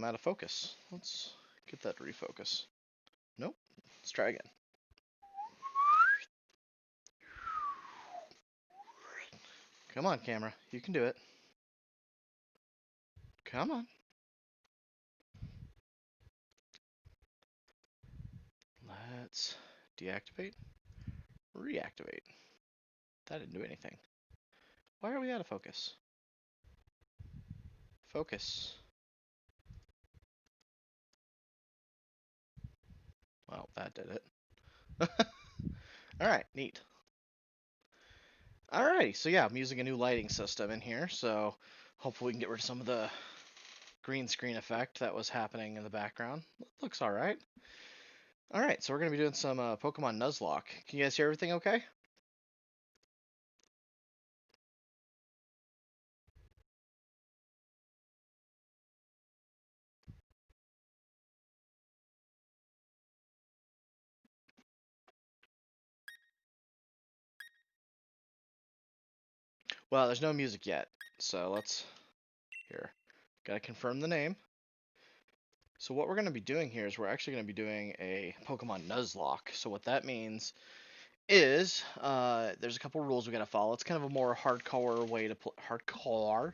out of focus. Let's get that to refocus. Nope. Let's try again. Come on, camera. You can do it. Come on. Let's deactivate. Reactivate. That didn't do anything. Why are we out of focus? Focus. Well, that did it. Alright, neat. Alrighty, so yeah, I'm using a new lighting system in here, so hopefully we can get rid of some of the green screen effect that was happening in the background. Looks alright. Alright, so we're going to be doing some Pokemon Nuzlocke. Can you guys hear everything okay? Well, there's no music yet, so let's... Here. Gotta confirm the name. So what we're going to be doing here is we're actually going to be doing a Pokemon Nuzlocke. So what that means is there's a couple rules we got to follow. It's kind of a more hardcore way to hardcore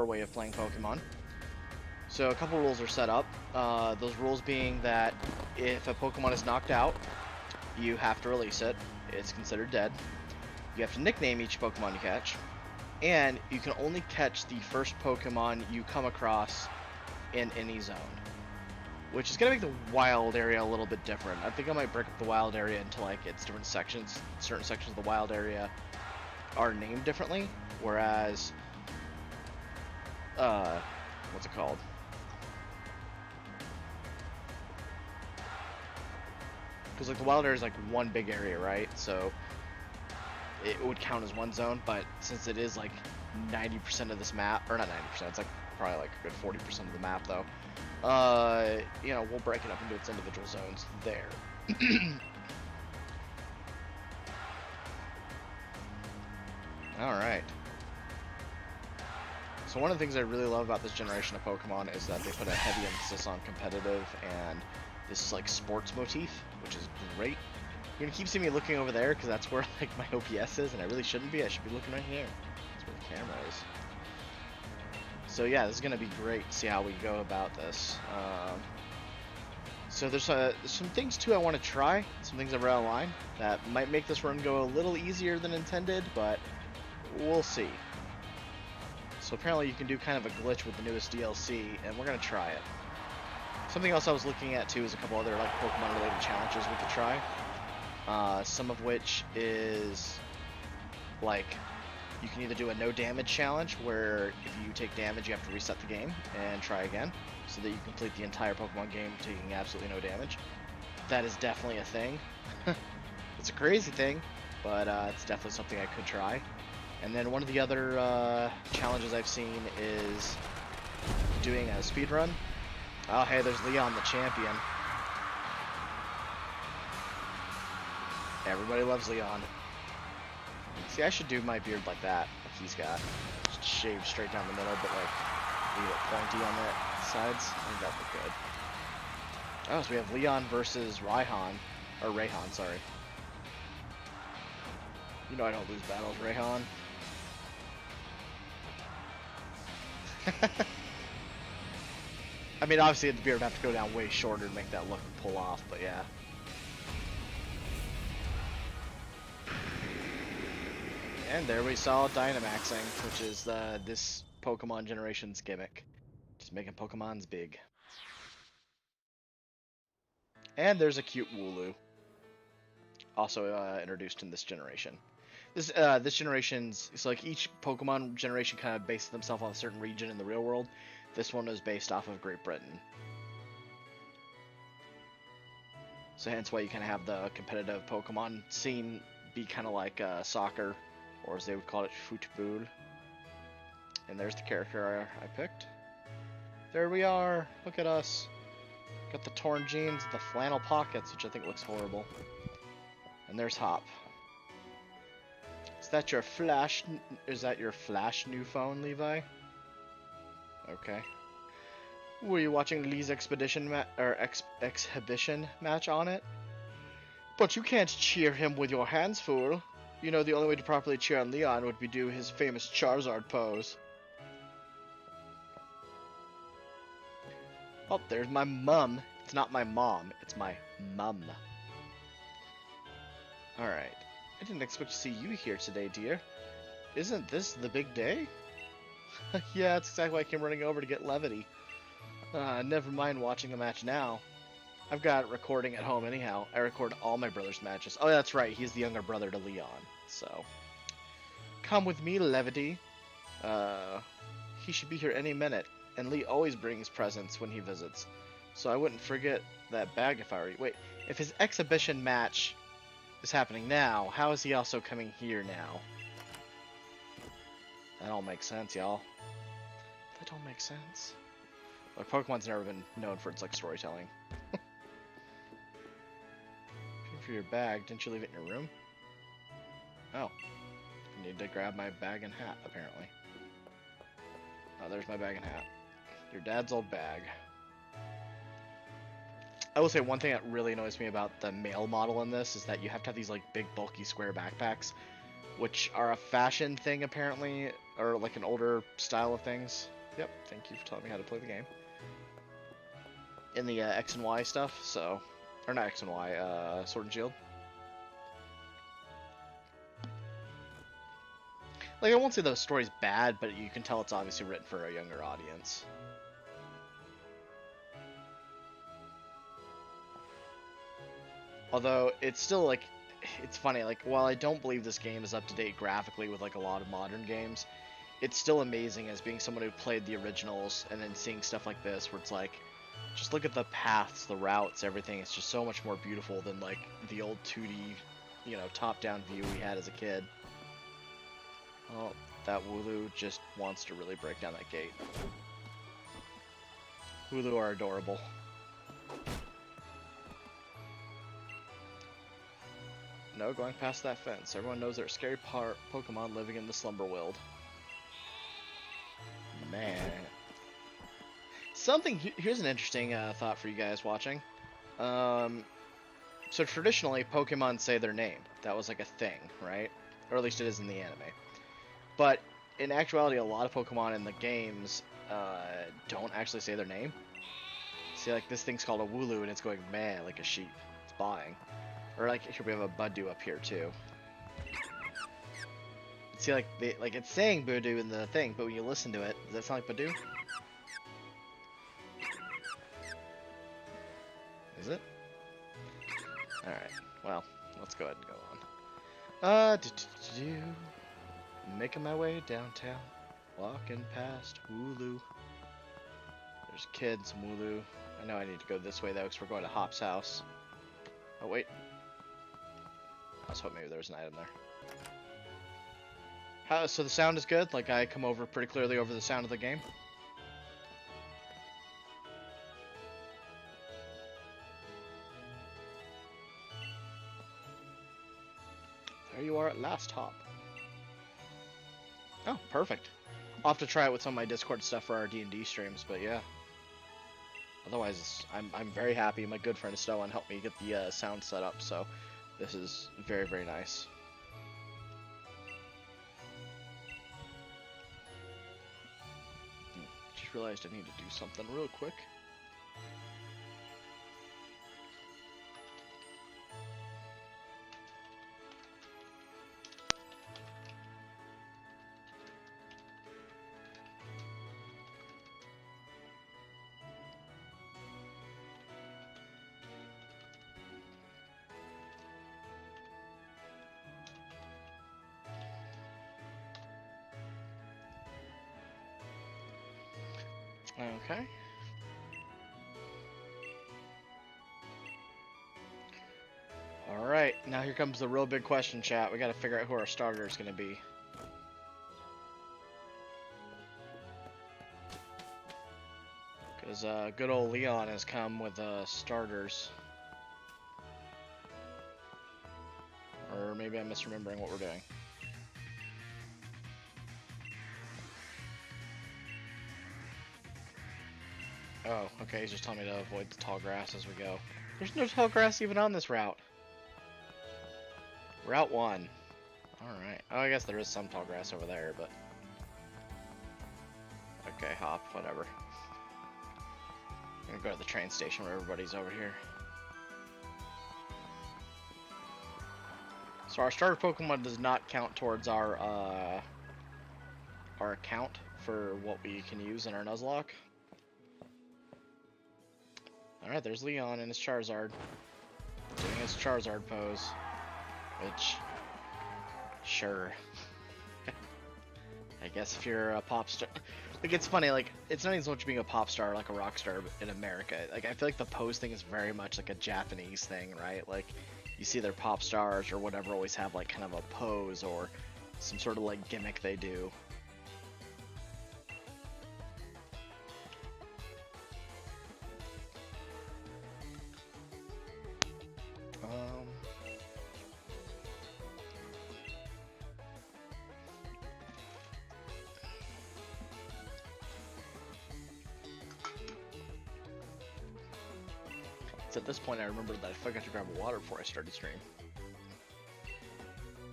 way of playing Pokemon. So a couple rules are set up. Those rules being that if a Pokemon is knocked out, you have to release it. It's considered dead. You have to nickname each Pokemon you catch, and you can only catch the first Pokemon you come across in any zone, which is gonna make the wild area a little bit different. I think I might break up the wild area into like its different sections. Certain sections of the wild area are named differently, whereas what's it called? Because like the wild area is like one big area, right? So it would count as one zone, but since it is like 90% of this map, or not 90%, it's like probably like a good 40% of the map though. You know, we'll break it up into its individual zones there. Alright. So one of the things I really love about this generation of Pokemon is that they put a heavy emphasis on competitive and this like sports motif, which is great. You're gonna keep seeing me looking over there because that's where like my OPS is, and I really shouldn't be. I should be looking right here. That's where the camera is. So yeah, this is gonna be great to see how we go about this. So there's some things too I want to try, some things I've read online that might make this run go a little easier than intended, but we'll see. So apparently you can do kind of a glitch with the newest DLC, and we're gonna try it. Something else I was looking at too is a couple other like Pokemon related challenges we could try. Some of which is like you can either do a no damage challenge where if you take damage you have to reset the game and try again so that you complete the entire Pokemon game taking absolutely no damage. That is definitely a thing. It's a crazy thing, but it's definitely something I could try. And then one of the other challenges I've seen is doing a speed run. Oh hey, there's Leon the champion. Everybody loves Leon. See, I should do my beard like that, like he's got. Just shave straight down the middle, but like leave it pointy on the sides. I think that'd look good. Oh, so we have Leon versus Raihan. Or Raihan, sorry. You know I don't lose battles, Raihan. I mean, obviously the beard would have to go down way shorter to make that look pull off, but yeah. And there we saw Dynamaxing, which is this Pokemon generation's gimmick. Just making Pokemons big. And there's a cute Wooloo. Also introduced in this generation. This generation's... It's like each Pokemon generation kind of bases themselves on a certain region in the real world. This one is based off of Great Britain. So hence why you kind of have the competitive Pokemon scene be kind of like soccer. Or as they would call it, football. And there's the character I picked. There we are. Look at us. Got the torn jeans, the flannel pockets, which I think looks horrible. And there's Hop. Is that your flash? Is that your flash new phone, Levi? Okay. Were you watching Lee's exhibition match on it? But you can't cheer him with your hands, fool. You know the only way to properly cheer on Leon would be do his famous Charizard pose. Oh, there's my mum. It's not my mom, it's my mum. Alright. I didn't expect to see you here today, dear. Isn't this the big day? Yeah, that's exactly why I came running over to get levity. Never mind watching a match now. I've got recording at home anyhow. I record all my brother's matches. Oh, that's right. He's the younger brother to Leon. So, come with me, Levity. He should be here any minute. And Lee always brings presents when he visits. So I wouldn't forget that bag if I were you. Wait, if his exhibition match is happening now, how is he also coming here now? That all makes sense, y'all. That don't make sense. Like, Pokemon's never been known for its, like, storytelling. For your bag, didn't you leave it in your room? Oh. I need to grab my bag and hat, apparently. Oh, there's my bag and hat. Your dad's old bag. I will say one thing that really annoys me about the male model in this is that you have to have these, like, big, bulky, square backpacks, which are a fashion thing, apparently, or, like, an older style of things. Yep, thank you for telling me how to play the game. In the X and Y stuff, so... Or not X and Y, Sword and Shield. Like, I won't say the story's bad, but you can tell it's obviously written for a younger audience. Although, it's still, like, it's funny, like, while I don't believe this game is up to date graphically with, like, a lot of modern games, it's still amazing as being someone who played the originals and then seeing stuff like this where it's like, just look at the paths, the routes, everything. It's just so much more beautiful than, like, the old 2D, you know, top-down view we had as a kid. Oh, that Wooloo just wants to really break down that gate. Wooloo are adorable. No, going past that fence. Everyone knows there are scary Pokemon living in the Slumber World. Man. Here's an interesting thought for you guys watching. So traditionally, Pokemon say their name. That was like a thing, right? Or at least it is in the anime. But in actuality, a lot of Pokemon in the games don't actually say their name. See, like, this thing's called a Wooloo, and it's going meh like a sheep. It's bawing. Or, like, here we have a Budew up here, too. See, like, it's saying Budew in the thing, but when you listen to it, does that sound like Budew? Is it? Alright, well, let's go ahead and go on. Making my way downtown, walking past Wooloo. There's kids, Wooloo. I know I need to go this way, though, because we're going to Hop's house. Oh, wait. I was hoping maybe there was an item there. So the sound is good? Like, I come over pretty clearly over the sound of the game? There you are at last, Hop. Oh, perfect. I'll have to try it with some of my Discord stuff for our D&D streams, but yeah. Otherwise, I'm very happy. My good friend Stowan helped me get the sound set up, so this is very, very nice. Just realized I need to do something real quick. Okay. Alright, now here comes the real big question, chat. We gotta figure out who our starter is gonna be. Because good old Leon has come with starters. Or maybe I'm misremembering what we're doing. Oh, okay, he's just telling me to avoid the tall grass as we go. There's no tall grass even on this route. Route 1. Alright. Oh, I guess there is some tall grass over there, but... Okay, hop, whatever. I'm gonna go to the train station where everybody's over here. So our starter Pokemon does not count towards our account for what we can use in our Nuzlocke. Alright, there's Leon and his Charizard. Doing his Charizard pose. Which... Sure. I guess if you're a pop star... Like, it's funny, like, it's not even so much being a pop star, like a rock star in America. Like, I feel like the pose thing is very much like a Japanese thing, right? Like, you see their pop stars or whatever always have, like, kind of a pose or some sort of, like, gimmick they do. At this point, I remembered that I forgot to grab water before I started stream.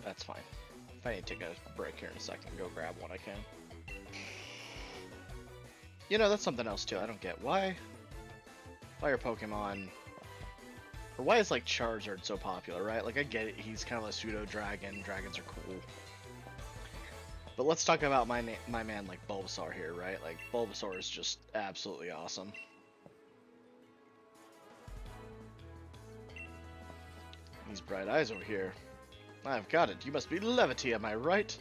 That's fine. If I need to take a break here in a second, go grab one I can. You know, that's something else too. I don't get why are Pokemon, or why is like Charizard so popular, right? Like I get it, he's kind of a pseudo dragon. Dragons are cool. But let's talk about my man like Bulbasaur here, right? Like Bulbasaur is just absolutely awesome. These bright eyes over here. I've got it. You must be Levity, am I right?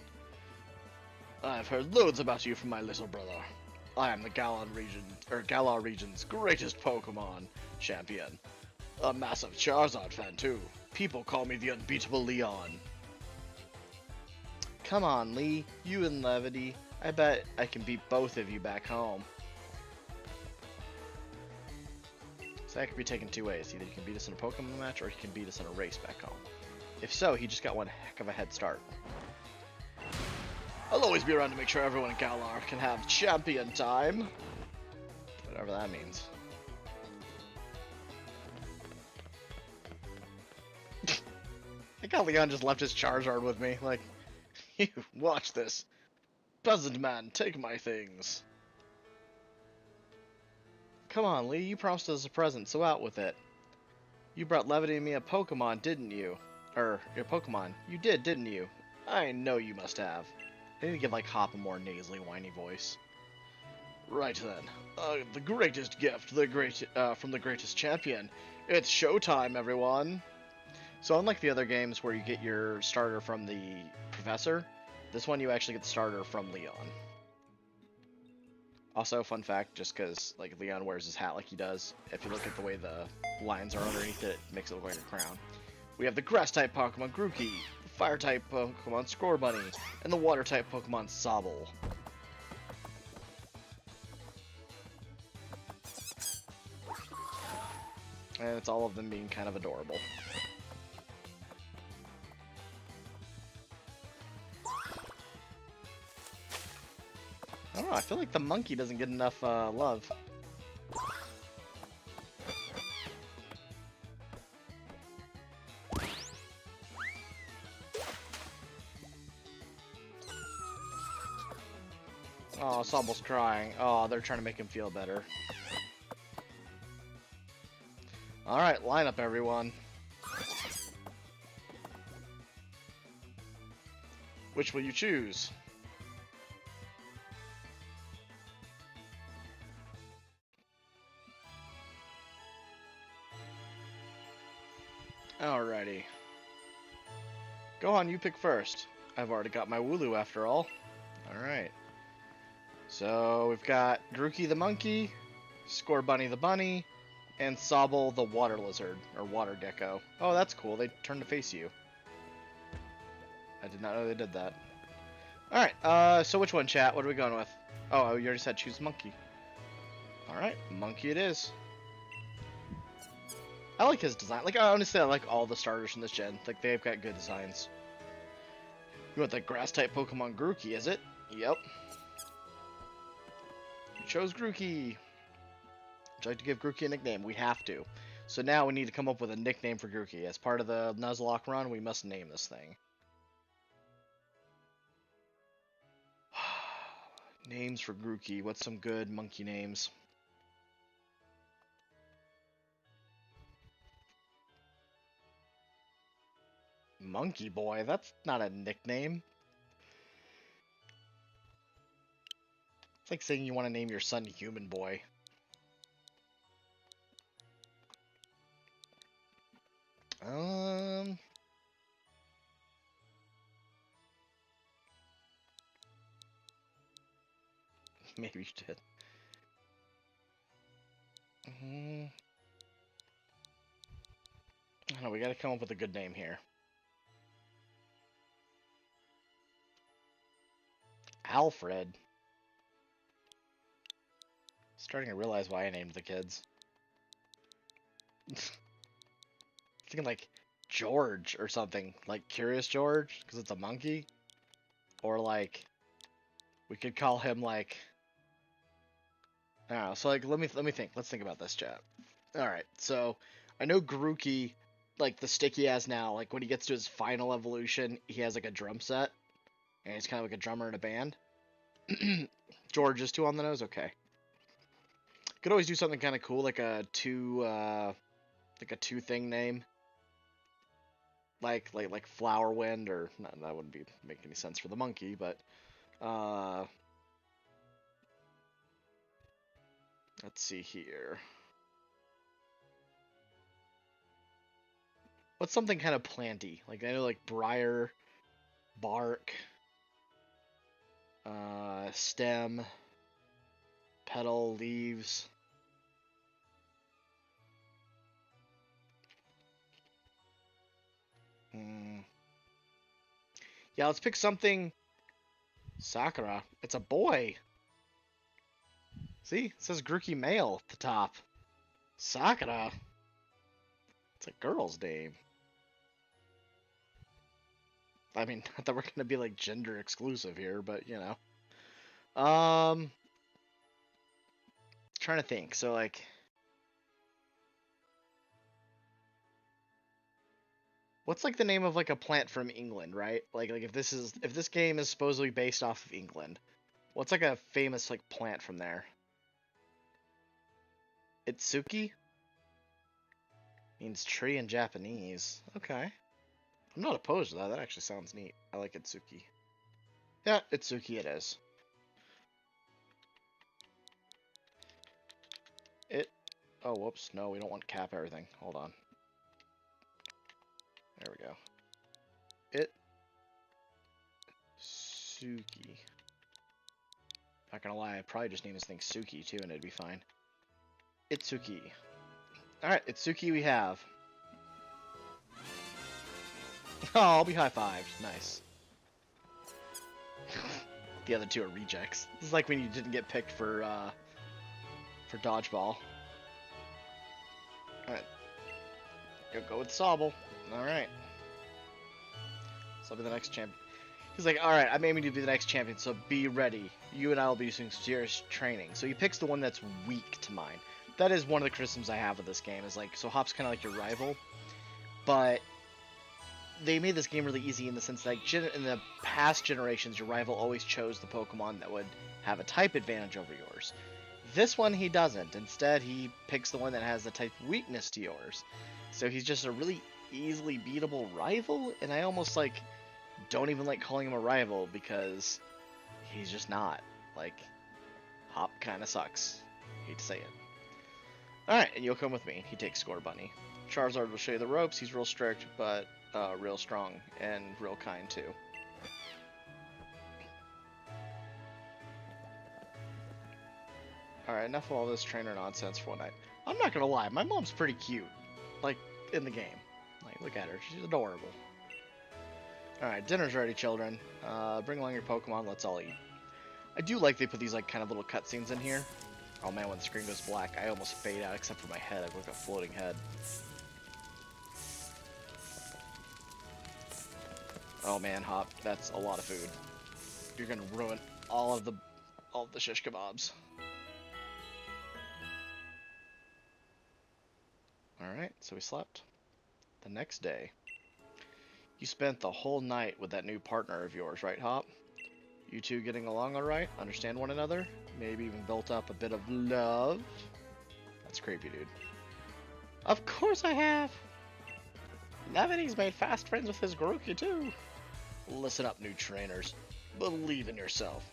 I've heard loads about you from my little brother. I am the Galar region's greatest Pokemon champion. A massive Charizard fan too. People call me the unbeatable Leon. Come on, Lee. You and Levity. I bet I can beat both of you back home. So that could be taken two ways. Either he can beat us in a Pokemon match, or he can beat us in a race back home. If so, he just got one heck of a head start. I'll always be around to make sure everyone in Galar can have champion time. Whatever that means. I think how Leon just left his Charizard with me. Like, you, watch this. Peasant man, take my things. Come on, Lee, you promised us a present, so out with it. You brought Levity and me a Pokemon, didn't you? Your Pokemon. You did, didn't you? I know you must have. I need to give, like, Hop a more nasally, whiny voice. Right then. The greatest gift, from the greatest champion. It's showtime, everyone! So unlike the other games where you get your starter from the professor, this one you actually get the starter from Leon. Also, fun fact, just because like Leon wears his hat like he does, if you look at the way the lines are underneath it, it makes it look like a crown. We have the Grass-type Pokemon Grookey, the Fire-type Pokemon Scorbunny, and the Water-type Pokemon Sobble. And it's all of them being kind of adorable. I don't know, I feel like the monkey doesn't get enough love. Oh, Sobble's crying. Oh, they're trying to make him feel better. Alright, line up everyone. Which will you choose? Alrighty. Go on, you pick first. I've already got my Wooloo after all. Alright. So, we've got Grookey the monkey, Scorbunny the bunny, and Sobble the water lizard, or water gecko. Oh, that's cool. They turn to face you. I did not know they did that. Alright, so which one, chat? What are we going with? Oh, you already said choose monkey. Alright, monkey it is. I like his design. Like, honestly, I like all the starters from this gen. Like, they've got good designs. You want the grass-type Pokemon Grookey, is it? Yep. You chose Grookey. Would you like to give Grookey a nickname? We have to. So now we need to come up with a nickname for Grookey. As part of the Nuzlocke run, we must name this thing. Names for Grookey. What's some good monkey names? Monkey Boy? That's not a nickname. It's like saying you want to name your son Human Boy. Maybe you did. I don't know, we gotta come up with a good name here. Alfred. Starting to realize why I named the kids. Thinking like George or something, like Curious George, because it's a monkey, or like we could call him like I don't know. So like let me think. Let's think about this, chat. All right, so I know Grookey, like the stick he has now, like when he gets to his final evolution, he has like a drum set, and he's kind of like a drummer in a band. George is 2 on the nose. Okay, could always do something kind of cool, like a two thing name. Like Flower Wind, or no, that wouldn't make any sense for the monkey, but let's see here. What's something kind of planty? Like I know like briar, bark, stem, petal, leaves. Yeah, let's pick something. Sakura. It's a boy. See? It says Grookey male at the top. Sakura. It's a girl's name. I mean, not that we're gonna be like gender exclusive here, but you know. Trying to think. So like what's like the name of like a plant from England, right? Like if this game is supposedly based off of England, what's like a famous like plant from there? Itsuki? Means tree in Japanese. Okay. I'm not opposed to that. That actually sounds neat. I like Itsuki. Yeah, Itsuki it is. Oh, whoops. No, we don't want cap everything. Hold on. There we go. Itsuki. Not gonna lie, I'd probably just name this thing Suki too, and it'd be fine. Itsuki. Alright, Itsuki we have. Oh, I'll be high-fived. Nice. The other 2 are rejects. This is like when you didn't get picked for dodgeball. Alright. Go with Sobble. Alright. So I'll be the next champion. He's like, alright, I'm aiming to be the next champion, so be ready. You and I will be doing serious training. So he picks the one that's weak to mine. That is one of the criticisms I have of this game, is like, so Hop's kind of like your rival, but they made this game really easy in the sense that like, in the past generations, your rival always chose the Pokemon that would have a type advantage over yours. This one, he doesn't. Instead, he picks the one that has the type weakness to yours. So he's just a really easily beatable rival, and I almost like don't even like calling him a rival because he's just not. Like, Hop kind of sucks. Hate to say it. Alright, and you'll come with me. He takes Score Bunny. Charizard will show you the ropes. He's real strict, but real strong and real kind too. Alright, enough of all this trainer nonsense for one night. I'm not gonna lie, my mom's pretty cute. Like, in the game. Like, look at her. She's adorable. Alright, dinner's ready, children. Bring along your Pokemon, let's all eat. I do like they put these, like, kind of little cutscenes in here. Oh man, when the screen goes black, I almost fade out except for my head. I look like a floating head. Oh man, Hop, that's a lot of food. You're gonna ruin all of the shish kebabs. Alright, so we slept. The next day, you spent the whole night with that new partner of yours, right, Hop? You two getting along alright? Understand one another? Maybe even built up a bit of love? That's creepy, dude. Of course I have! Levity's made fast friends with his Grookey, too. Listen up, new trainers. Believe in yourself.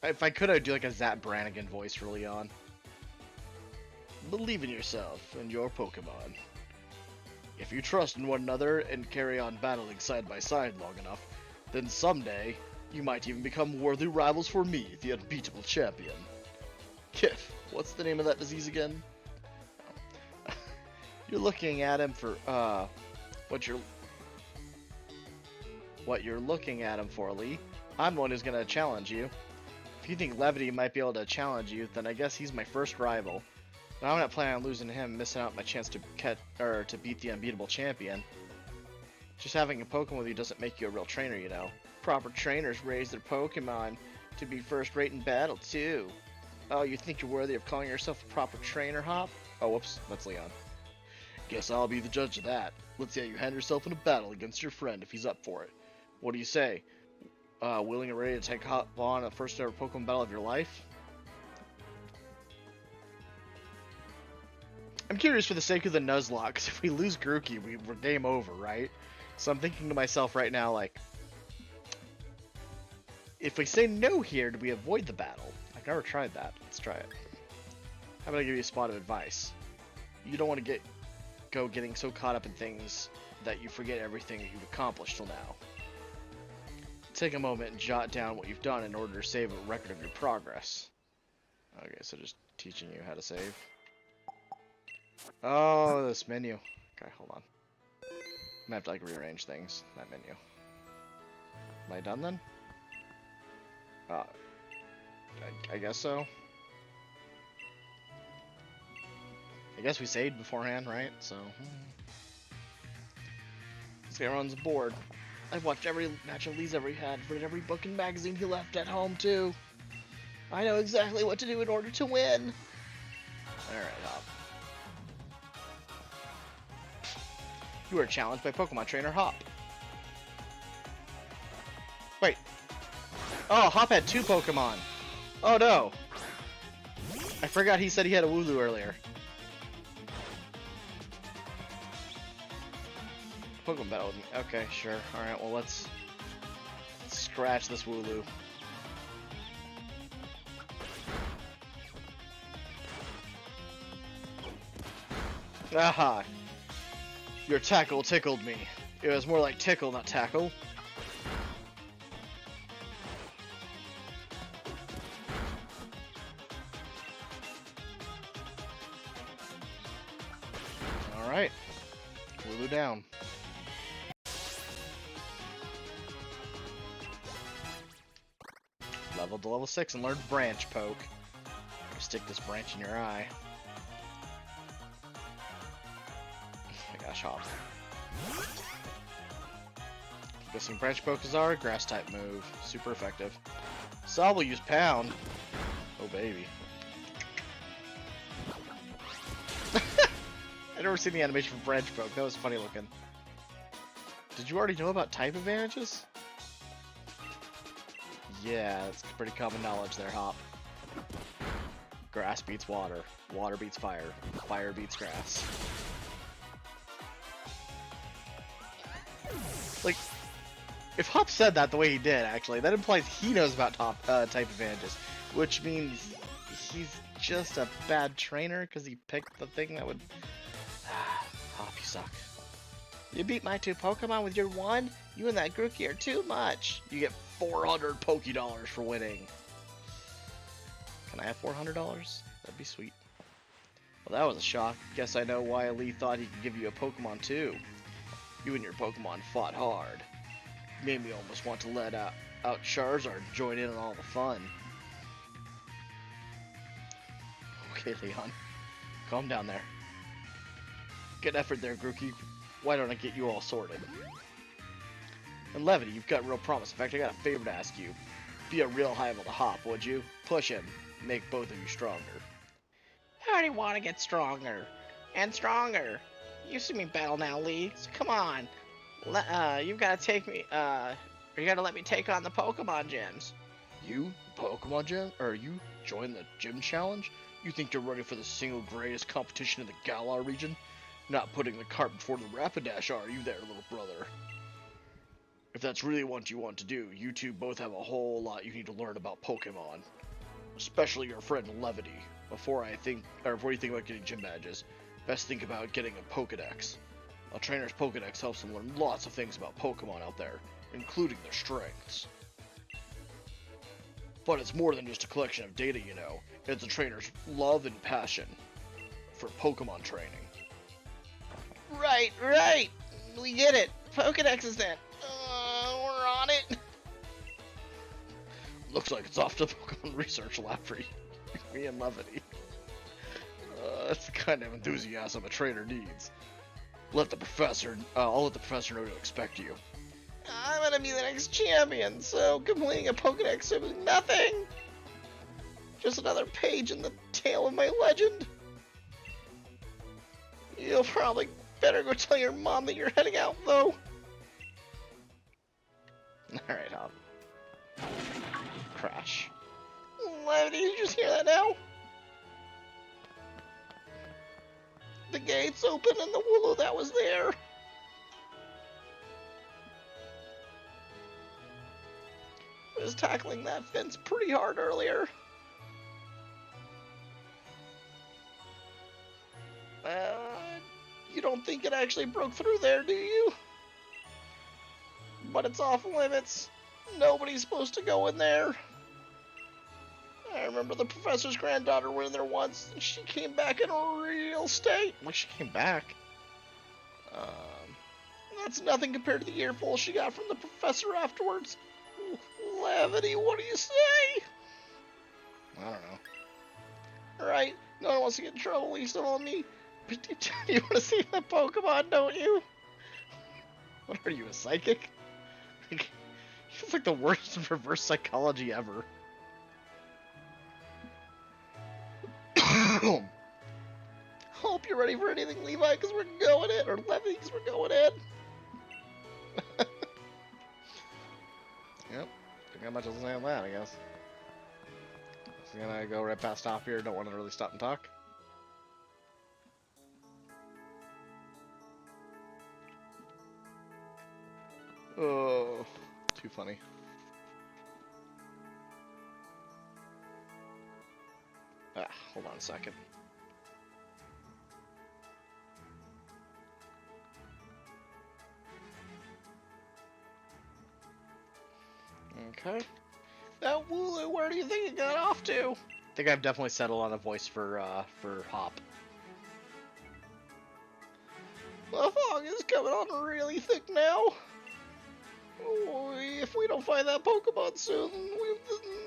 If I could, I'd do like a Zap Brannigan voice for Leon. Believe in yourself and your Pokemon. If you trust in one another and carry on battling side by side long enough, then someday, you might even become worthy rivals for me, the unbeatable champion. Kif, what's the name of that disease again? You're looking at him for, what you're looking at him for, Lee. I'm the one who's gonna challenge you. If you think Levity might be able to challenge you, then I guess he's my first rival. But I'm not planning on losing to him, missing out my chance to to beat the unbeatable champion. Just having a Pokemon with you doesn't make you a real trainer, you know. Proper trainers raise their Pokemon to be first rate in battle, too. Oh, you think you're worthy of calling yourself a proper trainer, Hop? Oh, whoops, that's Leon. Guess I'll be the judge of that. Let's see how you hand yourself in a battle against your friend if he's up for it. What do you say? Willing and ready to take Hop on a first ever Pokemon battle of your life? I'm curious for the sake of the Nuzlocke, because if we lose Grookey, we're game over, right? So I'm thinking to myself right now, like, if we say no here, do we avoid the battle? I've never tried that. Let's try it. How about I give you a spot of advice? You don't want to go getting so caught up in things that you forget everything that you've accomplished till now. Take a moment and jot down what you've done in order to save a record of your progress. Okay, so just teaching you how to save. Oh, this menu. Okay, hold on. I'm gonna have to like rearrange things. That menu. Am I done then? I guess so. I guess we saved beforehand, right? So this guy runs a board. I've watched every match of Lee's ever had, read every book and magazine he left at home too. I know exactly what to do in order to win. Alright, Hop. You are challenged by Pokemon Trainer Hop. Wait. Oh, Hop had 2 Pokemon. Oh no. I forgot he said he had a Wooloo earlier. Pokemon battle with me. Okay, sure. Alright, well let's scratch this Wooloo. Aha! Your tackle tickled me. It was more like tickle, not tackle. Alright. Wooloo down. Leveled to level 6 and learned Branch Poke. Stick this branch in your eye. Hop. Guessing Branch Pokes are a grass type move. Super effective. Saw will use Pound. Oh baby. I'd never seen the animation for Branch Poke. That was funny looking. Did you already know about type advantages? Yeah, that's pretty common knowledge there, Hop. Grass beats water. Water beats fire. Fire beats grass. Like, if Hop said that the way he did, actually, that implies he knows about type advantages, which means he's just a bad trainer because he picked the thing that would... Hop, you suck. You beat my 2 Pokemon with your 1? You and that Grookey are too much. You get 400 Pokédollars for winning. Can I have $400? That'd be sweet. Well, that was a shock. Guess I know why Lee thought he could give you a Pokemon too. You and your Pokemon fought hard. Made me almost want to let out Charizard and join in on all the fun. Okay, Leon. Calm down there. Good effort there, Grookey. Why don't I get you all sorted? And Levity, you've got real promise. In fact, I got a favor to ask you. Be a real rival to Hop, would you? Push him. Make both of you stronger. I already want to get stronger. And stronger. You see me battle now, Lee. So come on. You've got to take me, you got to let me take on the Pokemon gyms. You? Pokemon gym? Or you join the gym challenge? You think you're running for the single greatest competition in the Galar region? Not putting the cart before the Rapidash, are you there, little brother? If that's really what you want to do, you two both have a whole lot you need to learn about Pokemon. Especially your friend Levity. Before you think about getting gym badges, best think about getting a Pokedex. A trainer's Pokedex helps them learn lots of things about Pokemon out there, including their strengths. But it's more than just a collection of data, you know. It's a trainer's love and passion for Pokemon training. Right. We get it. Pokedex is that. We're on it. Looks like it's off to the Pokemon Research Lab for me and Levity. That's the kind of enthusiasm a trainer needs. I'll let the professor know to expect you. I'm gonna be the next champion, so completing a Pokedex is nothing. Just another page in the tale of my legend. You'll probably better go tell your mom that you're heading out, though. Alright, Hop. Crash. Levity, did you just hear that now? The gate's open and the Wooloo that was there. I was tackling that fence pretty hard earlier. You don't think it actually broke through there, do you? But it's off limits. Nobody's supposed to go in there. I remember the professor's granddaughter went in there once, and she came back in a real state. Like, she came back. That's nothing compared to the earful she got from the professor afterwards. Levity, what do you say? I don't know. Alright, no one wants to get in trouble, least of all me. But you want to see the Pokemon, don't you? What are you, a psychic? It's like the worst reverse psychology ever. Hope you're ready for anything, Levi, because we're going in. Or Levy, because we're going in. Yep. Think how much else to say on that, I guess. So I'm gonna go right past top here. Don't want to really stop and talk. Oh, too funny. Hold on a second. Okay. Now, Wooloo, where do you think it got off to? I think I've definitely settled on a voice for Hop. The fog is coming on really thick now. If we don't find that Pokemon soon, we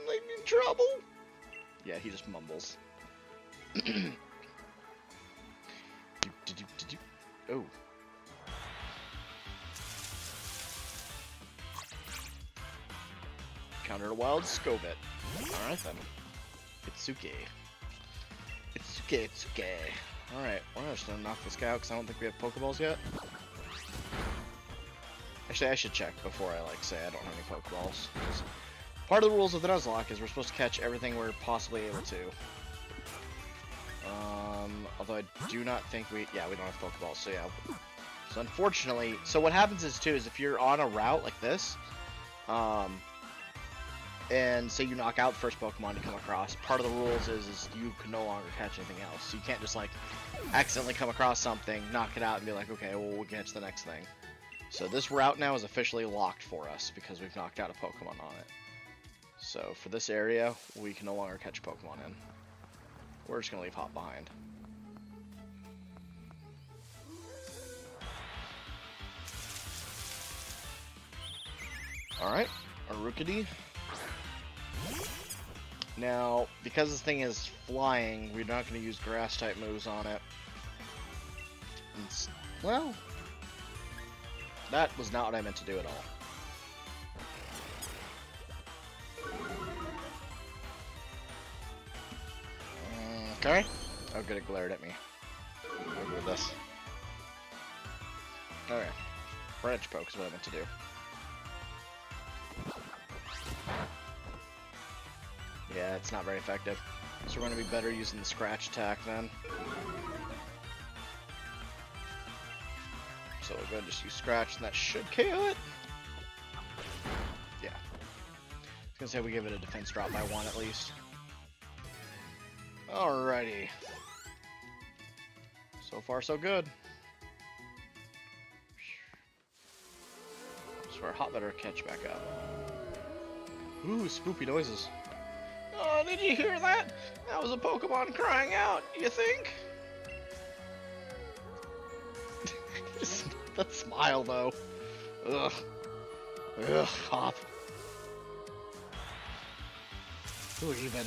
might be in trouble. Yeah, he just mumbles. Oh. Counter to Wild Scovit. Alright then. Itsuke. Alright, we're just gonna knock this guy out because I don't think we have Pokeballs yet. Actually, I should check before I say I don't have any Pokeballs. Part of the rules of the Nuzlocke is we're supposed to catch everything we're possibly able to. Although I do not think we don't have Pokeballs, so yeah. So unfortunately, so what happens is if you're on a route like this, and say you knock out the first Pokemon you come across, part of the rules is you can no longer catch anything else. So you can't just accidentally come across something, knock it out, and be like, okay, well we'll catch the next thing. So this route now is officially locked for us because we've knocked out a Pokemon on it. So for this area, we can no longer catch Pokemon in. We're just gonna leave Hop behind. Alright, Arukidi. Now, because this thing is flying, we're not going to use grass-type moves on it. Well, that was not what I meant to do at all. Okay. Oh, good, it glared at me. I'll go with this. Alright. Branch poke is what I meant to do. Yeah, it's not very effective. So we're going to be better using the scratch attack then. So we're going to just use scratch and that should KO it. Yeah. I was going to say we give it a defense drop by 1 at least. Alrighty. So far so good. So our hot better catch back up. Ooh, spoopy noises. Oh, did you hear that? That was a Pokemon crying out, you think? That smile, though. Ugh. Ugh, hop. Ooh, even.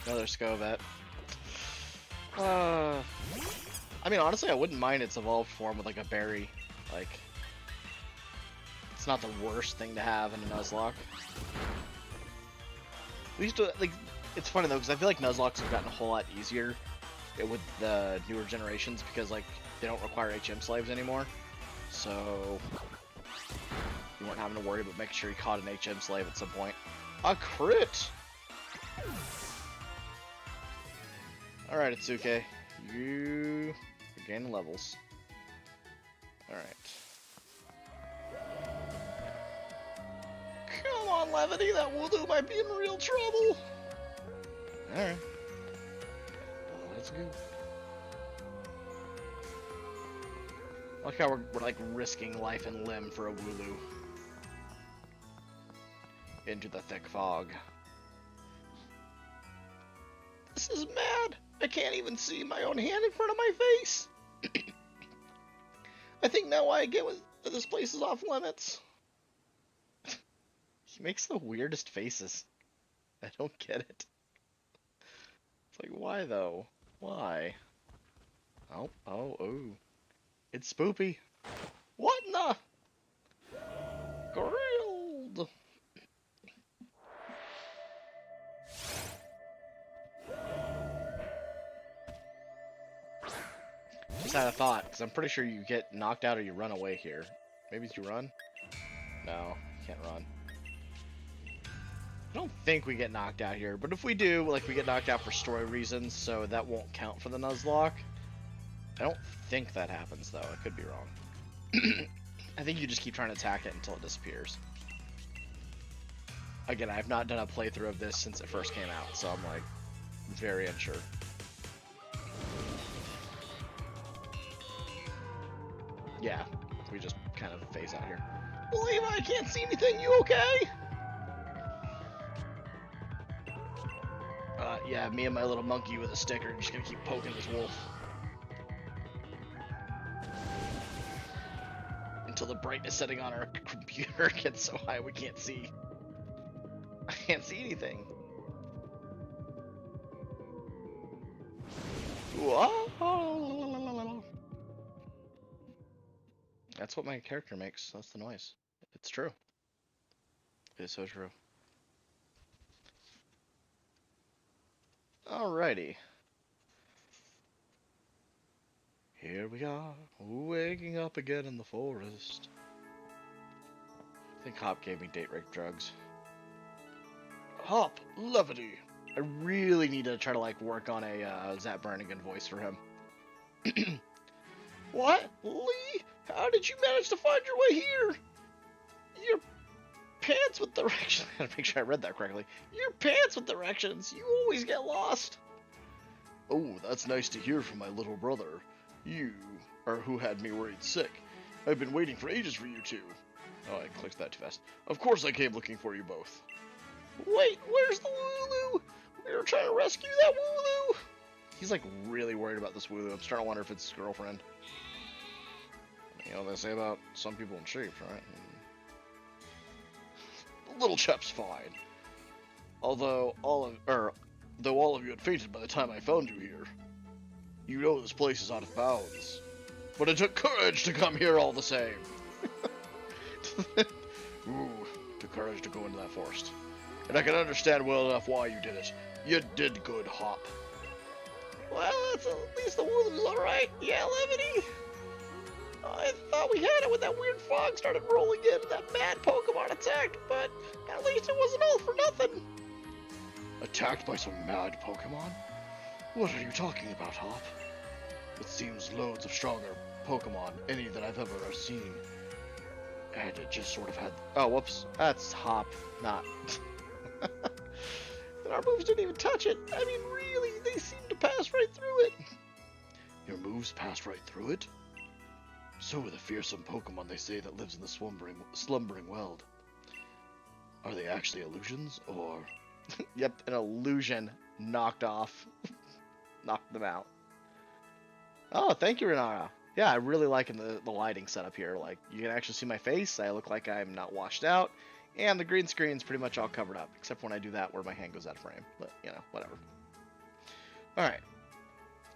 Another Scovet. I mean, honestly, I wouldn't mind its evolved form with, like, a berry. Like, it's not the worst thing to have in a Nuzlocke. At least, like, it's funny though, because I feel like Nuzlocks have gotten a whole lot easier with the newer generations because, like, they don't require HM slaves anymore. So, you weren't having to worry about making sure you caught an HM slave at some point. A crit! Alright, Itsuke. You are gaining levels. Alright. Come on, Levity, that Wooloo might be in real trouble! Alright. Let's go. I like how we're like risking life and limb for a Wooloo. Into the thick fog. This is mad! I can't even see my own hand in front of my face! I think now I get what this place is off limits. He makes the weirdest faces. I don't get it. It's like, why though? Why? Oh. It's spoopy. What in the? Grilled! Just had a thought, because I'm pretty sure you get knocked out or you run away here. Maybe you run? No, you can't run. I don't think we get knocked out here, but if we do, like, we get knocked out for story reasons, so that won't count for the Nuzlocke. I don't think that happens, though. I could be wrong. I think you just keep trying to attack it until it disappears. Again, I've not done a playthrough of this since it first came out, so I'm, like, very unsure. Yeah, we just kind of phase out here. Believe I can't see anything, you okay? Yeah, me and my little monkey with a sticker are just gonna keep poking this wolf. Until the brightness setting on our computer gets so high we can't see. I can't see anything. Whoa. That's what my character makes. That's the noise. It's true. It is so true. Alrighty. Here we are, waking up again in the forest. I think Hop gave me date rape drugs. Hop, levity. I really need to try to, like, work on a Zap Brannigan voice for him. What? Lee? How did you manage to find your way here? Your pants with directions. I gotta make sure I read that correctly. Your pants with directions. You always get lost. Oh, that's nice to hear from my little brother. You are who had me worried sick. I've been waiting for ages for you two. Oh, I clicked that too fast. Of course I came looking for you both. Wait, where's the Wooloo? We were trying to rescue that Wooloo. He's like really worried about this Wooloo. I'm starting to wonder if it's his girlfriend. You know what they say about some people in shapes, right? The little chap's fine. Though all of you had fainted by the time I found you here. You know this place is out of bounds. But it took courage to come here all the same. Ooh, took courage to go into that forest. And I can understand well enough why you did it. You did good, Hop. Well, at least the Wooloo's alright. Yeah, Levity? I thought we had it when that weird fog started rolling in and that mad Pokemon attacked, but at least it wasn't all for nothing. Attacked by some mad Pokemon? What are you talking about, Hop? It seems loads of stronger Pokemon, any that I've ever seen. And it just sort of had... Oh, whoops. That's Hop, not... And our moves didn't even touch it. I mean, really, they seemed to pass right through it. Your moves passed right through it? So the fearsome Pokemon they say that lives in the slumbering world. Are they actually illusions, or... Yep, an illusion knocked off. Knocked them out. Oh, thank you, Renara. Yeah, I really like the lighting setup here. Like, you can actually see my face. I look like I'm not washed out. And the green screen's pretty much all covered up, except when I do that where my hand goes out of frame. But, you know, whatever. Alright.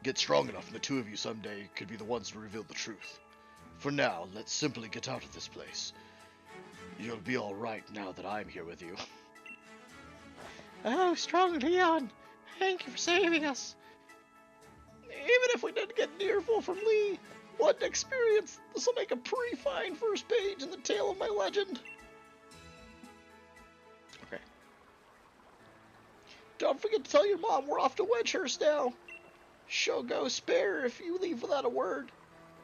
Get strong enough and the two of you someday could be the ones to reveal the truth. For now, let's simply get out of this place. You'll be alright now that I'm here with you. Oh, strong Leon! Thank you for saving us! Even if we didn't get an earful from Lee, what an experience! This will make a pretty fine first page in the tale of my legend. Okay. Don't forget to tell your mom we're off to Wedgehurst now. She'll go spare if you leave without a word.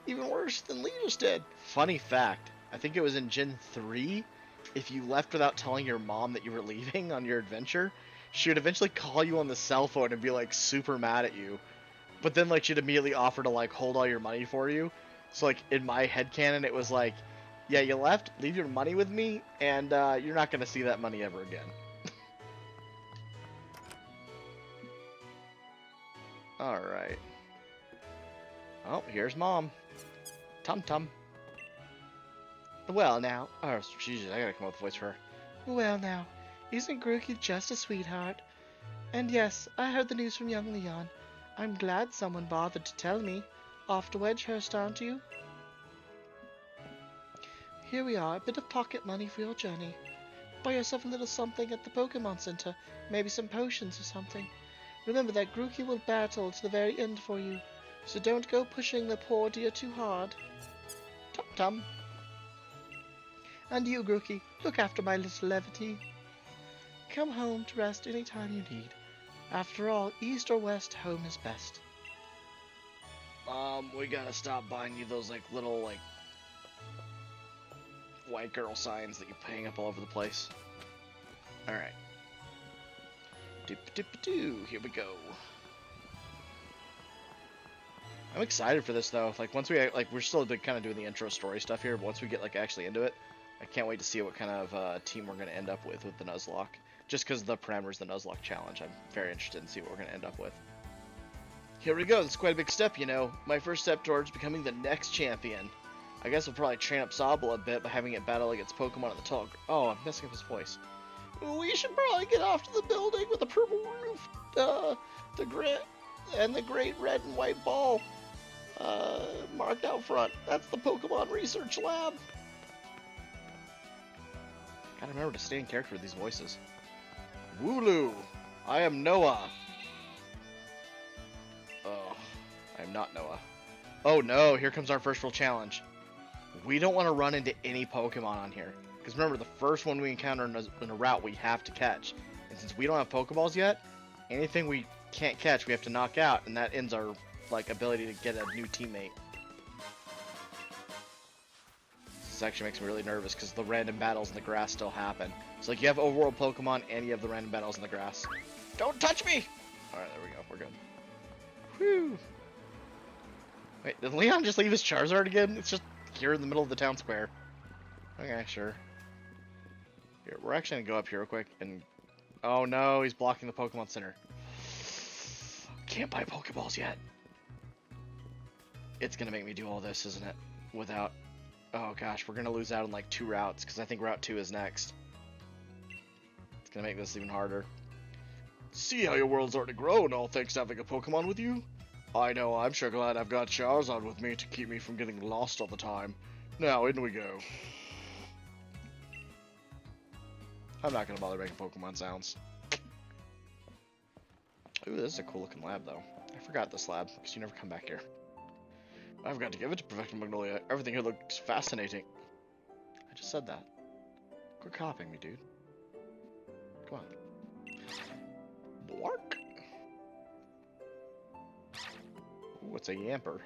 Even worse than Lee just did. Funny fact, I think it was in Gen 3, if you left without telling your mom that you were leaving on your adventure, she would eventually call you on the cell phone and be like super mad at you. But then like she'd immediately offer to like hold all your money for you. So like in my headcanon it was like, yeah, you left, leave your money with me, and you're not gonna see that money ever again. Alright. Oh, here's Mom. Tum-tum. Well now, oh, Jesus, I gotta come up with a voice for her. Well now, isn't Grookey just a sweetheart? And yes, I heard the news from young Leon. I'm glad someone bothered to tell me. Off to Wedgehurst, aren't you? Here we are, a bit of pocket money for your journey. Buy yourself a little something at the Pokemon Center, maybe some potions or something. Remember that Grookey will battle to the very end for you, so don't go pushing the poor dear too hard. Tum-tum. And you, Grookey, look after my little levity. Come home to rest any time you need. After all, east or west, home is best. We gotta stop buying you those, like, little, like, white girl signs that you hang up all over the place. Alright. Doop-doop-doo, here we go. I'm excited for this, though. Like, once we, like, we're still kind of doing the intro story stuff here, but once we get, like, actually into it, I can't wait to see what kind of team we're going to end up with the Nuzlocke. Just because the parameters of the Nuzlocke challenge, I'm very interested in see what we're going to end up with. Here we go. It's quite a big step, you know. My first step towards becoming the next champion. I guess we'll probably train up Sobble a bit by having it battle against Pokemon at the tall... Oh, I'm messing up his voice. We should probably get off to the building with the purple roof, the great red and white ball marked out front. That's the Pokemon Research Lab. Gotta remember to stay in character with these voices. Wooloo! I am Noah. Oh, I'm not Noah. Oh no, here comes our first real challenge. We don't want to run into any Pokemon on here. Because remember, the first one we encounter in a route we have to catch. And since we don't have Pokeballs yet, anything we can't catch we have to knock out, and that ends our like ability to get a new teammate. This actually makes me really nervous because the random battles in the grass still happen. So like you have overworld Pokemon and you have the random battles in the grass. Don't touch me! Alright, there we go. We're good. Whew. Wait, did Leon just leave his Charizard again? It's just here in the middle of the town square. Okay, sure. Here, we're actually gonna go up here real quick and... Oh no, he's blocking the Pokemon Center. Can't buy Pokeballs yet. It's gonna make me do all this, isn't it? Without... Oh gosh, we're gonna lose out on like 2 routes, because I think Route 2 is next. It's gonna make this even harder. See how your world's already grown, all thanks to having a Pokemon with you? I know, I'm sure glad I've got Charizard with me to keep me from getting lost all the time. Now, in we go. I'm not gonna bother making Pokemon sounds. Ooh, this is a cool looking lab, though. I forgot this lab, because you never come back here. I've got to give it to Professor Magnolia. Everything here looks fascinating. I just said that. Quit copying me, dude. Come on. Bark. Ooh, it's a yamper.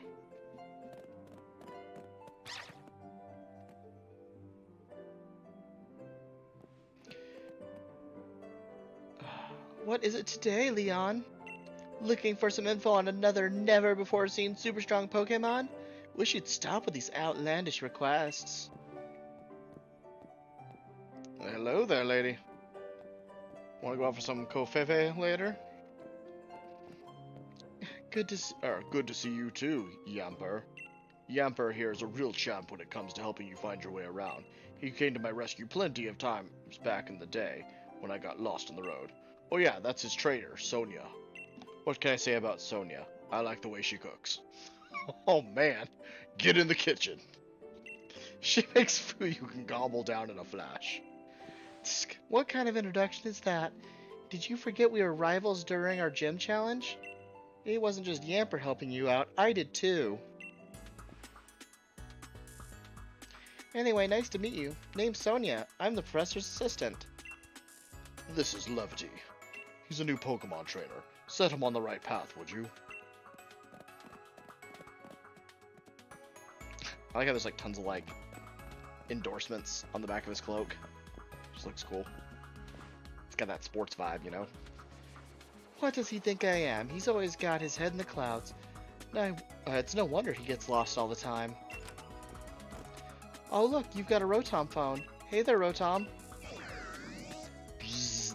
What is it today, Leon? Looking for some info on another never-before-seen super strong Pokemon? Wish you'd stop with these outlandish requests. Hello there, lady. Want to go out for some kofefe later? Good to see you too, Yamper. Yamper here is a real champ when it comes to helping you find your way around. He came to my rescue plenty of times back in the day when I got lost on the road. Oh yeah, that's his trainer, Sonia. What can I say about Sonia? I like the way she cooks. Oh man, get in the kitchen. She makes food you can gobble down in a flash. What kind of introduction is that? Did you forget we were rivals during our gym challenge? It wasn't just Yamper helping you out, I did too. Anyway, nice to meet you. Name's Sonia. I'm the professor's assistant. This is Levity. He's a new Pokemon trainer. Set him on the right path, would you? I like how there's like tons of like endorsements on the back of his cloak. Just looks cool. It's got that sports vibe, you know? What does he think I am? He's always got his head in the clouds. No, it's no wonder he gets lost all the time. Oh look, you've got a Rotom phone. Hey there, Rotom. Bzzz.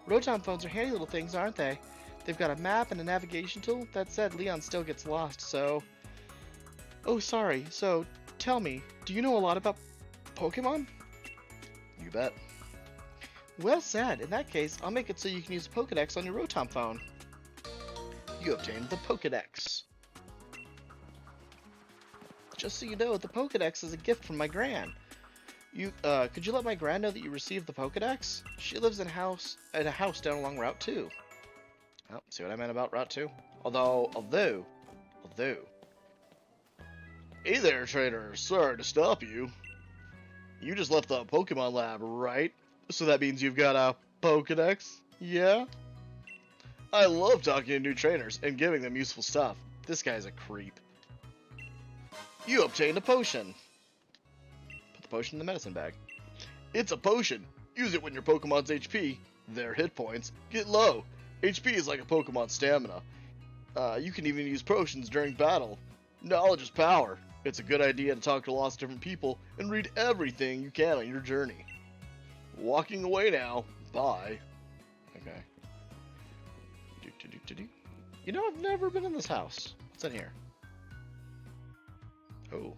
Rotom phones are handy little things, aren't they? They've got a map and a navigation tool. That said, Leon still gets lost, so... Oh, sorry. So, tell me, do you know a lot about Pokemon? You bet. Well said. In that case, I'll make it so you can use Pokedex on your Rotom phone. You obtained the Pokedex. Just so you know, the Pokedex is a gift from my gran. Could you let my gran know that you received the Pokedex? She lives in a house down along Route 2. Oh, see what I meant about Route 2? Although... Hey there, trainer. Sorry to stop you. You just left the Pokemon lab, right? So that means you've got a Pokedex? Yeah? I love talking to new trainers and giving them useful stuff. This guy's a creep. You obtained a potion. Put the potion in the medicine bag. It's a potion. Use it when your Pokemon's HP, their hit points, get low. HP is like a Pokemon's stamina. You can even use potions during battle. Knowledge is power. It's a good idea to talk to lots of different people and read everything you can on your journey. Walking away now. Bye. Okay. You know, I've never been in this house. What's in here? Oh.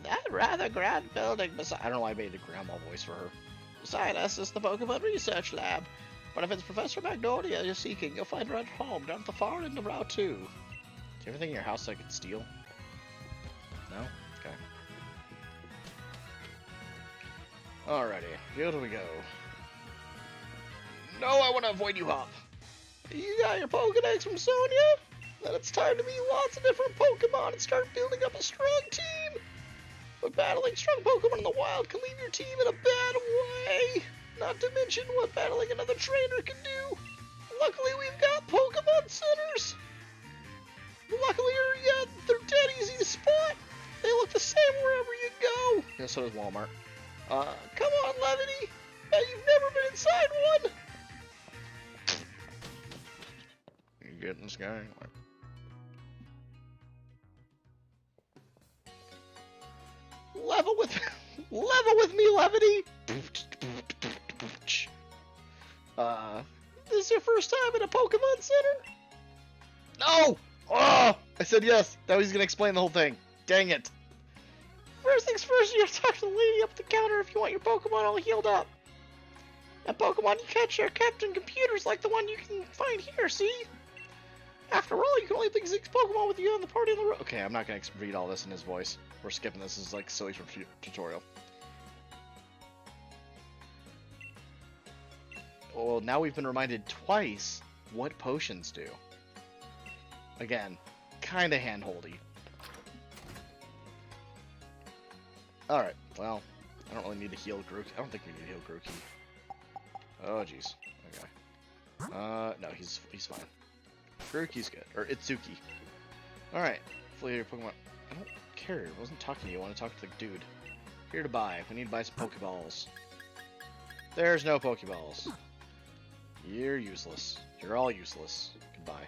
That rather grand building beside... I don't know why I made a grandma voice for her. Beside us is the Pokemon Research Lab. But if it's Professor Magnolia you're seeking, you'll find her at home down at the far end of Route 2. Do you have anything in your house I could steal? No? Okay. Alrighty, here we go. No, I want to avoid you, Hop. You got your Pokedex from Sonia? Then it's time to meet lots of different Pokemon and start building up a strong team. But battling strong Pokemon in the wild can leave your team in a bad way. Not to mention what battling another trainer can do. Luckily, we've got Pokemon centers. Luckily, they're dead easy to spot. They look the same wherever you go. Yeah, so does Walmart. Come on, Levity. You've never been inside one. You getting this guy? Level with me, Levity. This is your first time at a Pokemon Center? No! Oh! I said yes. Now he's gonna explain the whole thing. Dang it. First things first, you gotta talk to the lady up at the counter if you want your Pokemon all healed up. And Pokemon you catch are kept in computers like the one you can find here, see? After all, you can only bring 6 Pokemon with you on the party on the road. Okay, I'm not gonna read all this in his voice. We're skipping this. This is like silly for tutorial. Well, now we've been reminded twice what potions do. Again, kind of hand-holdy. Alright, well, I don't really need to heal Grookey. I don't think we need to heal Grookey. Oh, jeez. Okay. No, he's fine. Grookey's good. Or Itsuki. Alright. Hopefully your Pokemon... I don't care. I wasn't talking to you. I want to talk to the dude. Here to buy. We need to buy some Pokeballs. There's no Pokeballs. You're useless. You're all useless. Goodbye.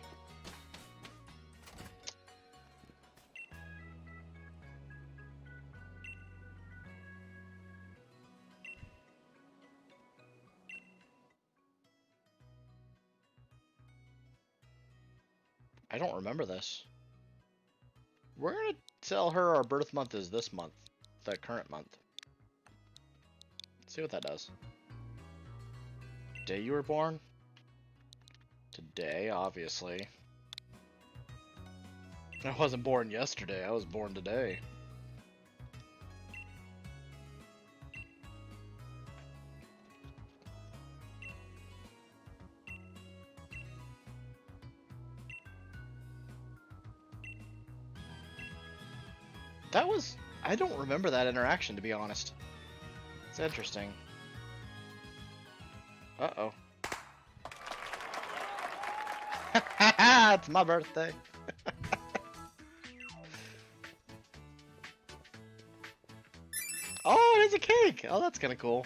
I don't remember this. We're gonna tell her our birth month is this month. The current month. Let's see what that does. Day you were born? Today, obviously. I wasn't born yesterday, I was born today. That was... I don't remember that interaction, to be honest. It's interesting. Uh-oh. It's my birthday. Oh, it is a cake! Oh, that's kind of cool.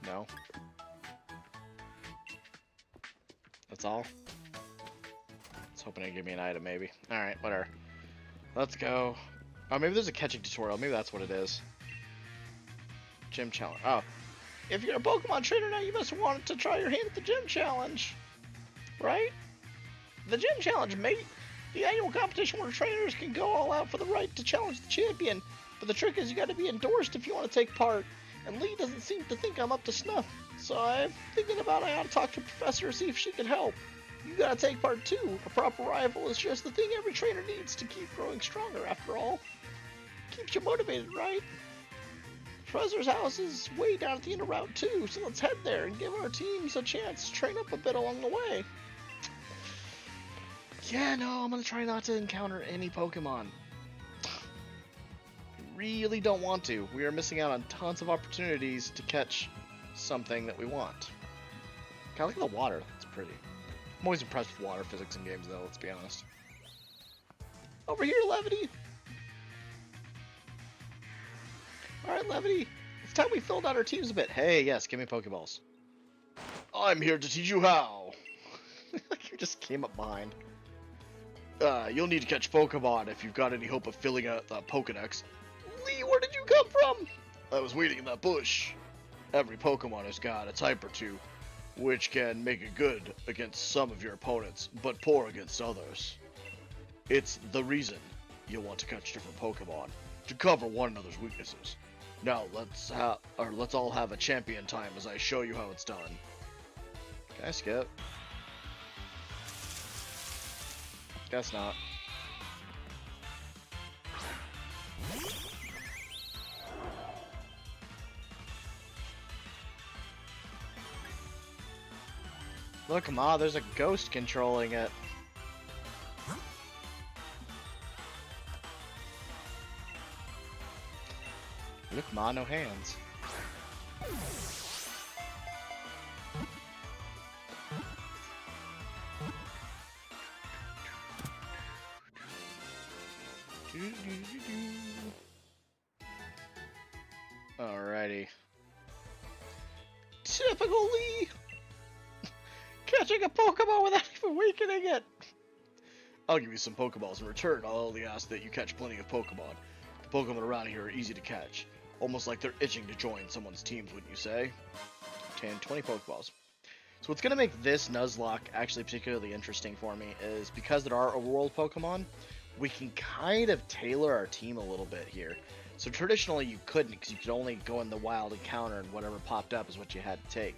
No. That's all? I was hoping it'd give me an item, maybe. Alright, whatever. Let's go. Oh, maybe there's a catching tutorial. Maybe that's what it is. Gym challenge. Oh. If you're a Pokemon trainer now, you must want to try your hand at the gym challenge. Right? The gym challenge, mate. The annual competition where trainers can go all out for the right to challenge the champion. But the trick is you gotta be endorsed if you want to take part. And Lee doesn't seem to think I'm up to snuff. So I'm thinking about I ought to talk to Professor, see if she can help. You gotta take part too. A proper rival is just the thing every trainer needs to keep growing stronger, after all. Keeps you motivated, right? Professor's house is way down at the end of Route 2, so let's head there and give our teams a chance to train up a bit along the way. Yeah, no, I'm gonna try not to encounter any Pokemon. Really don't want to. We are missing out on tons of opportunities to catch something that we want. God, look at the water. It's pretty. I'm always impressed with water physics in games, though, let's be honest. Over here, Levity! Alright, Levity. It's time we filled out our teams a bit. Hey, yes, give me Pokeballs. I'm here to teach you how. Like you just came up behind. You'll need to catch Pokemon if you've got any hope of filling out the Pokedex. Lee, where did you come from? I was waiting in that bush. Every Pokemon has got a type or two, which can make it good against some of your opponents, but poor against others. It's the reason you'll want to catch different Pokemon, to cover one another's weaknesses. Now, let's all have a champion time as I show you how it's done. Can I skip? Guess not. Look, Ma, there's a ghost controlling it. Look, Ma, no hands. Alrighty. Typical Lee! Catching a Pokemon without even weakening it! I'll give you some Pokeballs in return. I'll only ask that you catch plenty of Pokemon. The Pokemon around here are easy to catch. Almost like they're itching to join someone's teams, wouldn't you say? 10, 20 Pokeballs. So what's going to make this Nuzlocke actually particularly interesting for me is because there are overworld Pokemon, we can kind of tailor our team a little bit here. So traditionally you couldn't, because you could only go in the wild encounter and whatever popped up is what you had to take.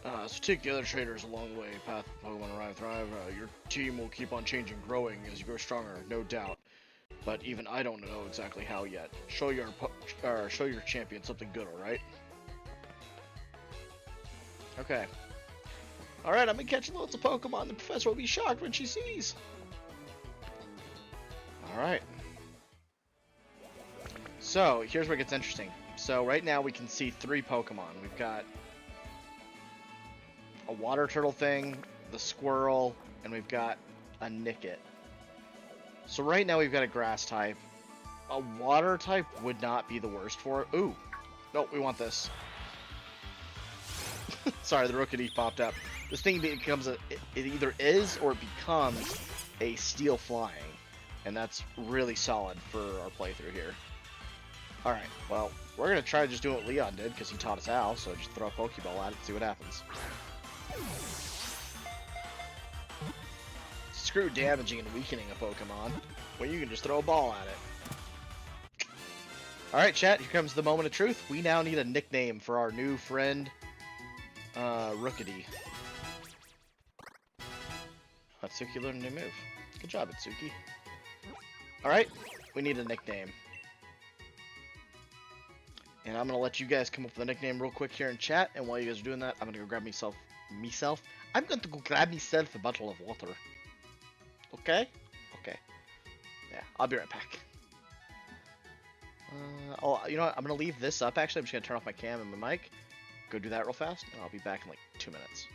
So take the other trainers along the way, path Pokemon arrive, thrive. Your team will keep on changing, growing as you grow stronger, no doubt. But even I don't know exactly how yet. Show your champion something good, all right? Okay. All right, I'm gonna catch loads of Pokemon. The professor will be shocked when she sees. All right. So here's where it gets interesting. So right now we can see 3 Pokemon. We've got a water turtle thing, the squirrel, and we've got a Nickit. So right now we've got a grass type. A water type would not be the worst for it. Ooh. Nope, we want this. Sorry, the Rookity popped up. This thing becomes it either is or it becomes a steel flying. And that's really solid for our playthrough here. Alright, well, we're going to try just doing what Leon did, because he taught us how, so just throw a Pokeball at it and see what happens. Screw damaging and weakening a Pokemon, when you can just throw a ball at it. Alright, chat, here comes the moment of truth. We now need a nickname for our new friend, Rookity. Atsuki learned a new move. Good job, Atsuki. Alright, we need a nickname. And I'm going to let you guys come up with a nickname real quick here in chat, and while you guys are doing that, I'm going to go grab myself, I'm going to go grab myself a bottle of water. Okay? Okay. Yeah, I'll be right back. You know what, I'm going to leave this up, actually. I'm just going to turn off my cam and my mic, go do that real fast, and I'll be back in like 2 minutes.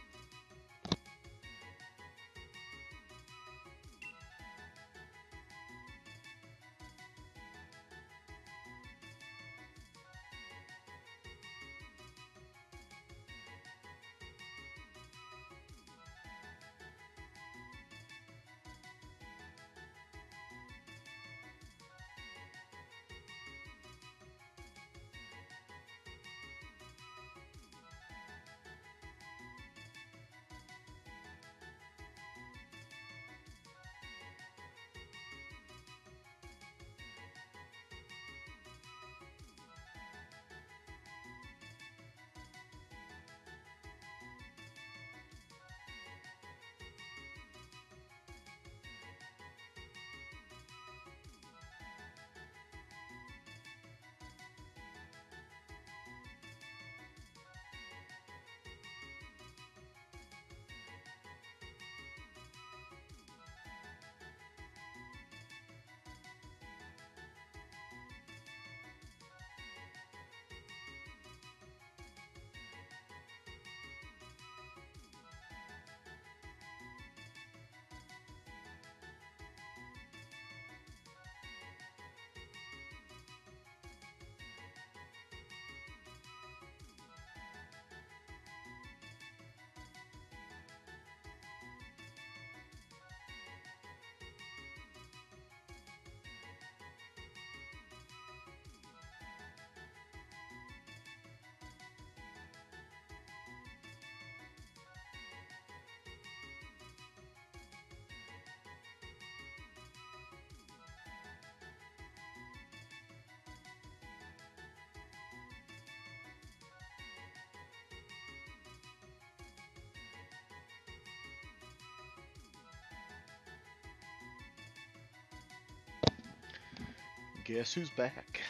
Guess who's back?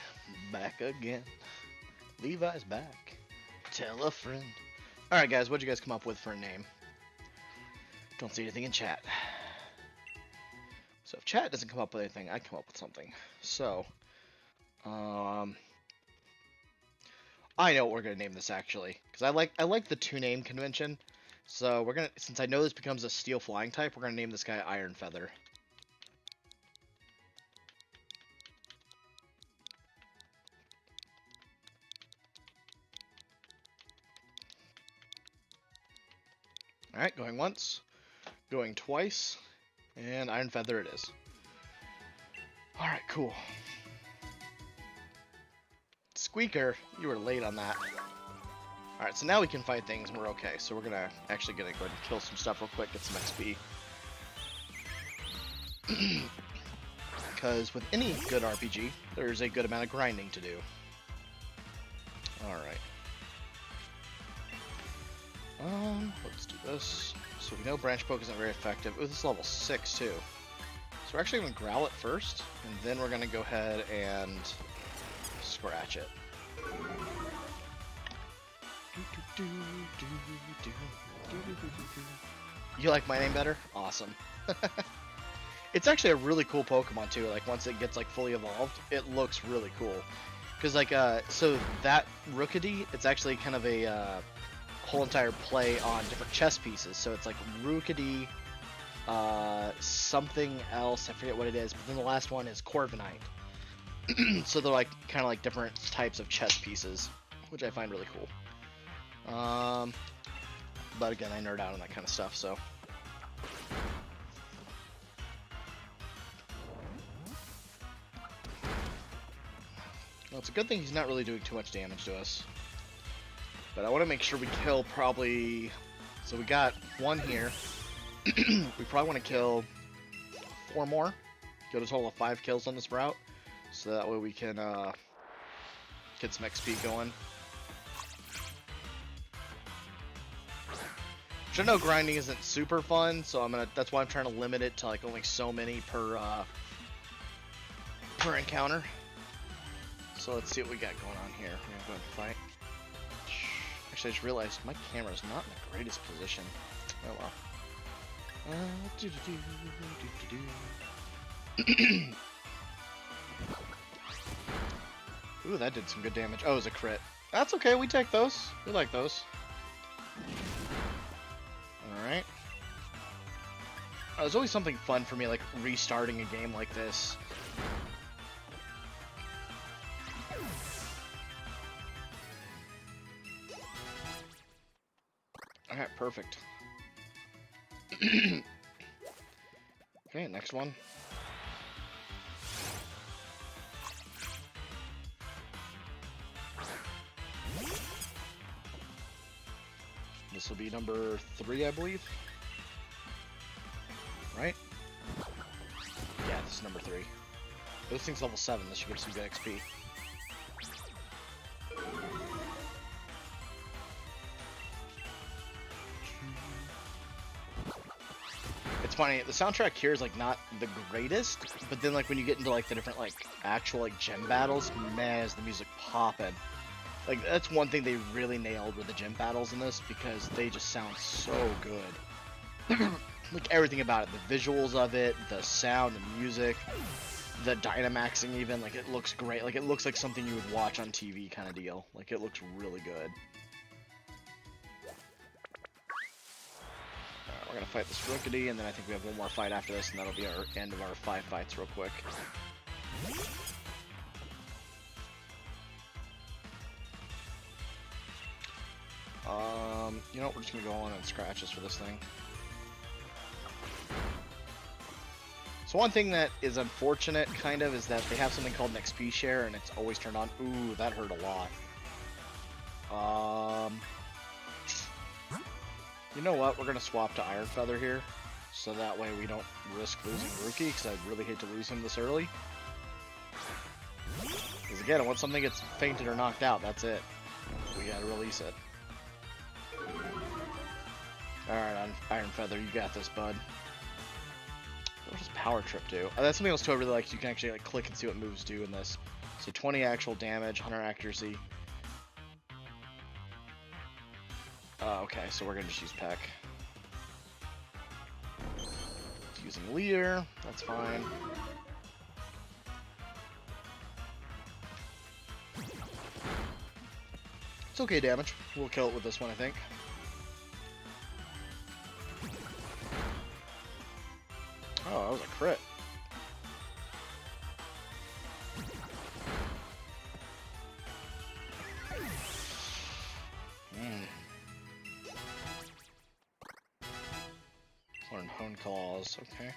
Back again. Levi's back. Tell a friend. Alright guys, what'd you guys come up with for a name? Don't see anything in chat. So if chat doesn't come up with anything, I come up with something. So, I know what we're gonna name this actually, because I like the 2-name convention. So we're gonna, since I know this becomes a steel flying type, we're gonna name this guy Iron Feather. Alright, going once, going twice, and Iron Feather it is. Alright, cool. Squeaker, you were late on that. Alright, so now we can fight things and we're okay. So we're gonna go ahead and kill some stuff real quick, get some XP. Because with any good RPG, there's a good amount of grinding to do. Alright. Let's do this. So we know Branch Poke isn't very effective. Ooh, this is level 6 too. So we're actually going to growl it first, and then we're going to go ahead and scratch it. You like my name better? Awesome. It's actually a really cool Pokemon too. Like once it gets like fully evolved, it looks really cool. Cause like so that Rookidee, it's actually kind of a whole entire play on different chess pieces. So it's like Rookidee, something else, I forget what it is. But then the last one is Corviknight. So they're like kind of like different types of chess pieces, which I find really cool. But again, I nerd out on that kind of stuff, so. Well, it's a good thing he's not really doing too much damage to us. But I want to make sure we kill probably... So we got one here. We probably want to kill 4 more. Get a total of 5 kills on this route. So that way we can get some XP going. Which I know grinding isn't super fun, so that's why I'm trying to limit it to like only so many per encounter. So let's see what we got going on here. We're gonna go ahead and fight. Actually, I just realized my camera's not in the greatest position. Oh well. Ooh, that did some good damage. Oh, it was a crit. That's okay, we take those. We like those. Alright. There's always something fun for me, like restarting a game like this. Alright, perfect. Okay, next one. This will be number 3, I believe. Right? Yeah, this is number 3. This thing's level 7. This should give some good XP. It's funny, the soundtrack here is like not the greatest, but then like when you get into like the different like actual like gym battles, man, is the music popping. Like that's one thing they really nailed with the gym battles in this, because they just sound so good. Like everything about it, the visuals of it, the sound, the music, the Dynamaxing even, like it looks great. Like it looks like something you would watch on TV kind of deal. Like it looks really good. Alright, we're gonna fight this Rookidee, and then I think we have one more fight after this, and that'll be our end of our 5 fights real quick. You know what, we're just gonna go on and scratches for this thing. So one thing that is unfortunate, kind of, is that they have something called an XP share, and it's always turned on. Ooh, that hurt a lot. You know what, we're gonna swap to Iron Feather here, so that way we don't risk losing Rookie, because I'd really hate to lose him this early. Because again, once something gets fainted or knocked out, that's it. We gotta release it. Alright, Iron Feather, you got this, bud. What does Power Trip do? Oh, that's something else too I really like. You can actually like click and see what moves do in this. So 20 actual damage, 100 accuracy. Okay, so we're gonna just use Peck. Using Leer, that's fine. It's okay damage. We'll kill it with this one, I think. Oh, that was a crit. Learn Hone Claws, okay.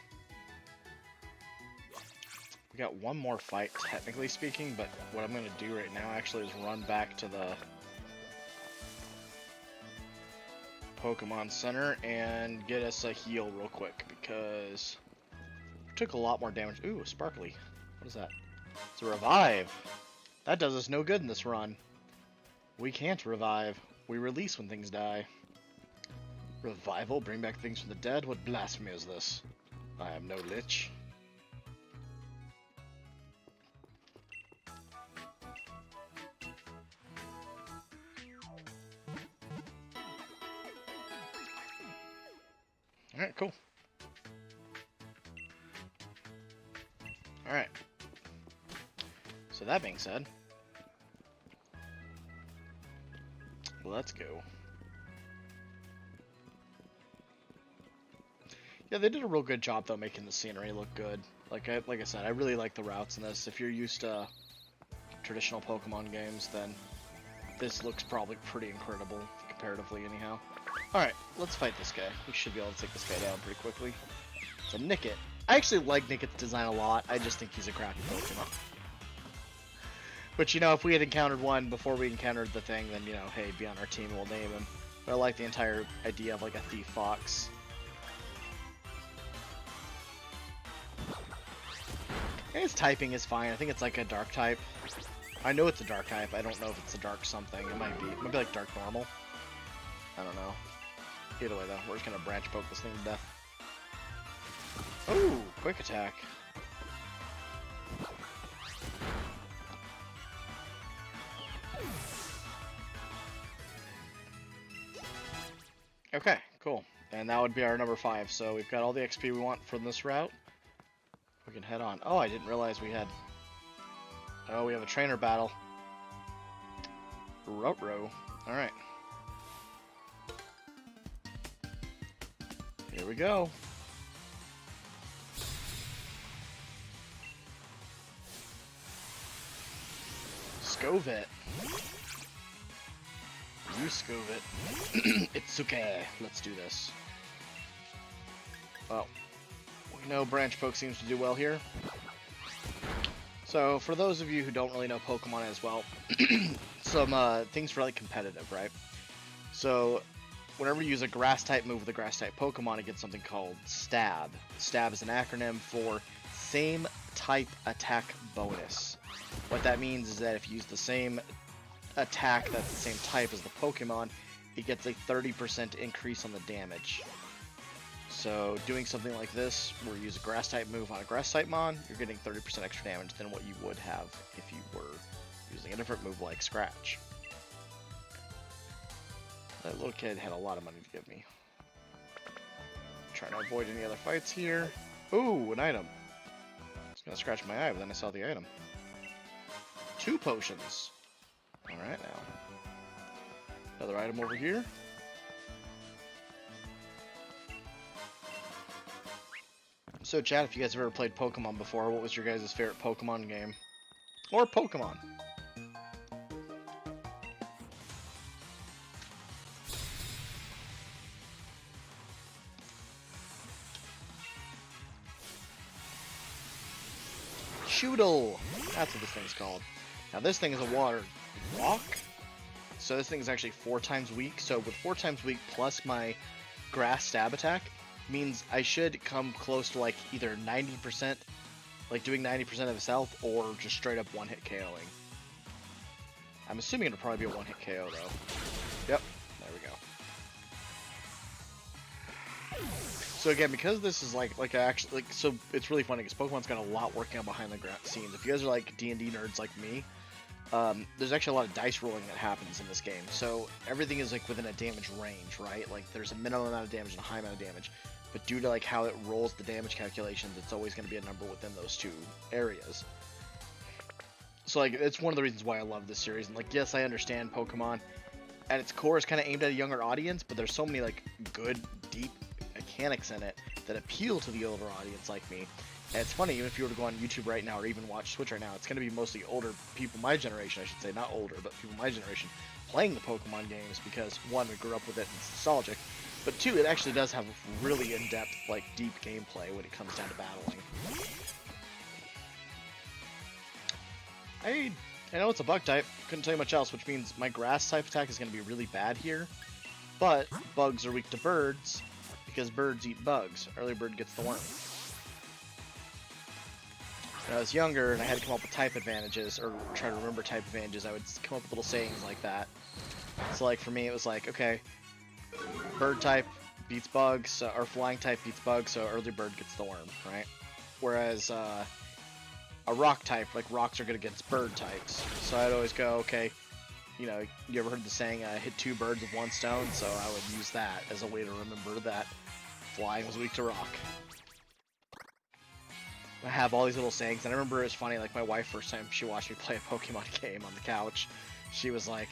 We got one more fight, technically speaking, but what I'm gonna do right now actually is run back to the Pokemon Center and get us a heal real quick, because we took a lot more damage. Ooh, Sparkly. What is that? It's a revive. That does us no good in this run. We can't revive. We release when things die. Revival? Bring back things from the dead? What blasphemy is this? I am no lich. Alright, cool. Alright. So that being said, let's go. Yeah, they did a real good job though making the scenery look good. Like I said, I really like the routes in this. If you're used to traditional Pokemon games, then this looks probably pretty incredible comparatively anyhow. Alright, let's fight this guy. We should be able to take this guy down pretty quickly. So Nickit. I actually like Nickit's design a lot. I just think he's a crappy Pokemon. But you know, if we had encountered one before we encountered the thing, then you know, hey, be on our team, we'll name him. But I like the entire idea of like a thief fox. And his typing is fine. I think it's like a dark type. I know it's a dark type. I don't know if it's a dark something. It might be. It might be like dark normal. I don't know. Either way though, we're just gonna branch poke this thing to death. Ooh, quick attack. Okay, cool. And that would be our number 5. So we've got all the XP we want from this route. We can head on. Oh, I didn't realize we had... Oh, we have a trainer battle. Ruh-roh. Alright. Here we go. Scovit. You Scovit. It's okay. Let's do this. Well, we know Branch Poke seems to do well here. So, for those of you who don't really know Pokemon as well, some things for like competitive, right? So, whenever you use a Grass-type move with a Grass-type Pokemon, it gets something called Stab. Stab is an acronym for Same Type Attack Bonus. What that means is that if you use the same attack that's the same type as the Pokemon, it gets a 30% increase on the damage. So doing something like this, where you use a Grass-type move on a Grass-type Mon, you're getting 30% extra damage than what you would have if you were using a different move like Scratch. That little kid had a lot of money to give me. Trying to avoid any other fights here. Ooh, an item. I was gonna scratch my eye, but then I saw the item. 2 potions. Alright now. Another item over here. So chat, if you guys have ever played Pokemon before, what was your guys' favorite Pokemon game? Or Pokemon? Shoodle! That's what this thing's called. Now this thing is a water rock, so this thing is actually 4 times weak. So with 4 times weak plus my grass stab attack, means I should come close to like either 90%, like doing 90% of his health, or just straight up one-hit KOing. I'm assuming it'll probably be a one-hit KO though. Yep, there we go. So again, because this is so it's really funny because Pokemon's got a lot working on behind the scenes. If you guys are like D&D nerds like me, there's actually a lot of dice rolling that happens in this game. So everything is like within a damage range, right? Like there's a minimum amount of damage and a high amount of damage. But due to like how it rolls the damage calculations, it's always going to be a number within those 2 areas. So like it's one of the reasons why I love this series. And like, yes, I understand Pokemon at its core is kind of aimed at a younger audience, but there's so many like good, deep mechanics in it that appeal to the older audience like me. And it's funny, even if you were to go on YouTube right now or even watch Twitch right now, it's going to be mostly older people, my generation, I should say, not older, but people my generation, playing the Pokemon games because, 1, we grew up with it and it's nostalgic, but 2, it actually does have really in-depth, like, deep gameplay when it comes down to battling. I know it's a bug type, couldn't tell you much else, which means my grass type attack is going to be really bad here, but bugs are weak to birds because birds eat bugs. Early bird gets the worm. When I was younger and I had to come up with type advantages, or try to remember type advantages, I would come up with little sayings like that. So like for me it was like, okay, bird type beats bugs, or flying type beats bugs, so early bird gets the worm, right? Whereas a rock type, like rocks are good against bird types. So I'd always go, okay, you know, you ever heard the saying, hit 2 birds with 1 stone? So I would use that as a way to remember that flying was weak to rock. I have all these little sayings, and I remember it was funny, like my wife, first time she watched me play a Pokemon game on the couch, she was like,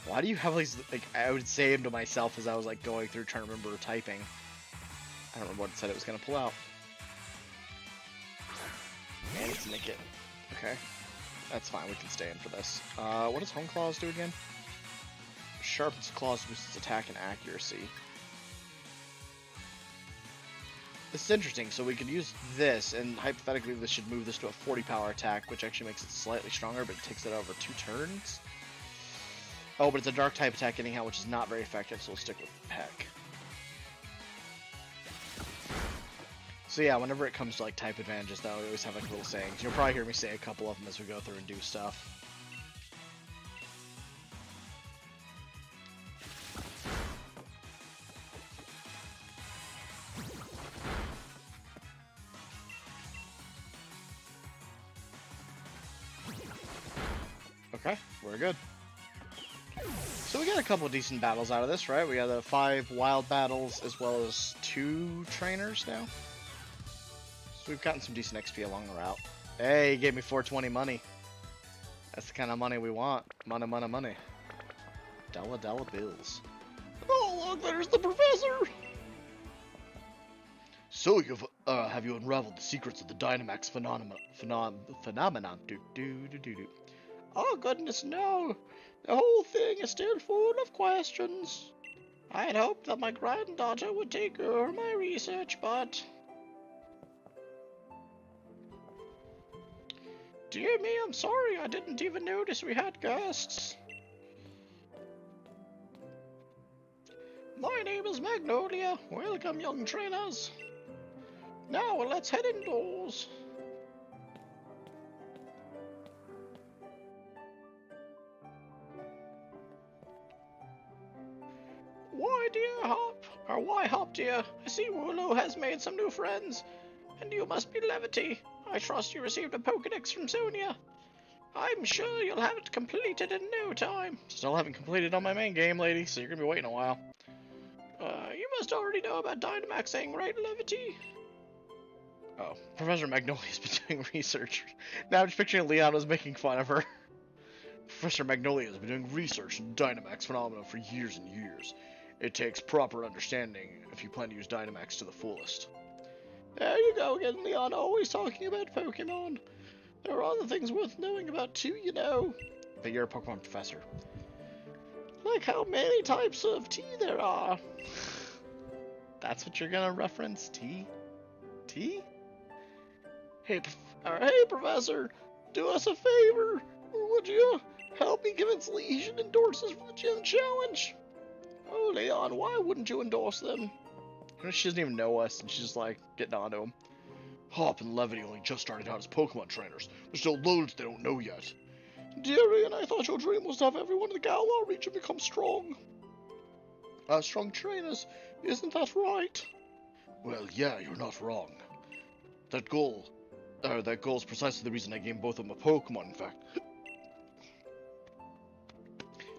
why do you have all these, like, I would say them to myself as I was like going through trying to remember typing. I don't remember what it said it was going to pull out. And it's nick it. Okay. That's fine, we can stay in for this. What does Home Claws do again? Sharpens Claws boosts its attack and accuracy. This is interesting, so we could use this, and hypothetically this should move this to a 40 power attack, which actually makes it slightly stronger, but it takes it over 2 turns. Oh, but it's a dark type attack anyhow, which is not very effective, so we'll stick with Peck. So yeah, whenever it comes to like type advantages though, we always have like little sayings. You'll probably hear me say a couple of them as we go through and do stuff. Okay, we're good. So we got a couple decent battles out of this, right? We got the 5 wild battles as well as 2 trainers now. So we've gotten some decent XP along the route. Hey, he gave me 420 money. That's the kind of money we want. Money, money, money. Dollar bills. Oh, look, there's the professor! So have you unraveled the secrets of the Dynamax phenomenon? Oh, goodness, no. The whole thing is still full of questions. I had hoped that my granddaughter would take over my research, but... Dear me, I'm sorry, I didn't even notice we had guests. My name is Magnolia. Welcome, young trainers. Now, let's head indoors. Why Hop, dear? I see Wooloo has made some new friends, and you must be Levity. I trust you received a Pokedex from Sonia. I'm sure you'll have it completed in no time. Still haven't completed on my main game, lady, so you're gonna be waiting a while. You must already know about Dynamaxing, right, Levity? Oh, Professor Magnolia's been doing research. Now I'm just picturing Leon was making fun of her. Professor Magnolia has been doing research in Dynamax phenomena for years and years. It takes proper understanding if you plan to use Dynamax to the fullest. There you go again, Leon, always talking about Pokemon. There are other things worth knowing about too, you know. But you're a Pokemon professor. Like how many types of tea there are. That's what you're gonna reference? Tea? Tea? Hey, Professor, do us a favor. Would you help me convince Legion endorses for the Gym Challenge? Oh, Leon, why wouldn't you endorse them? She doesn't even know us, and she's just like getting onto him. Hop and Levity only just started out as Pokemon trainers. There's still loads they don't know yet. Dear Ian, I thought your dream was to have everyone in the Galar region become strong. Strong trainers, isn't that right? Well, yeah, you're not wrong. That goal is precisely the reason I gave both of them a Pokemon, in fact. I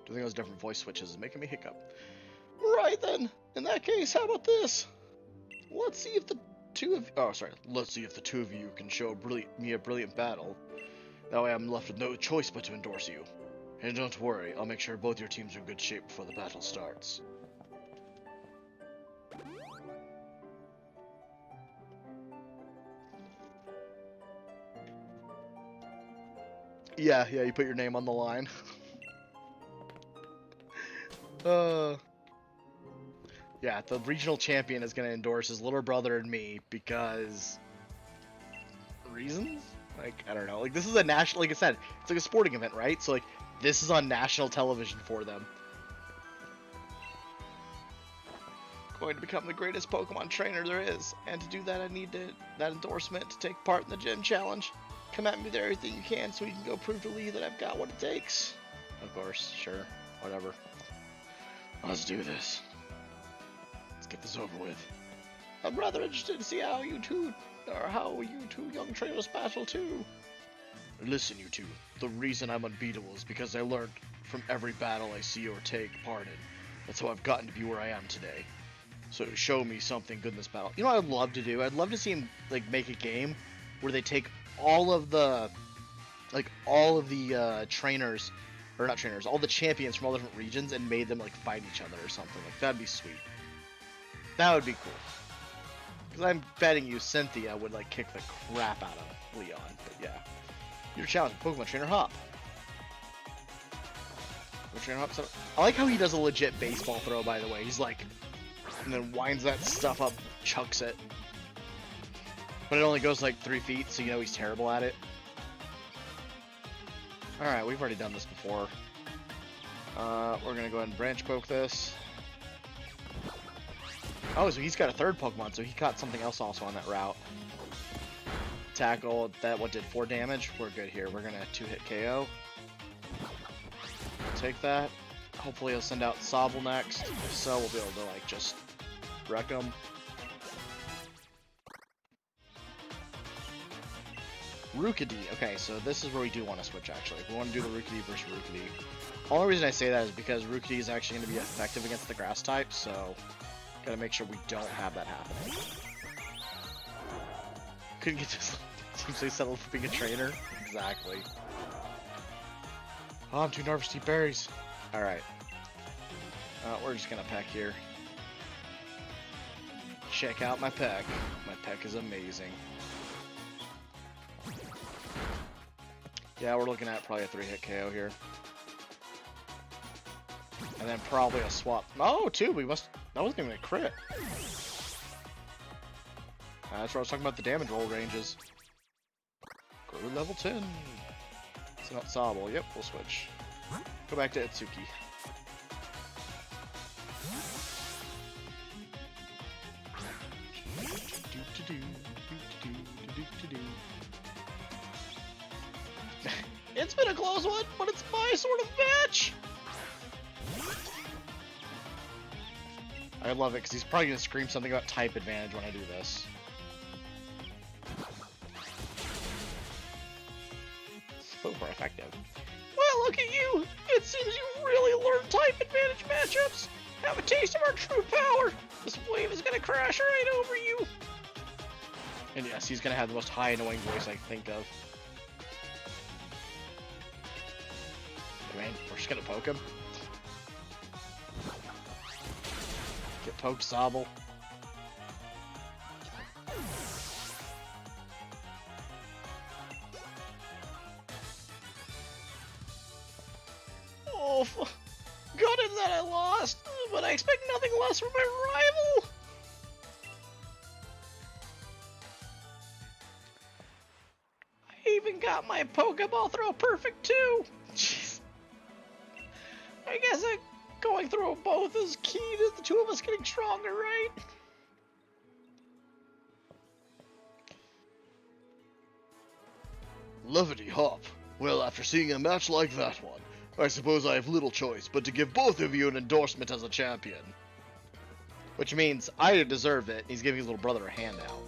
think those different voice switches is making me hiccup. Right then, in that case, how about this? Let's see if the two of you can show me a brilliant battle. That way I'm left with no choice but to endorse you. And don't worry, I'll make sure both your teams are in good shape before the battle starts. Yeah, you put your name on the line. Yeah, the regional champion is going to endorse his little brother and me because... reasons? Like, I don't know. Like, this is a national... Like I said, it's like a sporting event, right? So, like, this is on national television for them. Going to become the greatest Pokemon trainer there is. And to do that, I need that endorsement to take part in the Gym Challenge. Come at me with everything you can so we can go prove to Lee that I've got what it takes. Of course, sure. Whatever. Let's do this. Let's get this over with. I'm rather interested to see how you two young trainers battle too. Listen, you two. The reason I'm unbeatable is because I learned from every battle I see or take part in. That's how I've gotten to be where I am today. So show me something good in this battle. You know what I'd love to do? I'd love to see him like make a game where they take all of the trainers, or not trainers, all the champions from all different regions and made them like fight each other or something. Like that'd be sweet. That would be cool. Because I'm betting you Cynthia would like kick the crap out of Leon. But yeah, your challenge, Pokemon Trainer Hop. I like how he does a legit baseball throw, by the way. He's like, and then winds that stuff up, chucks it. But it only goes like 3 feet, so you know he's terrible at it. Alright, we've already done this before. We're gonna go ahead and branch poke this. Oh, so he's got a third Pokemon, so he caught something else also on that route. Tackle, that what did 4 damage? We're good here. We're gonna 2-hit KO. Take that. Hopefully he'll send out Sobble next. If so, we'll be able to like just wreck him. Rookidee. Okay, so this is where we do want to switch actually. We want to do the Rookidee versus Rookidee. Only reason I say that is because Rookidee is actually going to be effective against the grass type, so gotta make sure we don't have that happening. Couldn't get this. Seems they settled for being a trainer. Exactly. Oh, I'm too nervous to eat berries. Alright. We're just gonna peck here. Check out my peck. My peck is amazing. Yeah, we're looking at probably a 3-hit KO here. And then probably a swap. Oh, 2! We must. That wasn't even a crit. That's what I was talking about, the damage roll ranges. Go to level 10. It's not Sobble. Yep, we'll switch. Go back to Itsuki. It's been a close one, but it's my sort of match! I love it, because he's probably going to scream something about type advantage when I do this. So far effective. Well, look at you! It seems you've really learned type advantage matchups! Have a taste of our true power! This wave is gonna crash right over you! And yes, he's gonna have the most high annoying voice I can think of. I mean, we're just gonna poke him. Get poked, Sobble. Oh, gutted that I lost, but I expect nothing less from my rival. I even got my Pokeball throw perfect too. Jeez. I guess going through them both is key to the two of us getting stronger, right? Levity Hop. Well, after seeing a match like that one, I suppose I have little choice but to give both of you an endorsement as a champion. Which means I deserve it. He's giving his little brother a handout.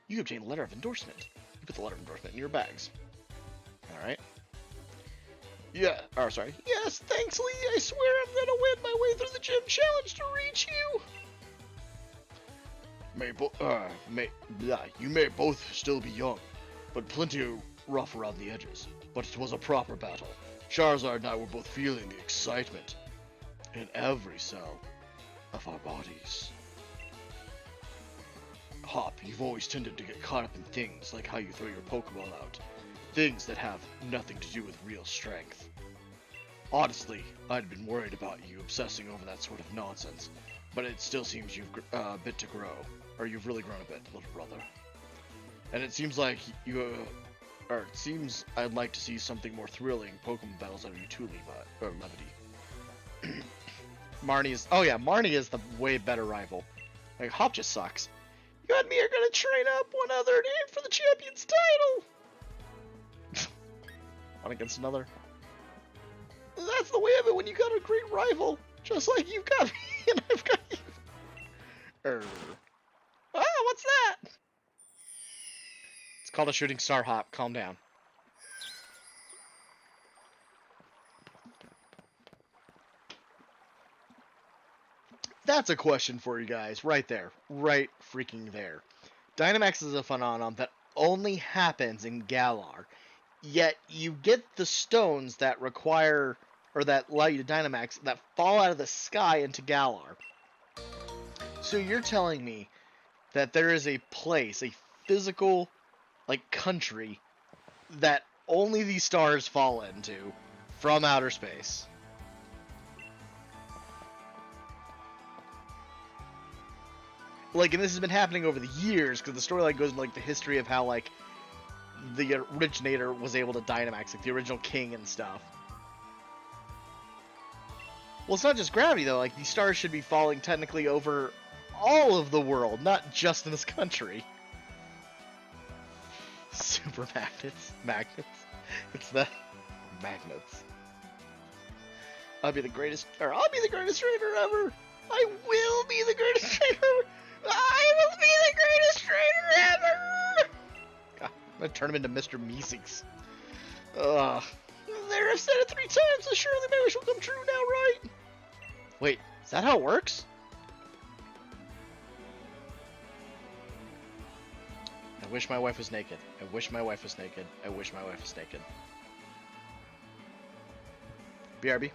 You obtain a letter of endorsement. You put the letter of endorsement in your bags. Alright. Yeah, or sorry. Yes, thanks, Lee. I swear I'm gonna win my way through the gym challenge to reach you. You may both still be young, but plenty rough around the edges. But it was a proper battle. Charizard and I were both feeling the excitement in every cell of our bodies. Hop, you've always tended to get caught up in things like how you throw your Pokeball out. Things that have nothing to do with real strength. Honestly, I'd been worried about you obsessing over that sort of nonsense, but it still seems you've a bit to grow. Or you've really grown a bit, little brother. And it seems like it seems I'd like to see something more thrilling Pokemon battles out of you too, Levi, or Levity. Marnie is the way better rival. Like, Hop just sucks. You and me are gonna train up one other and aim for the champion's title! One against another. That's the way of it when you got a great rival. Just like you've got me and I've got you. Ah, what's that? It's called a shooting star, Hop. Calm down. That's a question for you guys, right there. Right freaking there. Dynamax is a phenomenon that only happens in Galar. Yet you get the stones that require, or that allow you to Dynamax, that fall out of the sky into Galar. So you're telling me that there is a place, a physical, like, country, that only these stars fall into from outer space. Like, and this has been happening over the years, because the storyline goes into, like, the history of how, like, the originator was able to Dynamax, like, the original king and stuff. Well, it's not just gravity, though. Like, these stars should be falling technically over all of the world, not just in this country. Super magnets. Magnets. It's the magnets. I'll be the greatest trainer ever. I will be the greatest trainer ever. I will be the greatest trainer ever. God, I'm gonna turn him into Mr. Meeseeks. Ugh. There, I've said it 3 times, so surely my wish will come true now, right? Wait, is that how it works? I wish my wife was naked. I wish my wife was naked. I wish my wife was naked. BRB.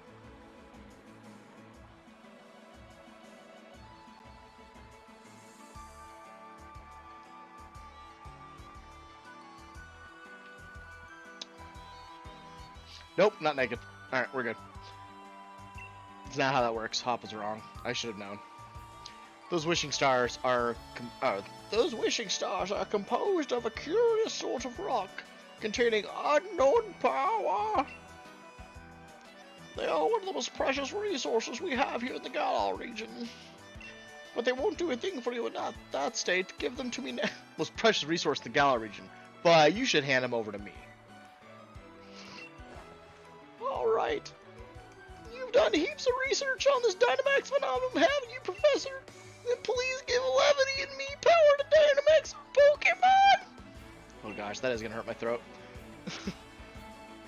Nope, not naked. Alright, we're good. It's not how that works. Hop was wrong. I should have known. Those wishing stars are composed of a curious sort of rock containing unknown power. They are one of the most precious resources we have here in the Galar region. But they won't do a thing for you in that state. Give them to me now. Most precious resource in the Galar region. But you should hand them over to me. Alright. You've done heaps of research on this Dynamax phenomenon, haven't you, Professor? Then please give Levity and me power to Dynamax Pokemon! Oh gosh, that is gonna hurt my throat.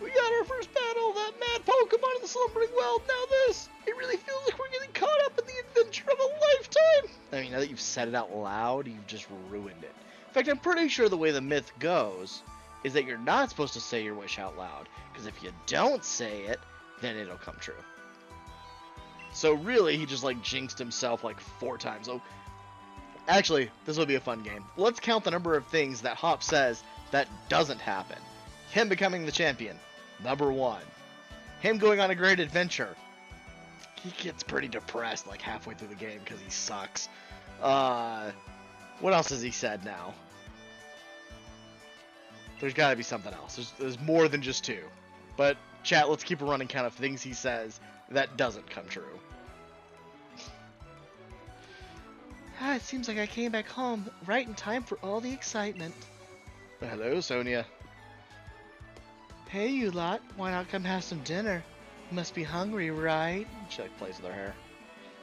We got our first battle, that mad Pokemon in the slumbering world, now this! It really feels like we're getting caught up in the adventure of a lifetime! I mean, now that you've said it out loud, you've just ruined it. In fact, I'm pretty sure the way the myth goes is that you're not supposed to say your wish out loud, because if you don't say it, then it'll come true. So really, he just, like, jinxed himself, like, 4 times. Oh, actually, this will be a fun game. Let's count the number of things that Hop says that doesn't happen. Him becoming the champion, number 1. Him going on a great adventure. He gets pretty depressed, like, halfway through the game because he sucks. What else has he said now? There's got to be something else. There's more than just 2. But, chat, let's keep a running count of things he says that doesn't come true. It seems like I came back home right in time for all the excitement. Hello, Sonia. Hey, you lot. Why not come have some dinner? You must be hungry, right? She, like, plays with her hair.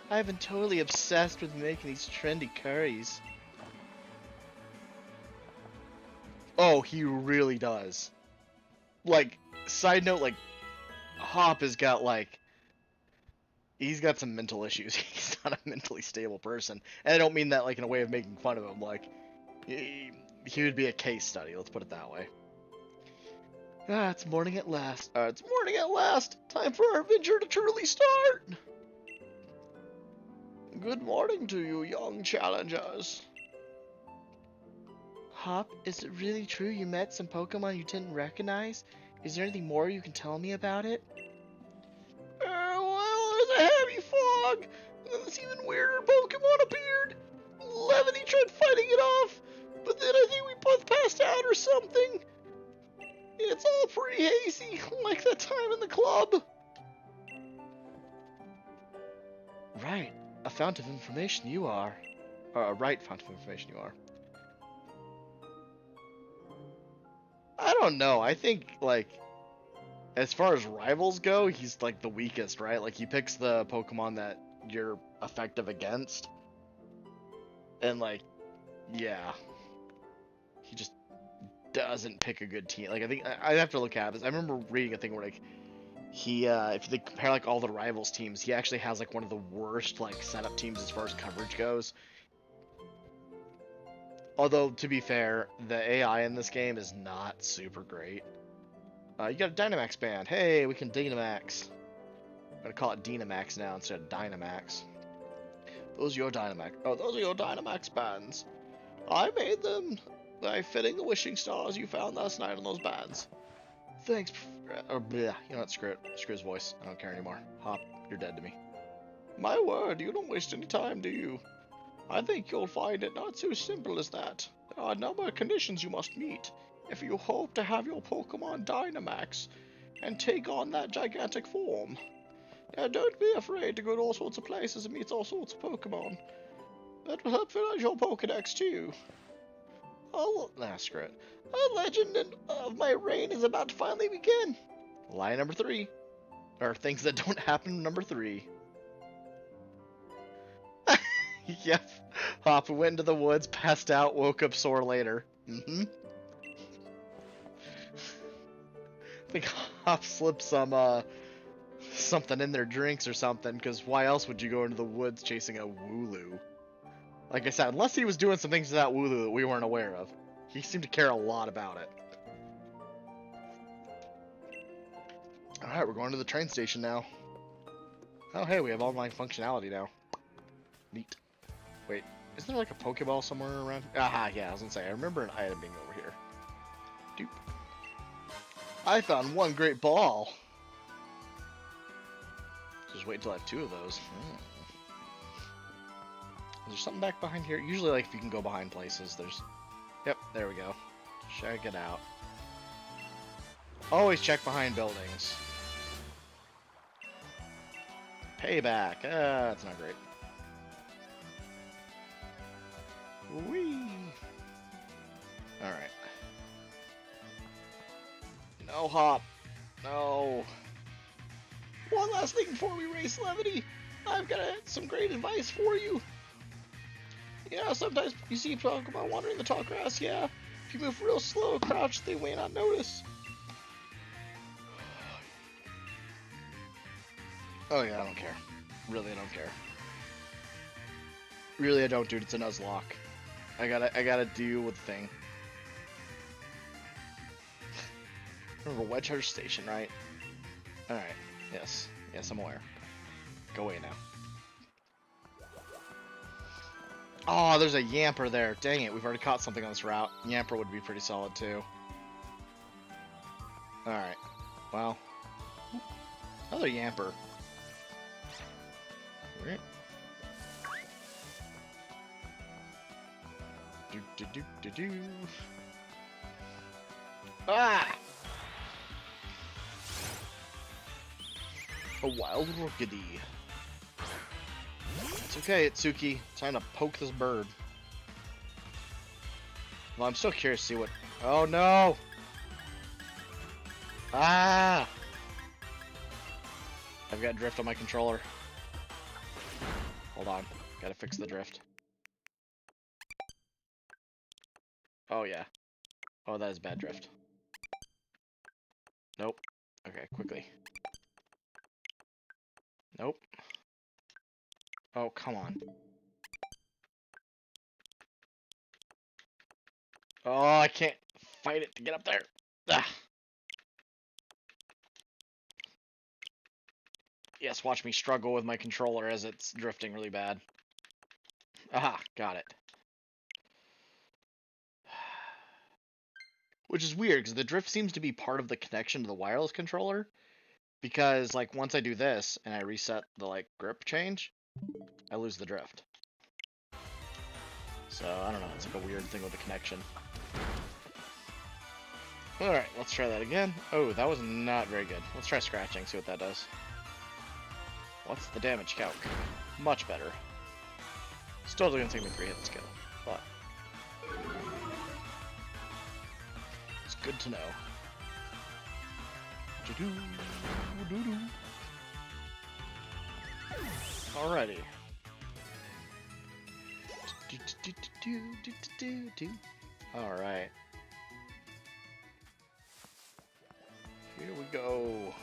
I've been totally obsessed with making these trendy curries. Oh, he really does. Like, side note, like, Hop has got, like, he's got some mental issues. He's not a mentally stable person. And I don't mean that, like, in a way of making fun of him. Like, he would be a case study, let's put it that way. It's morning at last. It's morning at last. Time for our adventure to truly start. Good morning to you, young challengers. Hop, is it really true you met some Pokemon you didn't recognize? Is there anything more you can tell me about it? Well, there's a heavy fog, and then this even weirder Pokemon appeared. Levity tried fighting it off, but then I think we both passed out or something. It's all pretty hazy, like that time in the club. Right, a fount of information you are. Or a right fount of information you are. I don't know, I think, like, as far as rivals go, he's, like, the weakest, right? Like, he picks the Pokemon that you're effective against. And, like, yeah. He just doesn't pick a good team. Like, I think, I'd have to look at this. I remember reading a thing where, like, He, if you compare like all the rivals teams, he actually has like one of the worst like setup teams as far as coverage goes. Although to be fair, the AI in this game is not super great. You got a Dynamax band. Hey, we can Dynamax. I'm gonna call it Dynamax now instead of Dynamax. Those are your Dynamax. Oh, those are your Dynamax bands. I made them by fitting the wishing stars you found last night on those bands. Thanks. Or bleh. You know what? Screw it. Screw his voice. I don't care anymore. Hop, you're dead to me. My word, you don't waste any time, do you? I think you'll find it not so simple as that. There are a number of conditions you must meet if you hope to have your Pokemon Dynamax and take on that gigantic form. Now, don't be afraid to go to all sorts of places and meet all sorts of Pokemon. That will help fill out your Pokedex too. Screw it. A legend of my reign is about to finally begin. Lie number 3. Or things that don't happen number 3. Yep. Hop went into the woods, passed out, woke up sore later. I think Hop slipped some, something in their drinks or something, because why else would you go into the woods chasing a Wooloo? Like I said, unless he was doing some things to that Wooloo that we weren't aware of. He seemed to care a lot about it. Alright, we're going to the train station now. Oh, hey, we have online functionality now. Neat. Wait, isn't there like a Pokeball somewhere around? Aha, yeah, I was gonna say, I remember an item being over here. Doop. I found one great ball. Just wait until I have 2 of those. Is there something back behind here? Usually, like, if you can go behind places, there's... Yep, there we go. Check it out. Always check behind buildings. Payback. That's not great. Whee! Alright. No, Hop. No. One last thing before we race levity. I've got some great advice for you. Yeah, sometimes you see Pokemon wandering the tall grass, yeah. If you move real slow, crouch, they may not notice. Oh yeah, I don't care. Really, I don't care. Really, I don't, dude. It's a Nuzlocke. I gotta deal with the thing. Remember Wedgehurst Station, right? Alright. Yes. Yes, I'm aware. Go away now. Oh, there's a Yamper there. Dang it, we've already caught something on this route. Yamper would be pretty solid, too. Alright. Well. Another Yamper. Right. Do. Ah! A wild Rookidee. It's okay, Itsuki. Time to poke this bird. Well, I'm still curious to see what... Oh, no! Ah! I've got drift on my controller. Hold on. Gotta fix the drift. Oh, yeah. Oh, that is bad drift. Nope. Okay, quickly. Nope. Oh, come on. Oh, I can't fight it to get up there. Ah. Yes, watch me struggle with my controller as it's drifting really bad. Aha, got it. Which is weird, because the drift seems to be part of the connection to the wireless controller. Because, like, once I do this, and I reset the, like, grip change, I lose the drift. So, I don't know, it's like a weird thing with the connection. Alright, let's try that again. Oh, that was not very good. Let's try scratching, see what that does. What's the damage calc? Much better. Still gonna take me 3 hits to kill, but it's good to know. Alrighty. Alright. Here we go.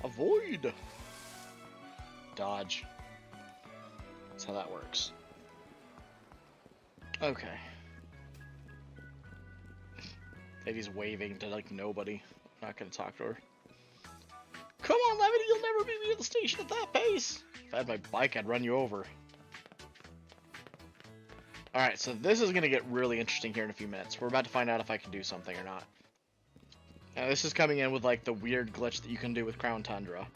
A avoid. Dodge. That's how that works. Okay. Lady's waving to, like, nobody. I'm not gonna talk to her. Come on, Levity, you'll never beat me at the station at that pace! If I had my bike, I'd run you over. Alright, so this is gonna get really interesting here in a few minutes. We're about to find out if I can do something or not. Now, this is coming in with, like, the weird glitch that you can do with Crown Tundra.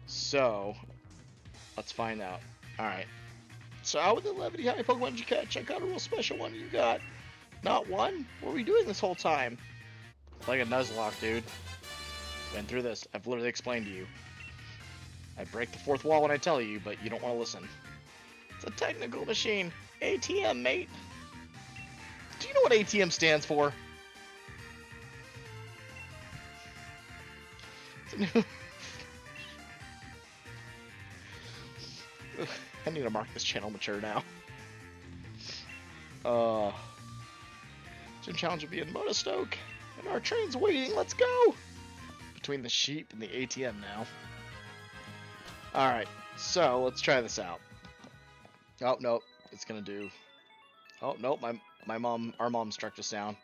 So, let's find out. Alright. So, out with the Levity High Pokemon did you catch? I got a real special one you got. Not one? What were we doing this whole time? Like a Nuzlocke, dude. Been through this. I've literally explained to you. I break the fourth wall when I tell you, but you don't want to listen. It's a technical machine. ATM, mate. Do you know what ATM stands for? I need to mark this channel mature now. Gym challenge will be in Monostoke, and our train's waiting. Let's go! Between the sheep and the ATM now. Alright, so let's try this out. Oh, nope. It's gonna do... Oh, nope. Our mom struck us down.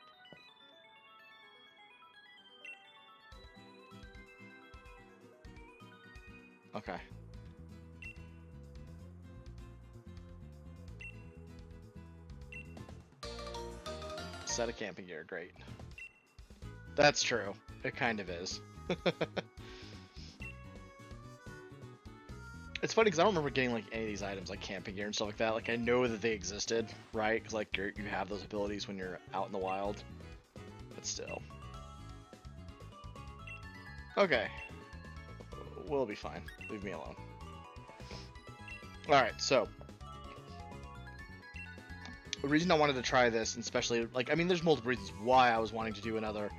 Okay. Set of camping gear, great. That's true. It kind of is. It's funny because I don't remember getting like any of these items like camping gear and stuff like that. Like I know that they existed, right? Because like you have those abilities when you're out in the wild, but still. Okay, we'll be fine. Leave me alone. All right, so the reason I wanted to try this, and especially like I mean, there's multiple reasons why I was wanting to do another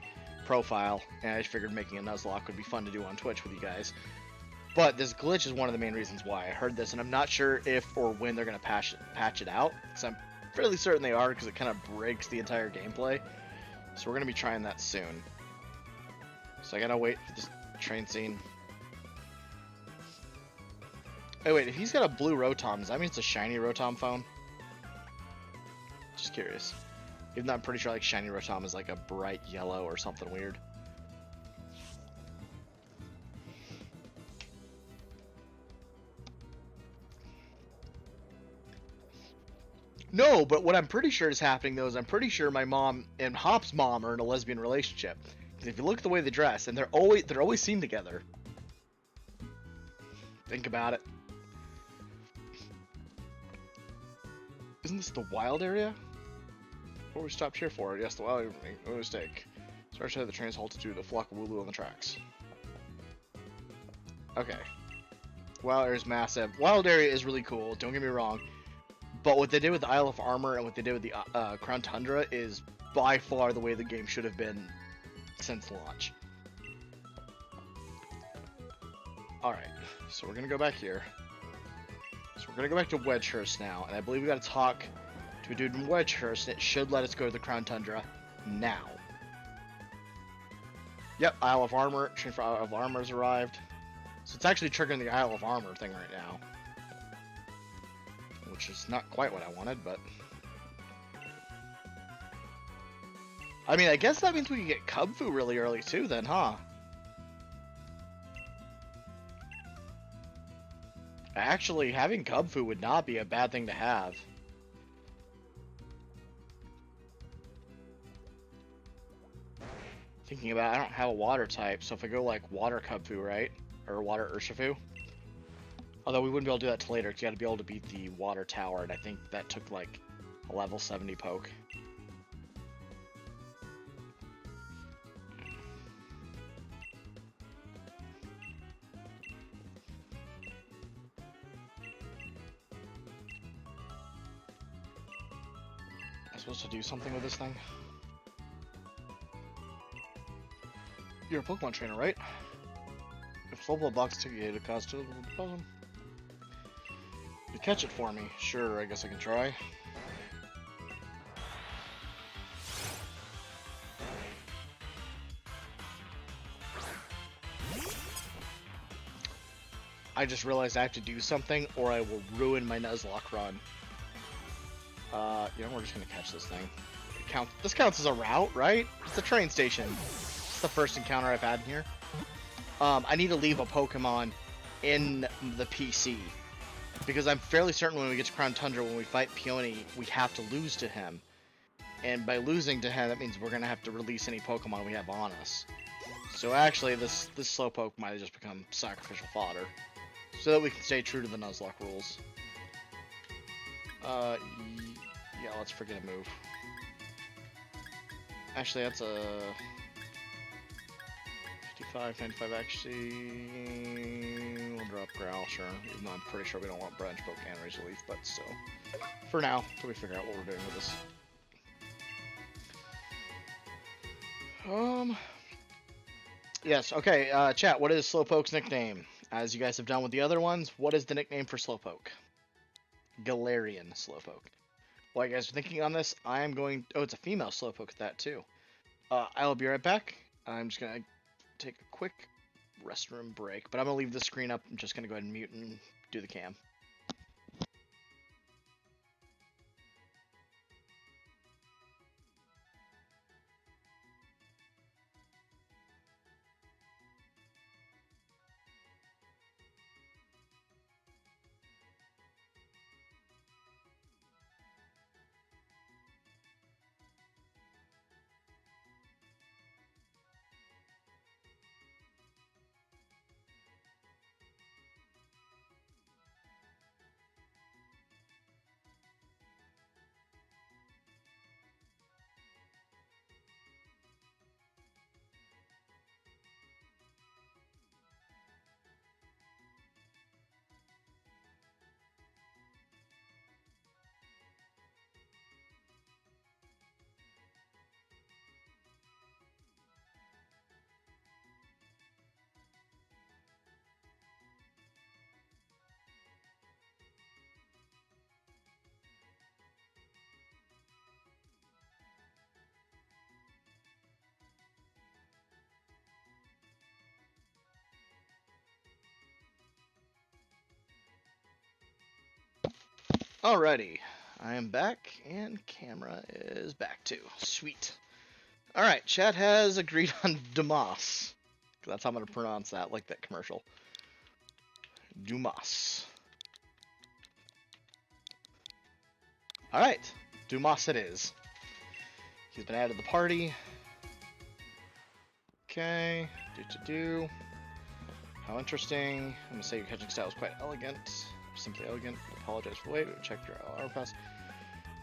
profile, and I just figured making a Nuzlocke would be fun to do on Twitch with you guys. But this glitch is one of the main reasons why I heard this, and I'm not sure if or when they're going to patch it out, because I'm fairly certain they are, because it kind of breaks the entire gameplay. So we're going to be trying that soon. So I got to wait for this train scene. Oh wait, if he's got a blue Rotom, does that mean it's a shiny Rotom phone? Just curious. Even though I'm pretty sure like shiny Rotom is like a bright yellow or something weird. No, but what I'm pretty sure is happening though is I'm pretty sure my mom and Hop's mom are in a lesbian relationship. Because if you look at the way they dress, and they're always seen together. Think about it. Isn't this the wild area? What we stopped here for? Yes, the wild area. No mistake. Start to have the trains halted due to the flock of Wooloo on the tracks. Okay. Wild area is massive. Wild area is really cool. Don't get me wrong. But what they did with the Isle of Armor and what they did with the Crown Tundra is by far the way the game should have been since launch. Alright, so we're going to go back here. So we're going to go back to Wedgehurst now, and I believe we got to talk to a dude in Wedgehurst, and it should let us go to the Crown Tundra now. Yep, Isle of Armor, train for Isle of Armor has arrived. So it's actually triggering the Isle of Armor thing right now. Which is not quite what I wanted, but... I mean, I guess that means we can get Cubfu really early too then, huh? Actually, having Cubfu would not be a bad thing to have. Thinking about it, I don't have a water type, so if I go like water Cubfu, right? Or water Urshifu? Although we wouldn't be able to do that till later, because you got to be able to beat the water tower, and I think that took like a level 70 poke. Am I supposed to do something with this thing? You're a Pokemon trainer, right? If Slowpoke blocks a ticket, it costs 2 problem. You catch it for me. Sure, I guess I can try. I just realized I have to do something or I will ruin my Nuzlocke run. You know, we're just gonna catch this thing. This counts as a route, right? It's a train station. It's the first encounter I've had in here. I need to leave a Pokemon in the PC. Because I'm fairly certain when we get to Crown Tundra, when we fight Peony, we have to lose to him. And by losing to him, that means we're going to have to release any Pokemon we have on us. So actually, this Slowpoke might have just become sacrificial fodder. So that we can stay true to the Nuzlocke rules. Yeah, let's forget a move. Actually, that's a 55, 95 actually. We'll drop Growl, sure. Even though I'm pretty sure we don't want Branch Poke and Razor Leaf, but still. For now, till we figure out what we're doing with this. Yes, okay, chat, what is Slowpoke's nickname? As you guys have done with the other ones, what is the nickname for Slowpoke? Galarian Slowpoke. While you guys are thinking on this, I am going... Oh, it's a female Slowpoke at that, too. I'll be right back. I'm just going to take a quick restroom break, but I'm going to leave the screen up. I'm just going to go ahead and mute and do the cam. Alrighty, I am back, and camera is back too. Sweet. Alright, chat has agreed on Dumas. That's how I'm going to pronounce that, like that commercial. Dumas. Alright, Dumas it is. He's been added to the party. Okay, do. How interesting. I'm going to say your catching style was quite elegant. Simply elegant. Apologize for the wait. Check your hour pass.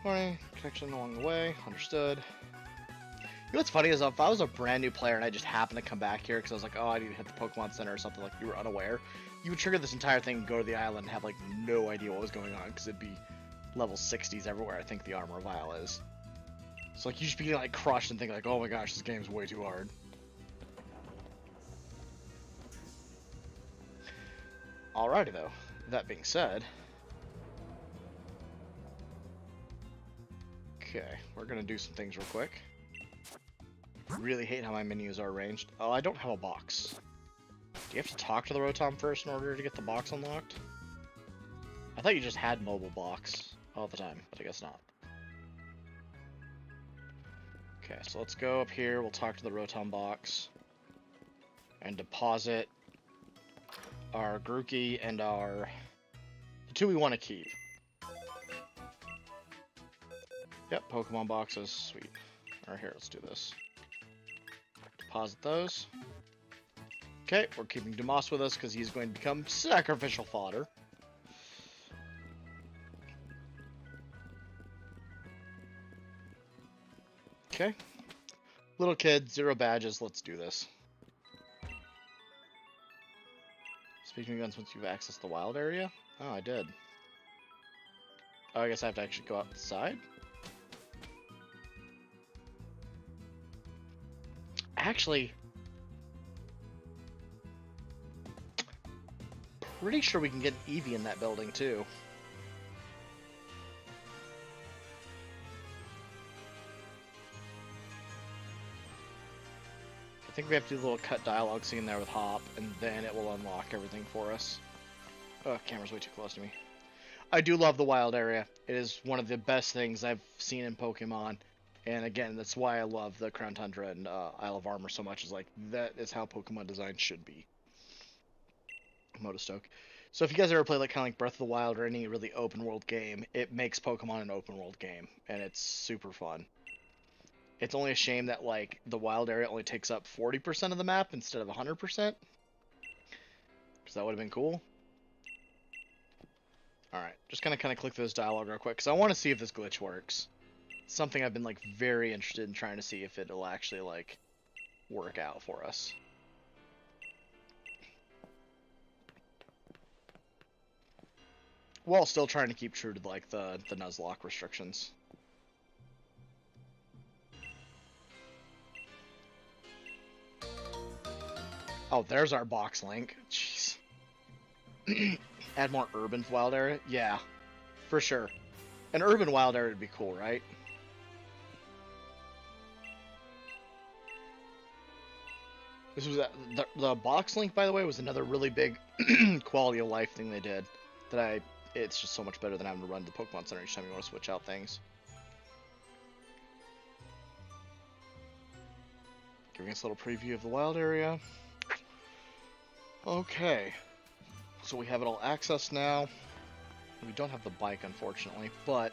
Morning. Connection along the way. Understood. You know what's funny is if I was a brand new player and I just happened to come back here because I was like, oh, I need to hit the Pokemon Center or something, like you were unaware, you would trigger this entire thing and go to the island and have like no idea what was going on because it'd be level 60s everywhere. I think the Armor Vial is. So like you just be like crushed and think like, oh my gosh, this game's way too hard. Alrighty though. That being said, okay, we're gonna do some things real quick. Really hate how my menus are arranged. Oh, I don't have a box. Do you have to talk to the Rotom first in order to get the box unlocked? I thought you just had mobile box all the time, but I guess not. Okay, so let's go up here. We'll talk to the Rotom box and deposit our Grookey and the two we want to keep. Yep, Pokemon boxes, sweet. Alright, here, let's do this. Deposit those. Okay, we're keeping Dumas with us because he's going to become sacrificial fodder. Okay. Little kid, 0 badges, let's do this. Speaking of guns, once you've accessed the wild area? Oh, I did. Oh, I guess I have to actually go outside? Actually, pretty sure we can get an Eevee in that building, too. I think we have to do a little cut dialogue scene there with Hop, and then it will unlock everything for us. Oh, camera's way too close to me. I do love the wild area. It is one of the best things I've seen in Pokemon. And again, that's why I love the Crown Tundra and Isle of Armor so much. Is like that is how Pokemon design should be. Motostoke. So if you guys ever play like kind of like Breath of the Wild or any really open world game, it makes Pokemon an open world game, and it's super fun. It's only a shame that like the wild area only takes up 40% of the map instead of 100%, because that would have been cool. All right, just gonna kind of click this dialogue real quick because I want to see if this glitch works. It's something I've been like very interested in trying to see if it'll actually like work out for us. While still trying to keep true to like the Nuzlocke restrictions. Oh, there's our box link. Jeez. Add more urban wild area? Yeah, for sure. An urban wild area would be cool, right? This was the box link, by the way, was another really big quality of life thing they did. It's just so much better than having to run to the Pokemon Center each time you want to switch out things. Giving us a little preview of the wild area. Okay. So we have it all accessed now. We don't have the bike, unfortunately, but...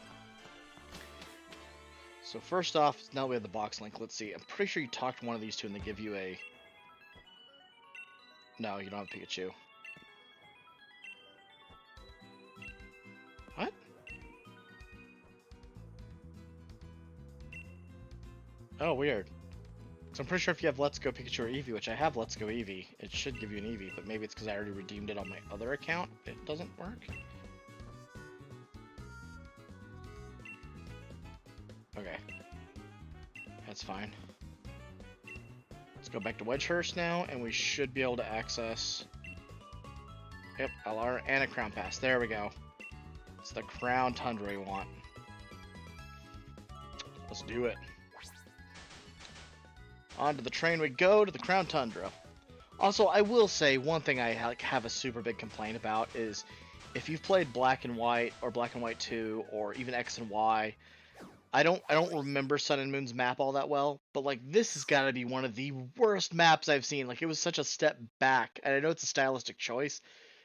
So first off, now we have the box link. Let's see. I'm pretty sure you talk to one of these two and they give you a... No, you don't have Pikachu. What? Oh, weird. So I'm pretty sure if you have Let's Go Pikachu or Eevee, which I have Let's Go Eevee, it should give you an Eevee, but maybe it's because I already redeemed it on my other account. It doesn't work. Okay. That's fine. Let's go back to Wedgehurst now, and we should be able to access... Yep, LR and a Crown Pass. There we go. It's the Crown Tundra we want. Let's do it. Onto the train we go to the Crown Tundra. Also, I will say one thing I have a super big complaint about is if you've played Black and White or Black and White 2 or even X and Y, I don't remember Sun and Moon's map all that well, but like this has got to be one of the worst maps I've seen. Like it was such a step back, and I know it's a stylistic choice,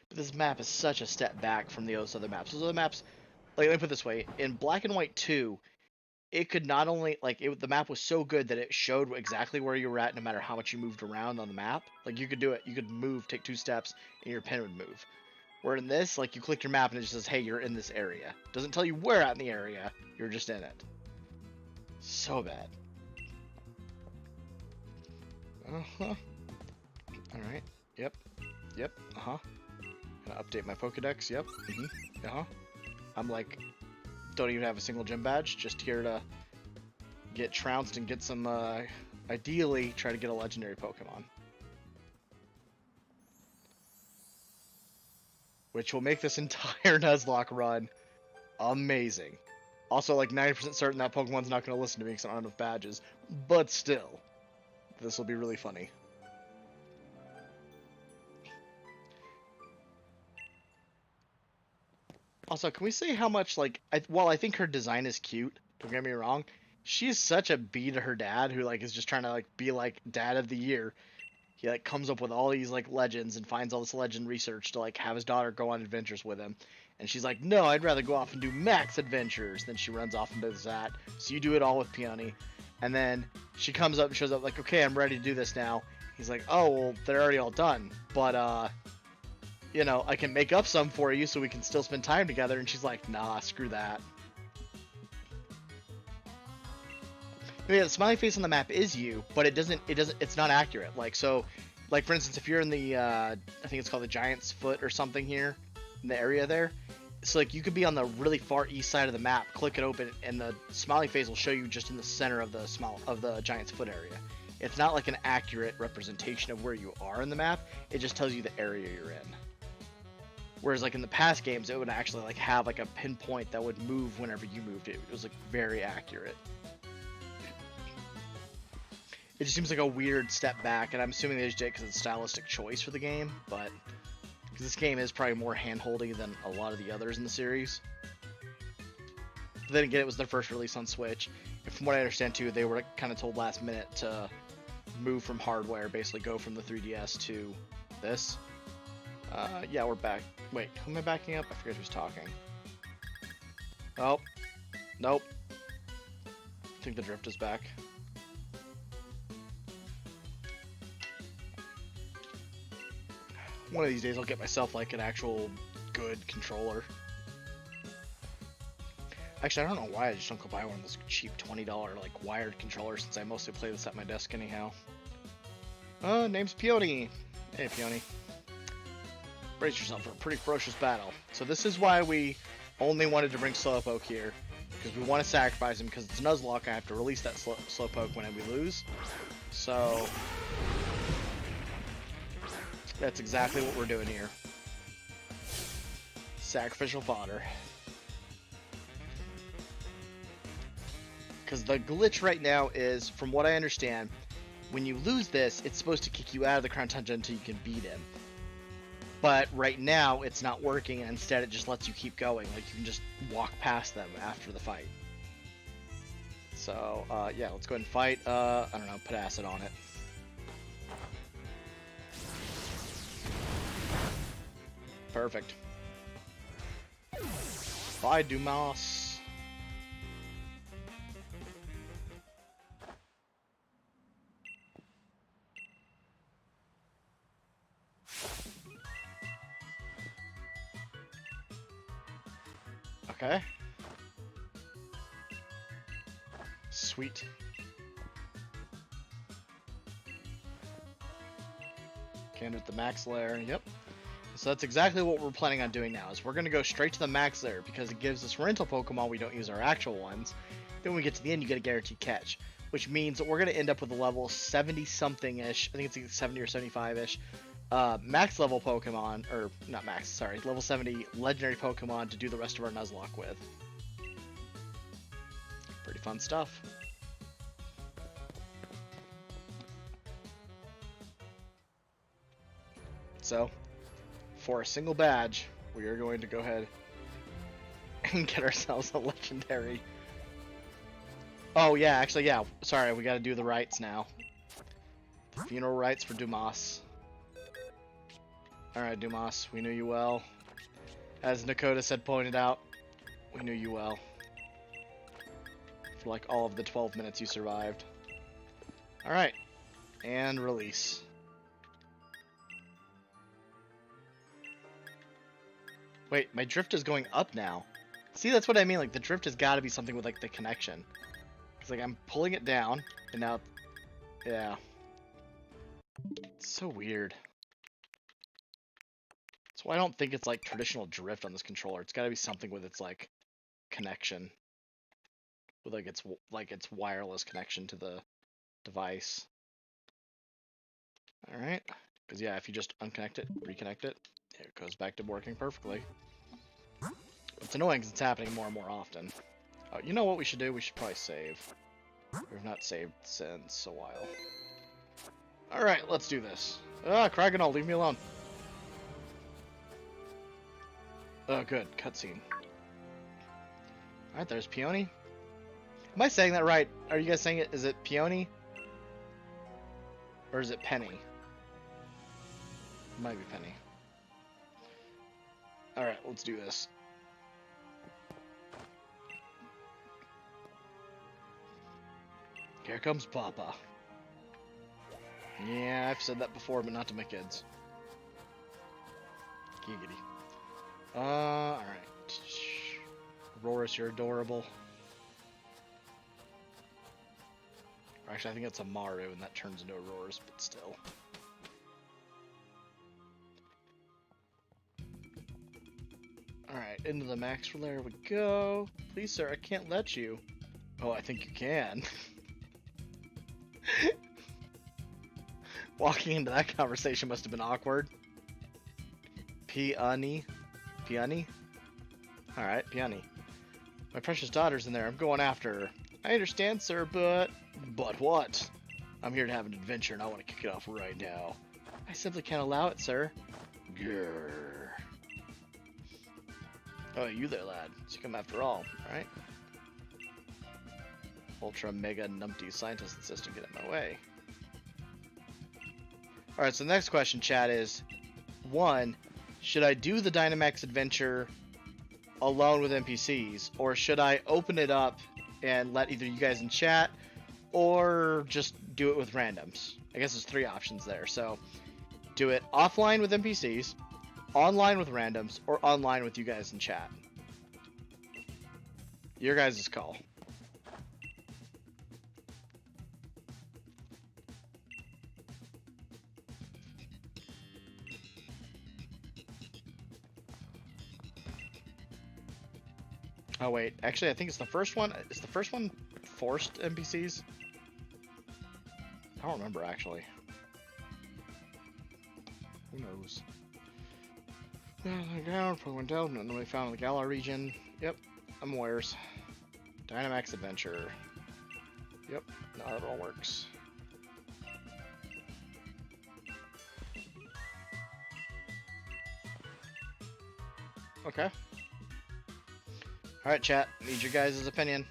but this map is such a step back from those other maps. Those other maps, like let me put it this way, in Black and White 2, it could not only the map was so good that it showed exactly where you were at no matter how much you moved around on the map. Like you could do it, you could move, take 2 steps, and your pen would move. Where in this, like you click your map and it just says, hey, you're in this area. Doesn't tell you where at in the area, you're just in it. So bad. Uh-huh. Alright. Yep. Yep. Uh-huh. Gonna update my Pokedex. Yep. Mm-hmm. Uh-huh. I'm like, don't even have a single gym badge. Just here to get trounced and get some, ideally, try to get a legendary Pokemon. Which will make this entire Nuzlocke run amazing. Also, like 90% certain that Pokemon's not going to listen to me because I don't have enough badges. But still, this will be really funny. Also, can we say how much, like, while I think her design is cute, don't get me wrong, she's such a B to her dad who, like, is just trying to, like, be, like, dad of the year. He, like, comes up with all these, like, legends and finds all this legend research to, like, have his daughter go on adventures with him. And she's like, no, I'd rather go off and do max adventures. Then she runs off and does that. So you do it all with Peony. And then she comes up and shows up like, okay, I'm ready to do this now. He's like, oh, well, they're already all done. But, you know, I can make up some for you so we can still spend time together. And she's like, nah, screw that. Yeah, the smiley face on the map is you, but it's not accurate. Like, so, like, for instance, if you're in the, I think it's called the Giant's Foot or something here, in the area there, so, like, you could be on the really far east side of the map, click it open, and the smiley face will show you just in the center of the Giant's Foot area. It's not, like, an accurate representation of where you are in the map, it just tells you the area you're in. Whereas, like, in the past games, it would actually, like, have, like, a pinpoint that would move whenever you moved it. It was, like, very accurate. It just seems like a weird step back, and I'm assuming they just did it because it's a stylistic choice for the game, but Because this game is probably more hand-holdy than a lot of the others in the series. But then again, it was their first release on Switch. And from what I understand too, they were kind of told last minute to move from hardware, basically go from the 3DS to this. Yeah, we're back. Wait, who am I backing up? I forget who's talking. Oh, nope. I think the drift is back. One of these days I'll get myself like an actual good controller. Actually, I don't know why I just don't go buy one of those cheap $20 like wired controllers, since I mostly play this at my desk anyhow. Name's Peony. Hey, Peony. Brace yourself for a pretty ferocious battle. So this is why we only wanted to bring Slowpoke here, because we want to sacrifice him, because it's Nuzlocke. I have to release that Slowpoke when we lose. So that's exactly what we're doing here. Sacrificial fodder. Because the glitch right now is, from what I understand, when you lose this, it's supposed to kick you out of the Crown Tundra until you can beat him. But right now, it's not working, and instead it just lets you keep going. Like, you can just walk past them after the fight. So, yeah, let's go ahead and fight. I don't know, put acid on it. Perfect. Bye, Dumas. Okay. Sweet. Came with the max lair. Yep. So that's exactly what we're planning on doing now, is we're going to go straight to the max lair, because it gives us rental Pokemon, we don't use our actual ones. Then when we get to the end, you get a guaranteed catch, which means that we're going to end up with a level 70-something-ish, I think it's like 70 or 75-ish, max level Pokemon, or not max, sorry, level 70 legendary Pokemon to do the rest of our Nuzlocke with. Pretty fun stuff. So, for a single badge, we are going to go ahead and get ourselves a legendary. Oh yeah, actually yeah, sorry, we gotta do the rites now. The funeral rites for Dumas. Alright, Dumas, we knew you well. As Nakota said, pointed out, we knew you well. For like all of the 12 minutes you survived. Alright, and release. Wait, my drift is going up now. See, that's what I mean, like the drift has got to be something with like the connection. It's like I'm pulling it down, and now, yeah. It's so weird. That's why I don't think it's like traditional drift on this controller. It's got to be something with its like connection, with like its wireless connection to the device. All right, because yeah, if you just unconnect it, reconnect it, it goes back to working perfectly. It's annoying because it's happening more and more often. Oh, you know what we should do? We should probably save. We've not saved since a while. All right, let's do this. Ah, Kraganol, leave me alone. Oh, good. Cutscene. Alright, there's Peony. Am I saying that right? Are you guys saying it? Is it Peony? Or is it Penny? It might be Penny. Alright, let's do this. Here comes Papa. Yeah, I've said that before, but not to my kids. Giggity. Alright. Aurorus, you're adorable. Actually, I think it's a Maru, and that turns into Aurorus, but still. Alright, into the max lair we go. Please, sir, I can't let you. Oh, I think you can. Walking into that conversation must have been awkward. Peony? Peony? Alright, Peony. My precious daughter's in there. I'm going after her. I understand, sir, but... But what? I'm here to have an adventure, and I want to kick it off right now. I simply can't allow it, sir. Grrr. Oh, you there, lad. So you come after all, right? Ultra mega numpty scientist assistant, get in my way. Alright, so the next question, chat, is 1. Should I do the Dynamax adventure alone with NPCs, or should I open it up and let either you guys in chat or just do it with randoms? I guess there's 3 options there. So do it offline with NPCs, online with randoms, or online with you guys in chat. Your guys' call. Oh wait, actually I think it's the first one. Is the first one forced NPCs? I don't remember actually. Who knows? Down, went down, and then we found the Galar region. Yep, I'm awares. Dynamax adventure. Yep, now it all works. Okay. Alright, chat. Need your guys' opinion.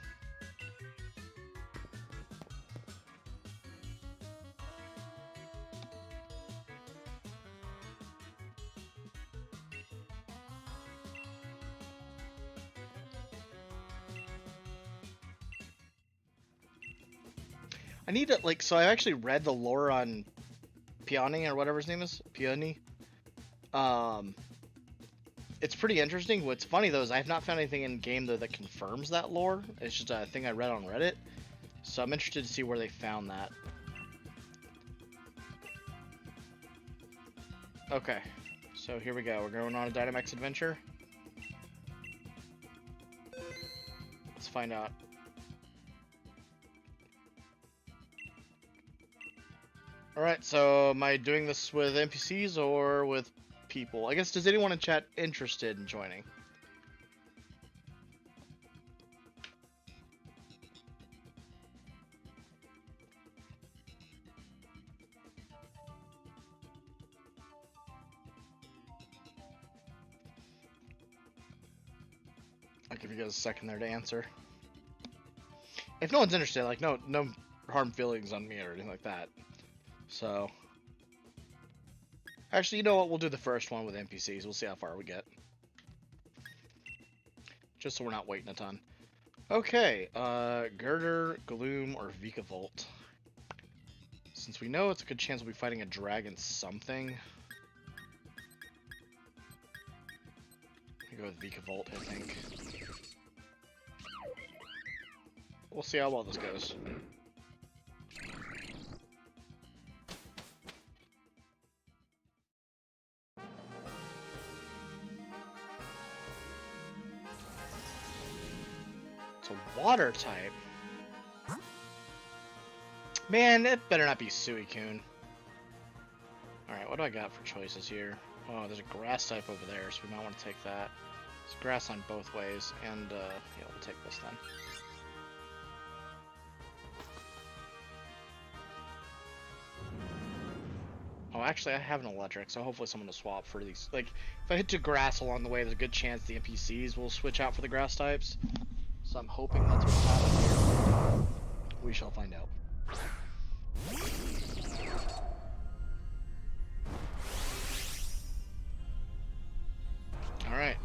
I need to, like, so I actually read the lore on Peony, or whatever his name is. Peony. It's pretty interesting. What's funny though is I have not found anything in game though that confirms that lore. It's just a thing I read on Reddit. So I'm interested to see where they found that. Okay. So here we go. We're going on a Dynamax adventure. Let's find out. Alright, so am I doing this with NPCs or with people? I guess, does anyone in chat interested in joining? I'll give you guys a second there to answer. If no one's interested, like, no harm feelings on me or anything like that. So, actually, you know what? We'll do the first one with NPCs. We'll see how far we get. Just so we're not waiting a ton. Okay, Girder, Gloom, or Vikavolt. Since we know it's a good chance we'll be fighting a dragon something. I'll go with Vikavolt, I think. We'll see how well this goes. Water type. Man, it better not be Suicune. Alright, what do I got for choices here? Oh, there's a grass type over there, so we might want to take that. There's grass on both ways, and yeah, we'll take this then. Oh, actually, I have an electric, so hopefully someone will swap for these. Like, if I hit to grass along the way, there's a good chance the NPCs will switch out for the grass types. So I'm hoping that's what's happening here. We shall find out. Alright,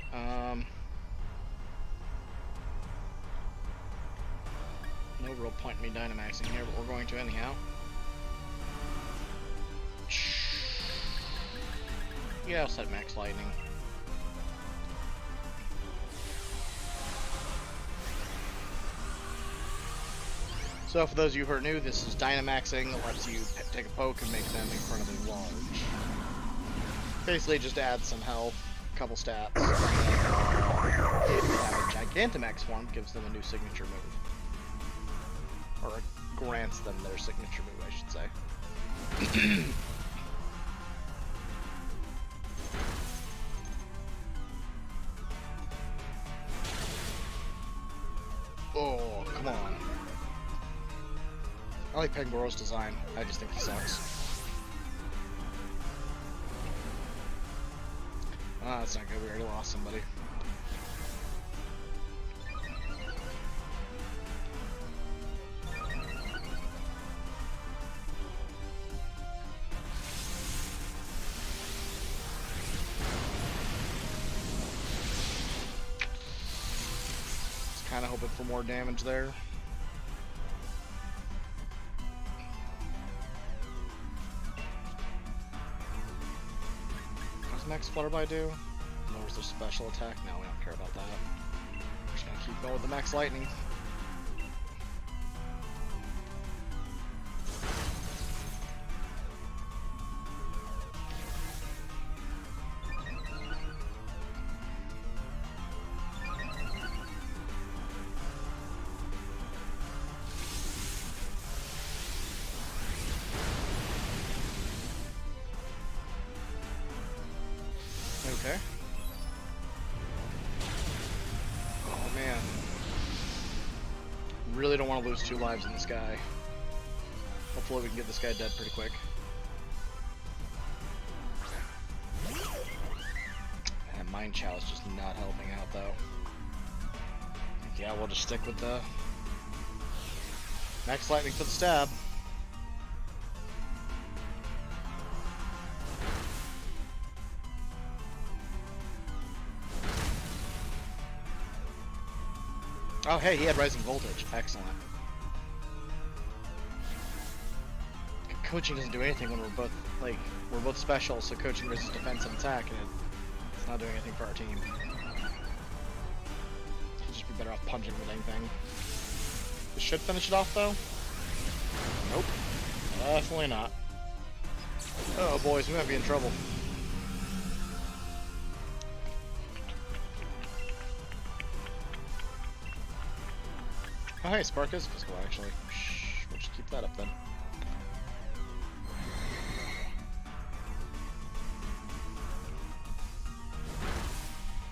no real point in me Dynamaxing here, but we're going to anyhow. Yeah, I'll set max lightning. So for those of you who are new, this is Dynamaxing. It lets you take a poke and make them incredibly large. Basically just adds some health, a couple stats, and then if you have a Gigantamax form, gives them a new signature move. Or grants them their signature move, I should say. Oh, come on. I like Pangoro's design. I just think he sucks. Ah, that's not good. We already lost somebody. kind of hoping for more damage there. What does Max Flutterby do? Lowers their special attack? No, we don't care about that. We're just gonna keep going with the Max Lightning. Okay. Oh man. Really don't want to lose 2 lives in this guy. Hopefully we can get this guy dead pretty quick. And Mind Chow is just not helping out though. Yeah, we'll just stick with the Max Lightning for the stab. Oh hey, he had Rising Voltage. Excellent. Coaching doesn't do anything when we're both special, so coaching resists defense and attack, and it's not doing anything for our team. Should just be better off punching with anything. This should finish it off though. Nope. Definitely not. Oh boys, we might be in trouble. Oh hey, Spark is physical actually. Shh, we'll just keep that up then.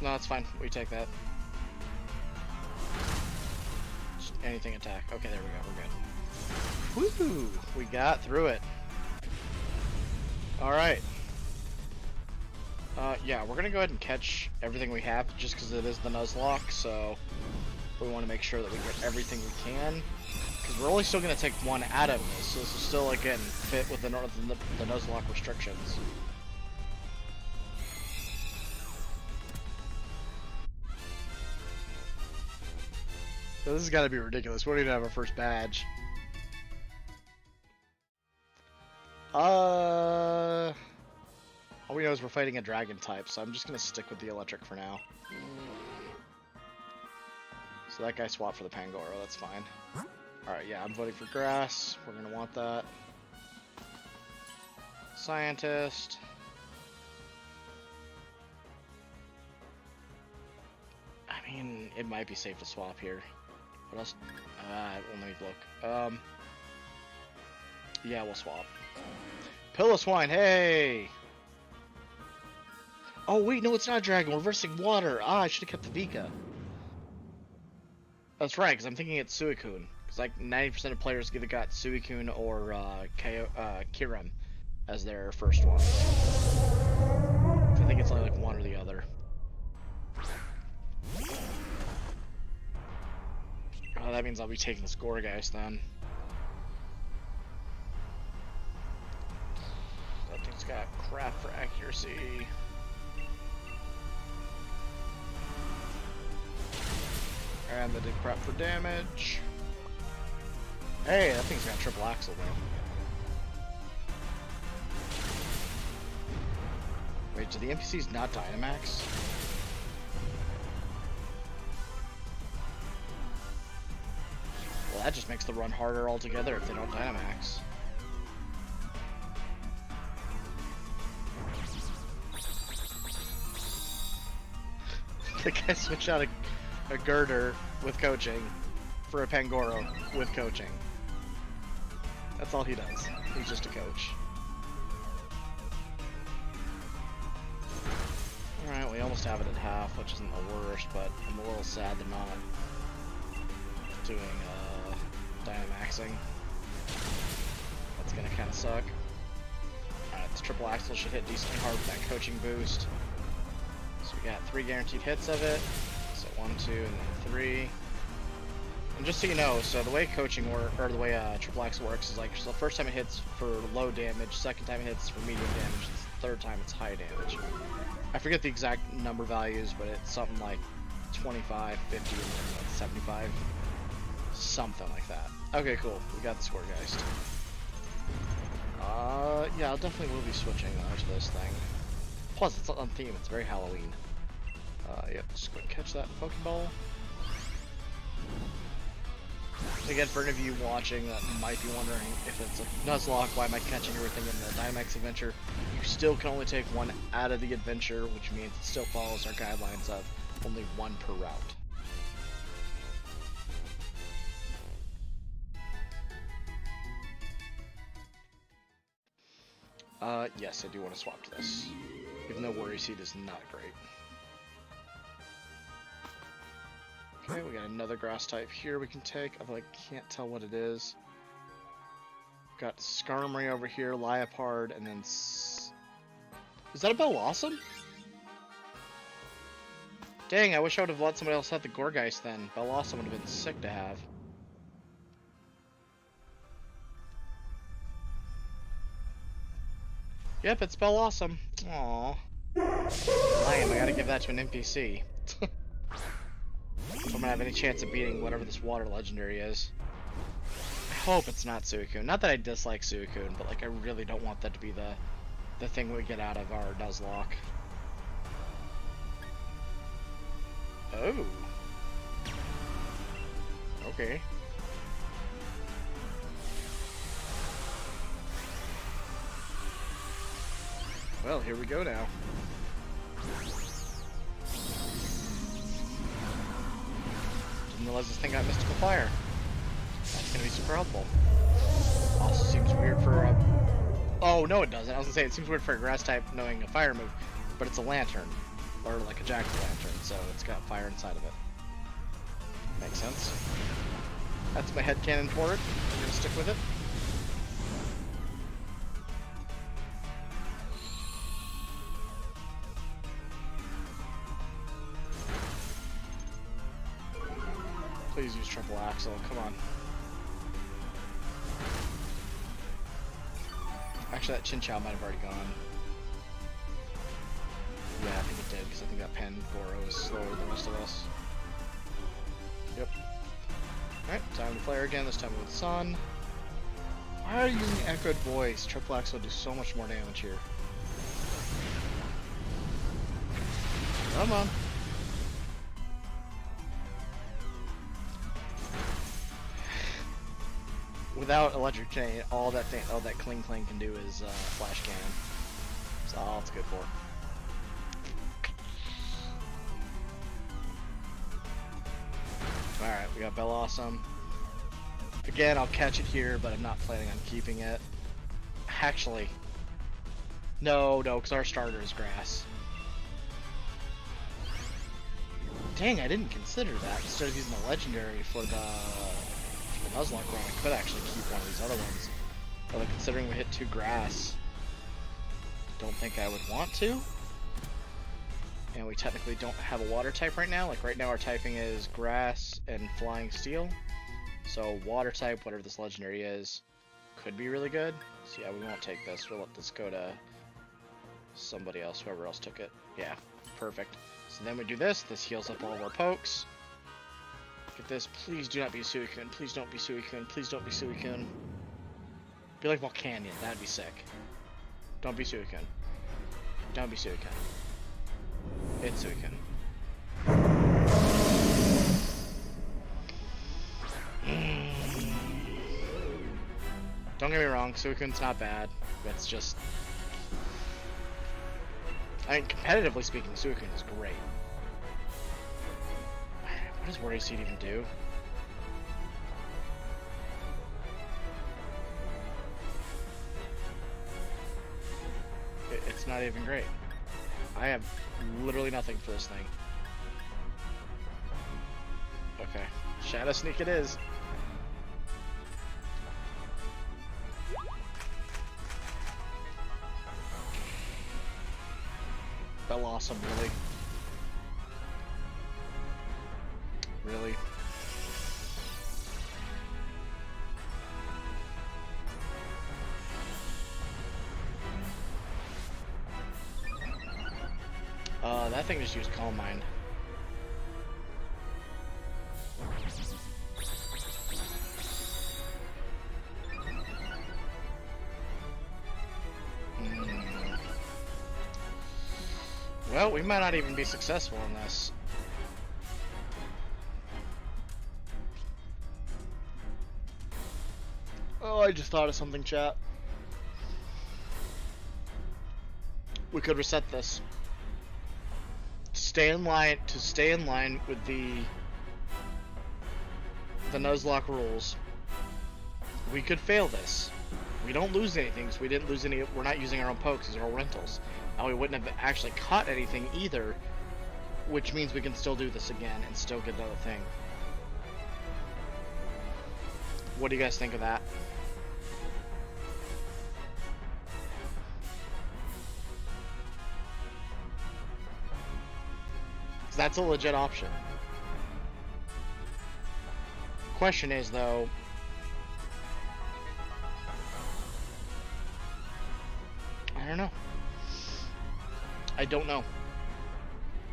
No, that's fine. We take that. Just anything attack. Okay, there we go. We're good. Woohoo! We got through it. Alright. Yeah, we're gonna go ahead and catch everything we have just because it is the Nuzlocke, so we want to make sure that we get everything we can. Because we're only still gonna take 1 out of this, so this is still, again, fit with the Nuzlocke restrictions. This has got to be ridiculous. We don't even have our first badge. All we know is we're fighting a dragon type, so I'm just gonna stick with the electric for now. So that guy swapped for the Pangoro, that's fine. Alright, yeah, I'm voting for grass. We're gonna want that. Scientist. I mean, it might be safe to swap here. What else? Let me look. Yeah, we'll swap. Pillow Swine, hey! Oh wait, no, it's not a dragon. We're reversing water. Ah, I should have kept the Vika. That's right, because I'm thinking it's Suicune. Because like 90% of players either got Suicune or Kiram as their first one. I think it's only like one or the other. Oh, that means I'll be taking the Scoregeist then. That thing's got crap for accuracy. And they did crap for damage. Hey, that thing's got triple axle though. Wait, do the NPCs not Dynamax? Well, that just makes the run harder altogether if they don't Dynamax. The guy switched out a girder with coaching for a Pangoro with coaching. That's all he does. He's just a coach. Alright, we almost have it at half, which isn't the worst, but I'm a little sad they're not doing Dynamaxing. That's gonna kinda suck. Alright, this triple axle should hit decently hard with that coaching boost. So we got 3 guaranteed hits of it. So 1, 2, and then 3. And just so you know, so the way coaching or the way triple axle works is like, so the first time it hits for low damage, second time it hits for medium damage, the third time it's high damage. I forget the exact number values, but it's something like 25, 50, and then like 75. Something like that. Okay, cool. We got the Scoregeist. Yeah, I'll definitely will be switching to this thing. Plus, it's on theme. It's very Halloween. Yep, just go and catch that Pokeball. Again, for any of you watching that might be wondering if it's a Nuzlocke, why am I catching everything in the Dynamax adventure? You still can only take one out of the adventure, which means it still follows our guidelines of only one per route. Yes, I do want to swap to this. Even though Worry Seed is not great. Okay, we got another grass type here we can take, although I can't tell what it is. Got Skarmory over here, Liepard, and then... Is that a Bellossom? Dang, I wish I would have let somebody else have the Gourgeist then. Bellossom would have been sick to have. Yep, it's Bellossom. Aww. Lame, I gotta give that to an NPC. If I'm gonna have any chance of beating whatever this water legendary is. I hope it's not Suicune. Not that I dislike Suicune, but like I really don't want that to be the thing we get out of our Nuzlocke. Oh. Okay. Well, here we go now. Didn't realize this thing got Mystical Fire. That's gonna be super helpful. Also seems weird for oh, no it doesn't. I was gonna say, it seems weird for a grass type knowing a fire move, but it's a lantern. Or like a jack-o'-lantern, so it's got fire inside of it. Makes sense. That's my headcanon for it. I'm gonna stick with it. Please use triple axle, come on. Actually, that Chinchou might have already gone. Yeah, I think it did, because I think that Pangoro is slower than the rest of us. Yep. Alright, time to flare again, this time with Sun. Why are you using Echoed Voice? Triple X will do so much more damage here. Come on. Without Electric Chain, all that Kling Kling can do is Flash Cannon. That's all it's good for. Alright, we got Bellossom. Again, I'll catch it here, but I'm not planning on keeping it. Actually, no, because our starter is grass. Dang, I didn't consider that. Instead of using the legendary for the Nuzlocke run, I could actually keep one of these other ones. But considering we hit 2 grass, don't think I would want to. And we technically don't have a water type right now. Like right now our typing is grass and flying steel. So water type, whatever this legendary is, could be really good. So yeah, we won't take this. We'll let this go to somebody else, whoever else took it. Yeah, perfect. So then we do this. This heals up all of our pokes. Get this. Please do not be Suicune. Please don't be Suicune. Please don't be Suicune. Be like Volcanion. That'd be sick. Don't be Suicune. Don't be Suicune. It's Suicune. Don't get me wrong, Suicune's not bad. It's just... I mean, competitively speaking, Suicune is great. What does Worry Seed even do? It's not even great. I have literally nothing for this thing. Okay. Shadow Sneak it is. Bellossom, really? Really? That thing just used Calm Mind. Well, we might not even be successful in this. Oh, I just thought of something, chat. We could reset this. To stay in line with the Nuzlocke rules. We could fail this. We don't lose anything, so we didn't lose any. We're not using our own pokes, these are all rentals. And we wouldn't have actually caught anything either, which means we can still do this again and still get another thing. What do you guys think of that? That's a legit option. Question is, though, I don't know. I don't know.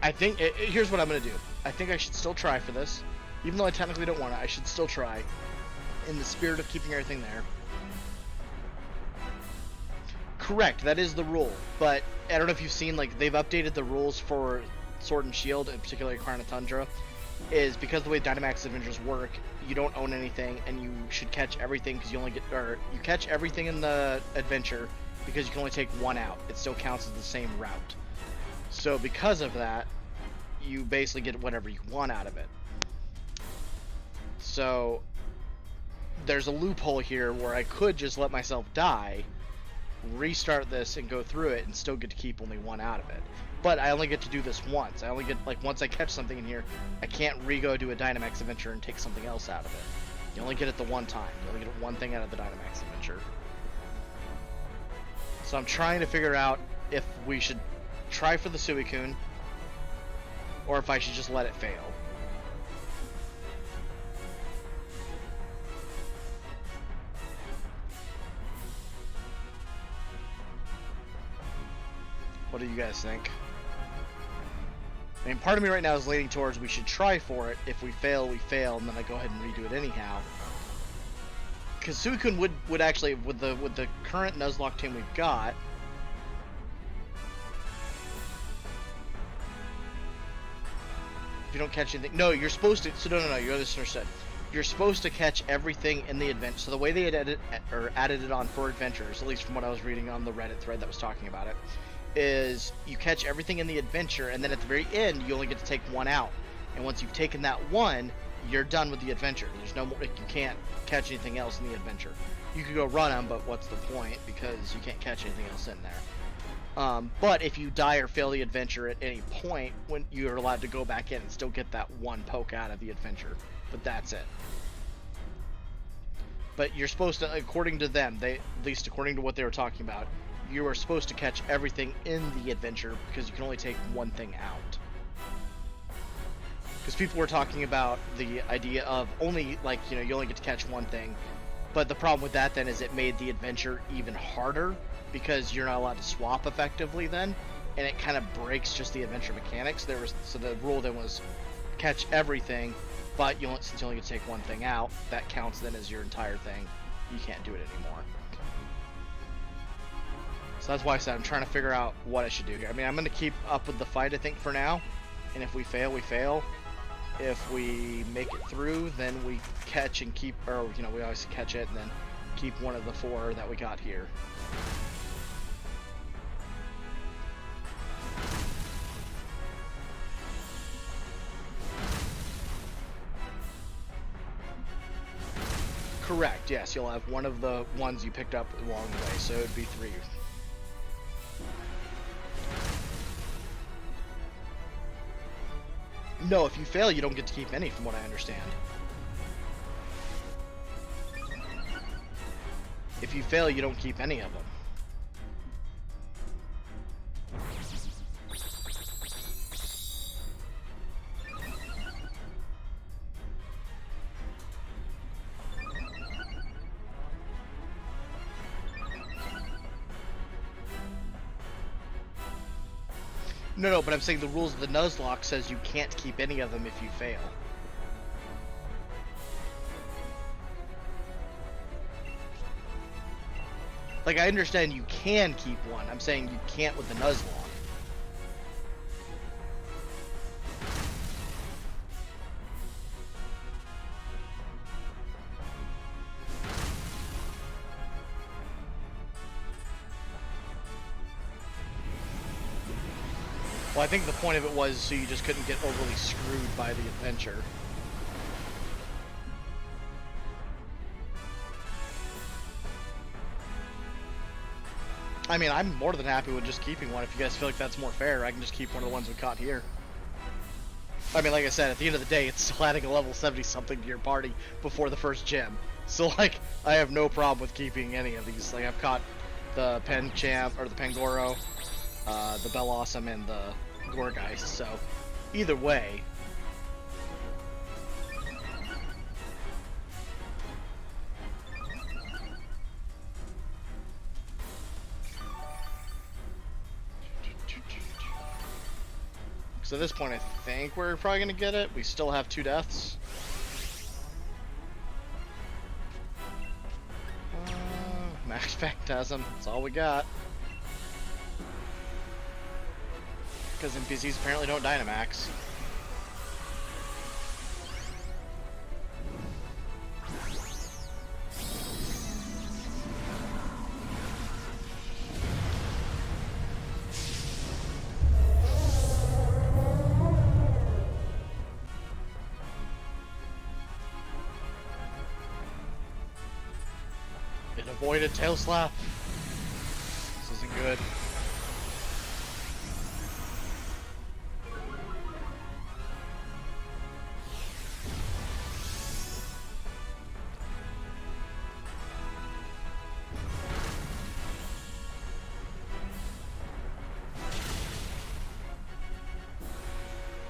I think, here's what I'm going to do. I think I should still try for this. Even though I technically don't want it, I should still try. In the spirit of keeping everything there. Correct, that is the rule. But, I don't know if you've seen, like, they've updated the rules for Sword and Shield, and particularly Crown of Tundra, is because the way Dynamax Adventures work, you don't own anything, and you should catch everything, because you only get, or you catch everything in the adventure, because you can only take one out. It still counts as the same route. So because of that, you basically get whatever you want out of it. So there's a loophole here where I could just let myself die, restart this, and go through it, and still get to keep only one out of it. But I only get to do this once. I only get, like, once I catch something in here, I can't re-go do a Dynamax adventure and take something else out of it. You only get it the one time. You only get one thing out of the Dynamax adventure. So I'm trying to figure out if we should try for the Suicune, or if I should just let it fail. What do you guys think? I mean, part of me right now is leaning towards we should try for it. If we fail, we fail, and then I go ahead and redo it anyhow. Because Suicune would actually, with the current Nuzlocke team we've got, if you don't catch anything, no, you're supposed to. So no, you misunderstood. You're supposed to catch everything in the adventure. So the way they had added it on for adventures, at least from what I was reading on the Reddit thread that was talking about it, is you catch everything in the adventure, and then at the very end, you only get to take one out. And once you've taken that one, you're done with the adventure. There's no more. You can't catch anything else in the adventure. You could go run them, but what's the point? Because you can't catch anything else in there. But if you die or fail the adventure at any point, when you're allowed to go back in and still get that one poke out of the adventure. But that's it. But you're supposed to, according to them, at least according to what they were talking about, you are supposed to catch everything in the adventure because you can only take one thing out. Because people were talking about the idea of only, like, you know, you only get to catch one thing. But the problem with that then is it made the adventure even harder because you're not allowed to swap effectively then, and it kind of breaks just the adventure mechanics. So the rule then was catch everything, but since you only get to take one thing out, that counts then as your entire thing. You can't do it anymore. So that's why I said I'm trying to figure out what I should do here. I mean, I'm going to keep up with the fight, I think, for now. And if we fail, we fail. If we make it through, then we catch and keep, or, you know, we always catch it and then keep one of the 4 that we got here. Correct, yes. You'll have one of the ones you picked up along the way, so it would be 3. No, if you fail, you don't get to keep any, from what I understand. If you fail, you don't keep any of them. No, but I'm saying the rules of the Nuzlocke says you can't keep any of them if you fail. Like, I understand you can keep one. I'm saying you can't with the Nuzlocke. Well, I think the point of it was so you just couldn't get overly screwed by the adventure. I mean, I'm more than happy with just keeping one. If you guys feel like that's more fair, I can just keep one of the ones we caught here. I mean, like I said, at the end of the day, it's still adding a level 70-something to your party before the first gym. So, like, I have no problem with keeping any of these. Like, I've caught the Penchamp, or the Pangoro, the Bellossom, and the Gourgeist, so either way. So at this point, I think we're probably going to get it. We still have 2 deaths. Max Phantasm, that's all we got. Because NPCs apparently don't Dynamax. It avoided Tail Slap. This isn't good.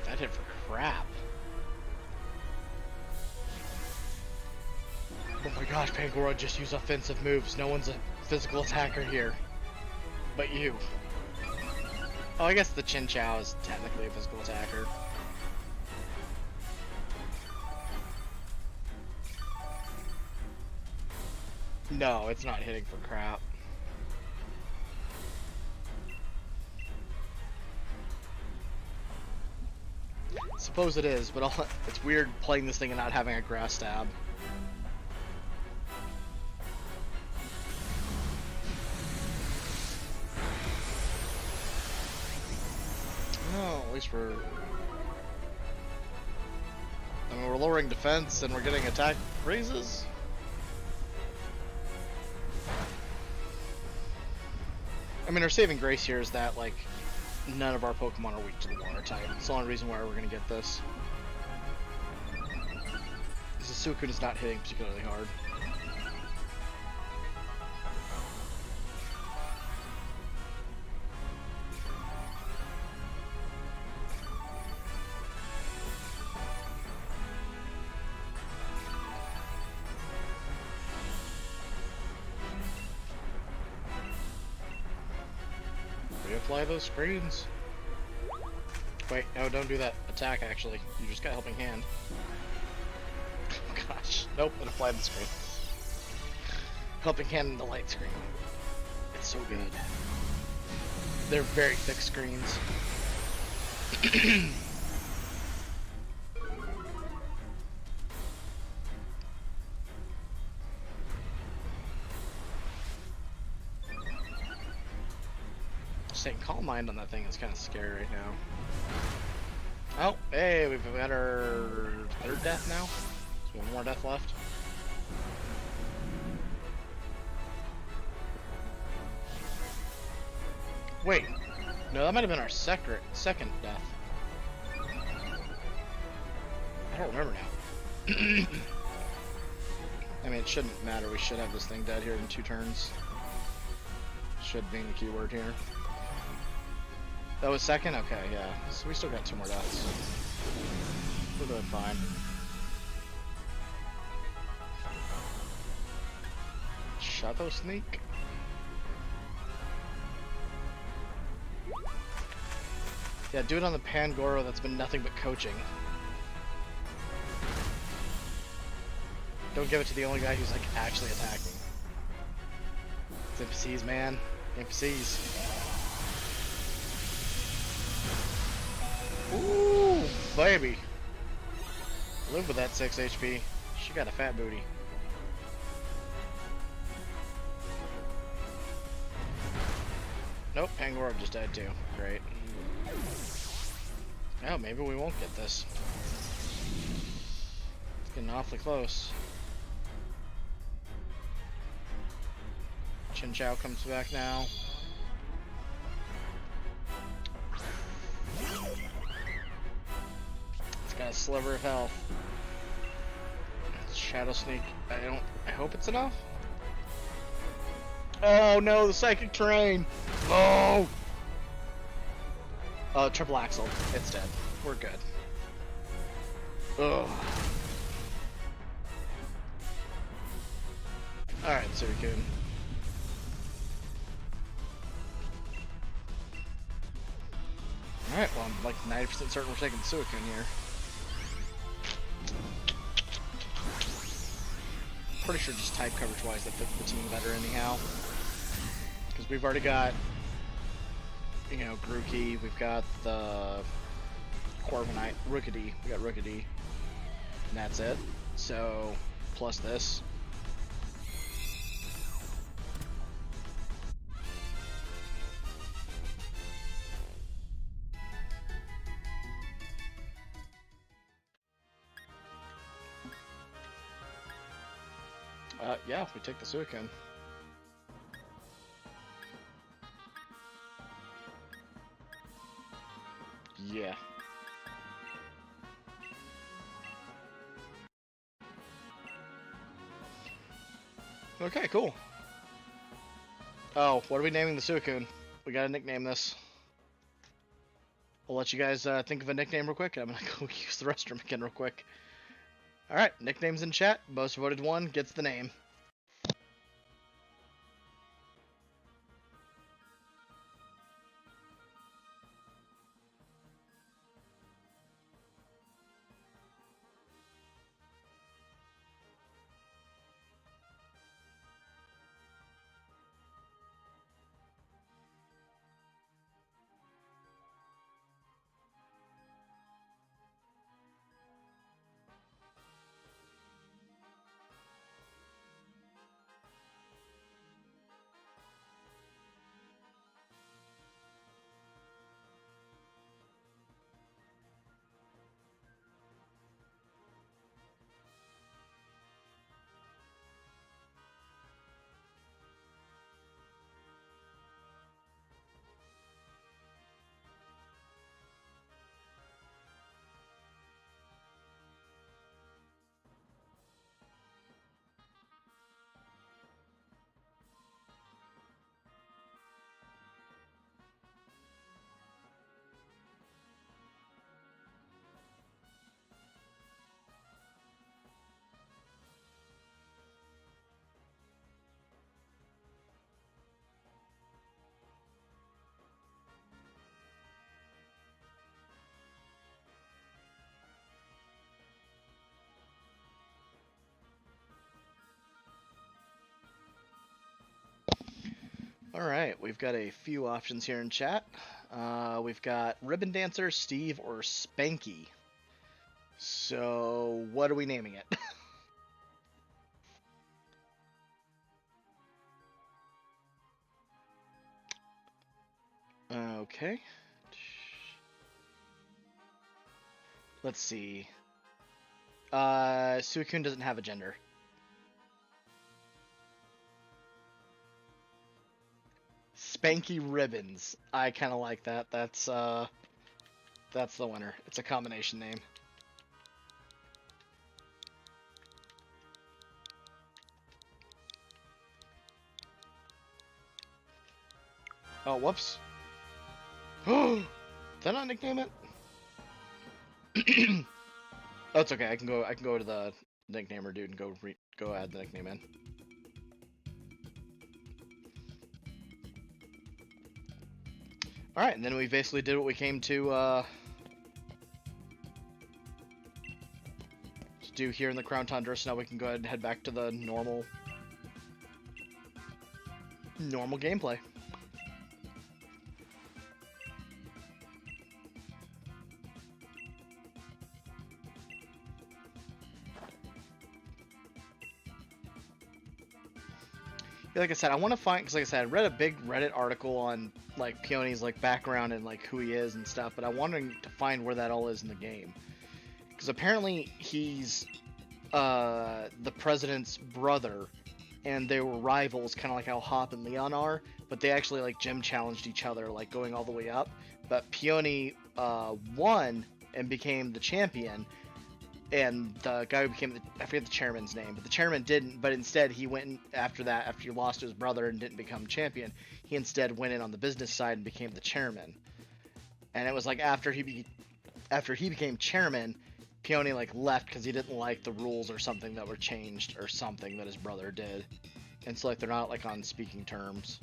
That hit for crap. Oh my gosh, Pangoro just used offensive moves. No one's a physical attacker here. But you. Oh, I guess the Chinchou is technically a physical attacker. No, it's not hitting for crap. Suppose it is, but it's weird playing this thing and not having a grass stab. No, at least we're... I mean, we're lowering defense and we're getting attack raises. I mean, our saving grace here is that, like, none of our Pokemon are weak to the water type. It's the only reason why we're going to get this. This Suicune is not hitting particularly hard. Reapply those screens. Wait, no, don't do that. Attack, actually. You just got Helping Hand. Oh gosh. Nope, it applied the screen. Helping Hand in the light screen. It's so good. They're very thick screens. Saying Calm Mind on that thing is kind of scary right now. Oh, hey, we've got our 3rd death now. So we have 1 more death left. Wait, no, that might have been our second death. I don't remember now. I mean, it shouldn't matter. We should have this thing dead here in 2 turns. Should be the keyword here. That was second? Okay, yeah. So we still got 2 more deaths. We're doing fine. Shadow Sneak? Yeah, do it on the Pangoro that's been nothing but coaching. Don't give it to the only guy who's like actually attacking. It's NPCs, man. NPCs. Ooh, baby. Live with that 6 HP. She got a fat booty. Nope, Pangoro just died too. Great. Oh, maybe we won't get this. It's getting awfully close. Chin Chow comes back now. It's got a sliver of health. Shadow Sneak. I hope it's enough. Oh no, the psychic terrain. Oh. Triple Axle. It's dead. We're good. Ugh. Alright, Suicune. Alright, well, I'm like 90% certain we're taking Suicune here. Pretty sure just type coverage wise that fits the team better anyhow. Because we've already got, you know, Grookey, we've got the Corviknight, Rookidee, we got Rookidee, and that's it. So, plus this. Yeah, we take the Suicune. Yeah. Okay, cool. Oh, what are we naming the Suicune? We gotta nickname this. I'll let you guys think of a nickname real quick. I'm gonna go use the restroom again real quick. Alright, nicknames in chat. Most voted one gets the name. Alright, we've got a few options here in chat. We've got Ribbon Dancer, Steve, or Spanky. So, what are we naming it? Okay. Let's see. Suicune doesn't have a gender. Spanky Ribbons. I kind of like that. That's the winner. It's a combination name. Oh, whoops. Did I not nickname it? Oh, it's okay. I can go to the nicknamer dude and go add the nickname in. All right, and then we basically did what we came to do here in the Crown Tundra. So now we can go ahead and head back to the normal gameplay. Like I said, I want to find, because like I said, I read a big Reddit article on like Peony's like background and like who he is and stuff, but I'm wondering to find where that all is in the game. Because apparently he's the president's brother, and they were rivals, kind of like how Hop and Leon are, but they actually like gym challenged each other, like going all the way up. But Peony won and became the champion, and the guy who became I forget the chairman's name, but the chairman didn't, but instead he went in after that, after he lost to his brother and didn't become champion, he instead went in on the business side and became the chairman. And it was like after he became chairman, Peony like left because he didn't like the rules or something that were changed or something that his brother did. And so like they're not like on speaking terms.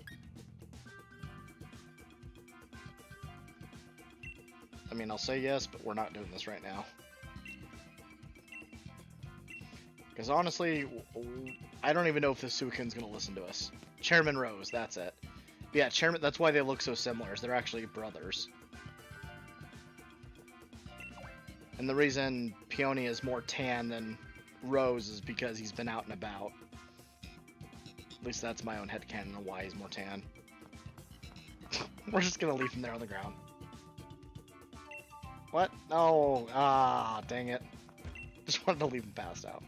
I mean, I'll say yes, but we're not doing this right now. Because honestly, I don't even know if the Suikin's going to listen to us. Chairman Rose, that's it. But yeah, Chairman, that's why they look so similar, is they're actually brothers. And the reason Peony is more tan than Rose is because he's been out and about. At least that's my own headcanon on why he's more tan. We're just going to leave him there on the ground. What? No. Ah, dang it. Just wanted to leave him passed out.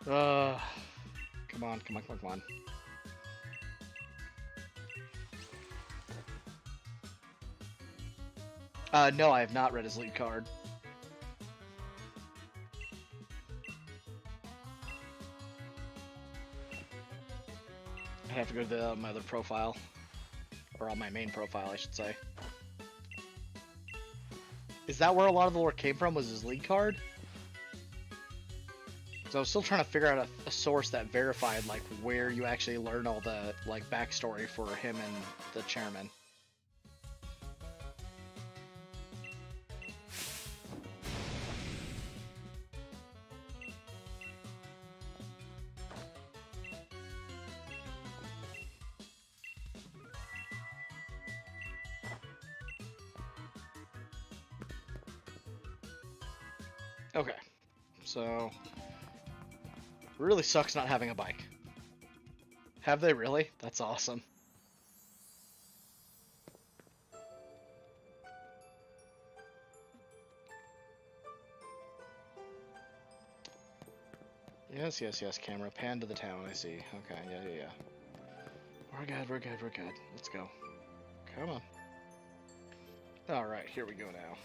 Come on, come on, come on, come on. No, I have not read his lead card. I have to go to my other profile. Or on my main profile, I should say. Is that where a lot of the lore came from, was his lead card? So I was still trying to figure out a source that verified like where you actually learn all the like backstory for him and the chairman. Okay, so really sucks not having a bike. Have they really? That's awesome. Yes, yes, yes, camera. Pan to the town, I see. Okay, yeah, yeah, yeah. We're good, we're good, we're good. Let's go. Come on. Alright, here we go now.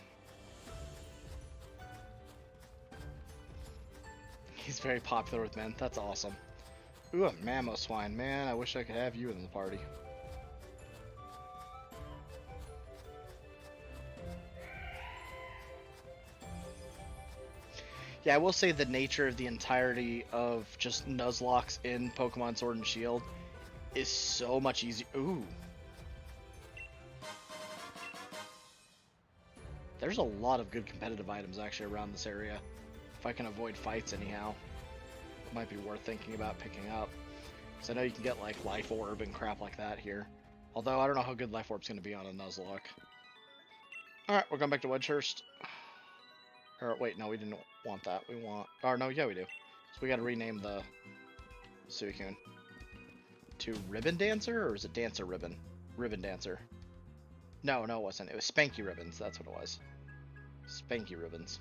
He's very popular with men. That's awesome. Ooh, a Mamoswine. Man, I wish I could have you in the party. Yeah, I will say the nature of the entirety of just Nuzlocke in Pokemon Sword and Shield is so much easier. Ooh. There's a lot of good competitive items actually around this area. If I can avoid fights anyhow. It might be worth thinking about picking up. Because I know you can get like Life Orb and crap like that here. Although I don't know how good Life Orb's going to be on a Nuzlocke. Alright, we're going back to Wedgehurst. Or wait, no, we didn't want that. We want... Or no, yeah we do. So we gotta rename the Suicune. To Ribbon Dancer? Or is it Dancer Ribbon? Ribbon Dancer. No, no it wasn't. It was Spanky Ribbons. That's what it was. Spanky Ribbons.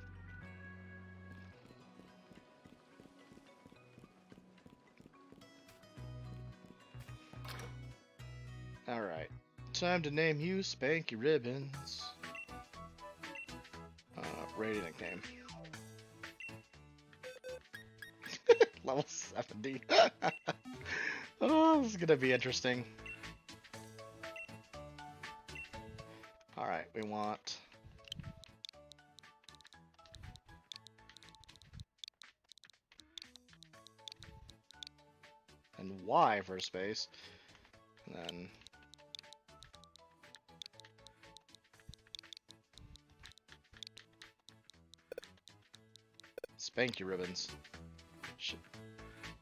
Alright. Time to name you Spanky Ribbons. Ready nickname. Level 70. Oh, this is gonna be interesting. Alright, we want... and Y for space. And then... Spanky Ribbons.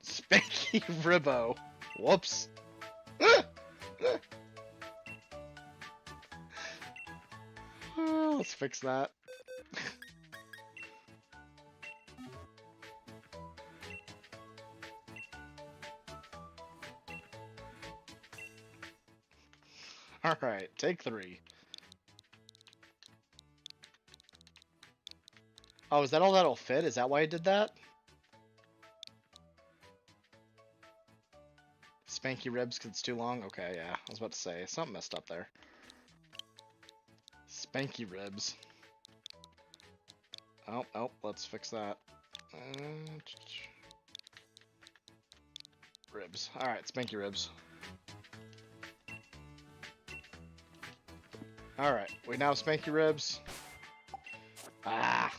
Spanky Ribbo. Whoops. Let's fix that. Alright, take 3. Oh, is that all that'll fit? Is that why I did that? Spanky ribs because it's too long? Okay, yeah. I was about to say, something messed up there. Spanky ribs. Oh, oh, let's fix that. Ribs. Alright, spanky ribs. Alright, we now have spanky ribs. Ah!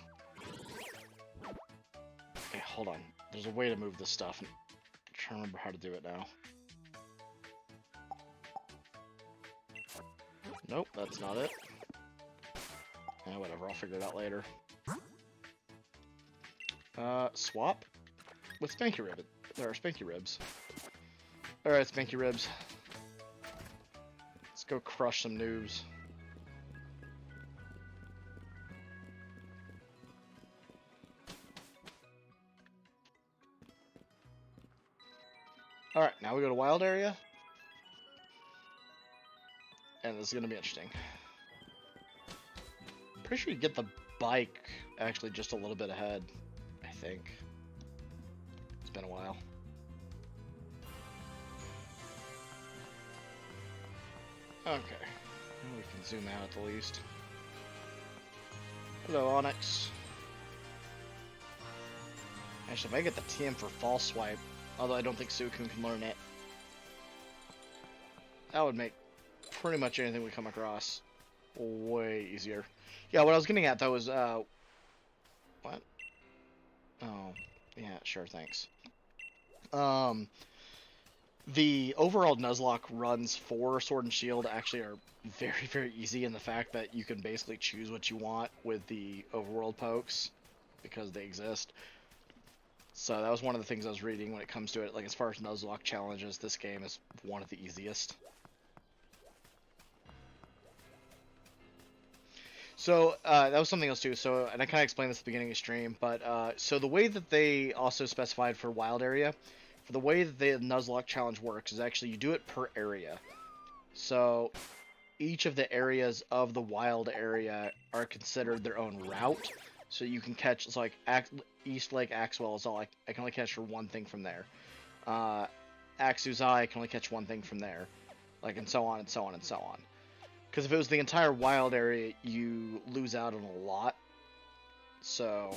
Okay, hold on. There's a way to move this stuff. I'm trying to remember how to do it now. Nope, that's not it. Eh, whatever, I'll figure it out later. Swap? With spanky rib. There are spanky ribs. Alright, spanky ribs. Let's go crush some noobs. Alright, now we go to wild area. And this is gonna be interesting. Pretty sure you get the bike actually just a little bit ahead, I think. It's been a while. Okay. We can zoom out at the least. Hello, Onyx. Actually, if I get the TM for false swipe, although I don't think Suicune can learn it, that would make pretty much anything we come across way easier. Yeah, what I was getting at, though, was, what? Oh, yeah, sure, thanks. The overall Nuzlocke runs for Sword and Shield actually are very, very easy in the fact that you can basically choose what you want with the overworld pokes, because they exist. So that was one of the things I was reading when it comes to it. Like, as far as Nuzlocke challenges, this game is one of the easiest. So, that was something else too. So, and I kind of explained this at the beginning of the stream, but, so the way that they also specified for wild area, for the way that the Nuzlocke challenge works is actually you do it per area. So, each of the areas of the wild area are considered their own route. So you can catch, it's like, East Lake Axwell is all I can only catch for one thing from there. Axuzai, I can only catch one thing from there. Like, and so on and so on and so on. Because if it was the entire wild area, you lose out on a lot. So,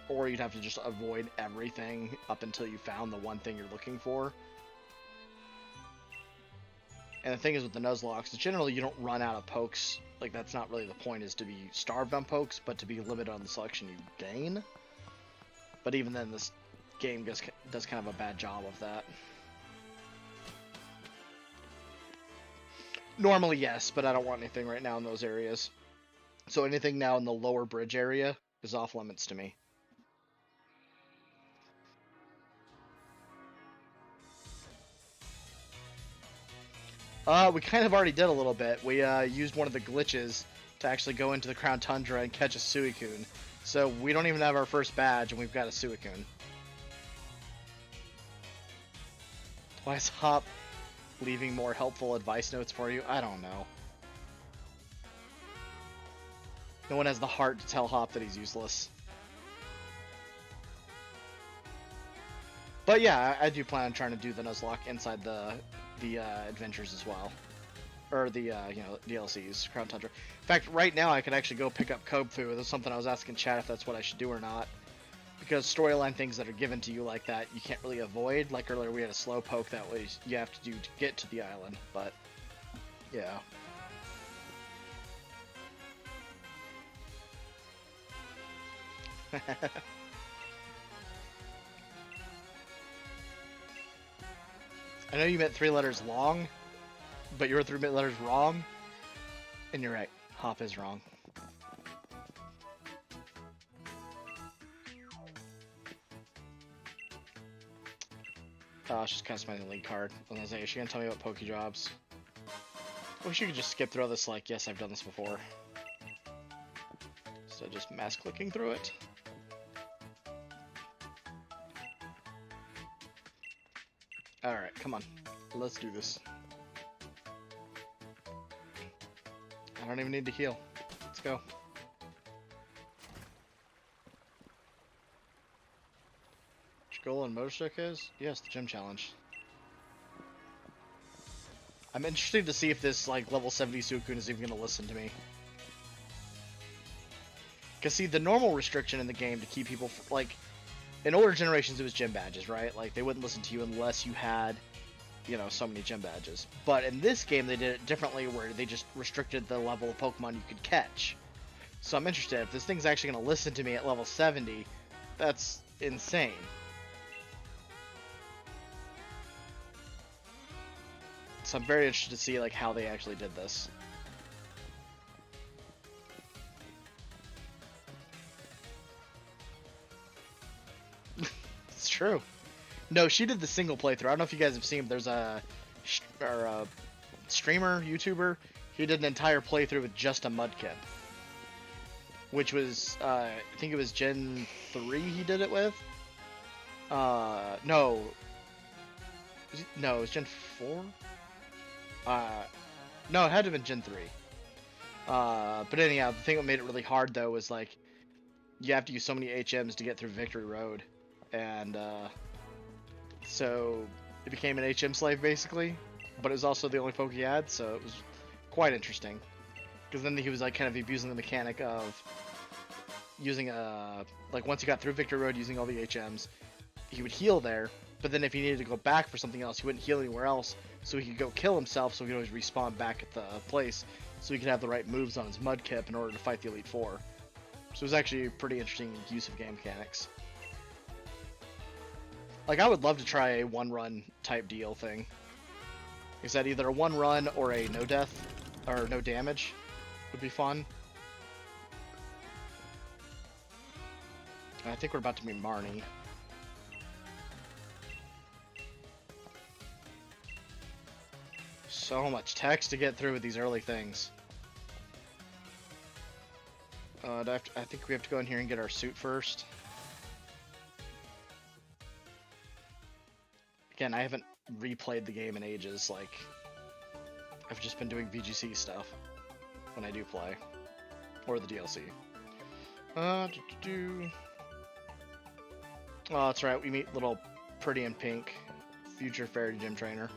or you'd have to just avoid everything up until you found the one thing you're looking for. And the thing is with the Nuzlocke, is generally you don't run out of pokes. Like, that's not really the point, is to be starved on pokes, but to be limited on the selection you gain. But even then, this game does kind of a bad job of that. Normally, yes, but I don't want anything right now in those areas. So anything now in the lower bridge area is off limits to me. We kind of already did a little bit. We used one of the glitches to actually go into the Crown Tundra and catch a Suicune. So we don't even have our first badge, and we've got a Suicune. Why is Hop leaving more helpful advice notes for you? I don't know. No one has the heart to tell Hop that he's useless. But yeah, I do plan on trying to do the Nuzlocke inside the adventures as well. Or the, DLCs, Crown Tundra. In fact, right now I could actually go pick up Kobfu. That's something I was asking chat if that's what I should do or not. Because storyline things that are given to you like that, you can't really avoid. Like earlier we had a slow poke that was you have to do to get to the island, but yeah. I know you meant 3 letters long, but you were 3 letters wrong. And you're right, Hop is wrong. She's casting my league card. I was gonna say, is she gonna tell me about Pokejobs? I wish you could just skip through this like, yes, I've done this before. Instead of just mass clicking through it. Alright, come on. Let's do this. I don't even need to heal. Let's go. Which goal in Motorstick is? Yes, the gym challenge. I'm interested to see if this, like, level 70 Suicune is even going to listen to me. Because, see, the normal restriction in the game to keep people, like, in older generations it was gym badges, right? Like, they wouldn't listen to you unless you had, you know, so many gym badges. But in this game, they did it differently, where they just restricted the level of Pokemon you could catch. So I'm interested. If this thing's actually going to listen to me at level 70, that's insane. So I'm very interested to see, like, how they actually did this. It's true. No, she did the single playthrough. I don't know if you guys have seen, there's a streamer, YouTuber. He did an entire playthrough with just a Mudkip. Which was, I think it was Gen 3 he did it with. No. No, it was Gen 4? No, it had to have been Gen 3. But anyhow, the thing that made it really hard, though, was, like, you have to use so many HMs to get through Victory Road. And, so it became an HM slave, basically. But it was also the only poke he had, so it was quite interesting. Because then he was, like, kind of abusing the mechanic of using, like, once he got through Victory Road using all the HMs, he would heal there. But then if he needed to go back for something else, he wouldn't heal anywhere else. So he could go kill himself, so he could always respawn back at the place. So he could have the right moves on his Mudkip in order to fight the Elite Four. So it was actually a pretty interesting use of game mechanics. Like, I would love to try a one-run type deal thing. Is that either a one-run or a no-death, or no damage would be fun. I think we're about to meet Marnie. So much text to get through with these early things. I think we have to go in here and get our suit first. Again, I haven't replayed the game in ages. Like, I've just been doing VGC stuff when I do play, or the DLC. Oh, that's right. We meet little Pretty in Pink, future Fairy Gym Trainer.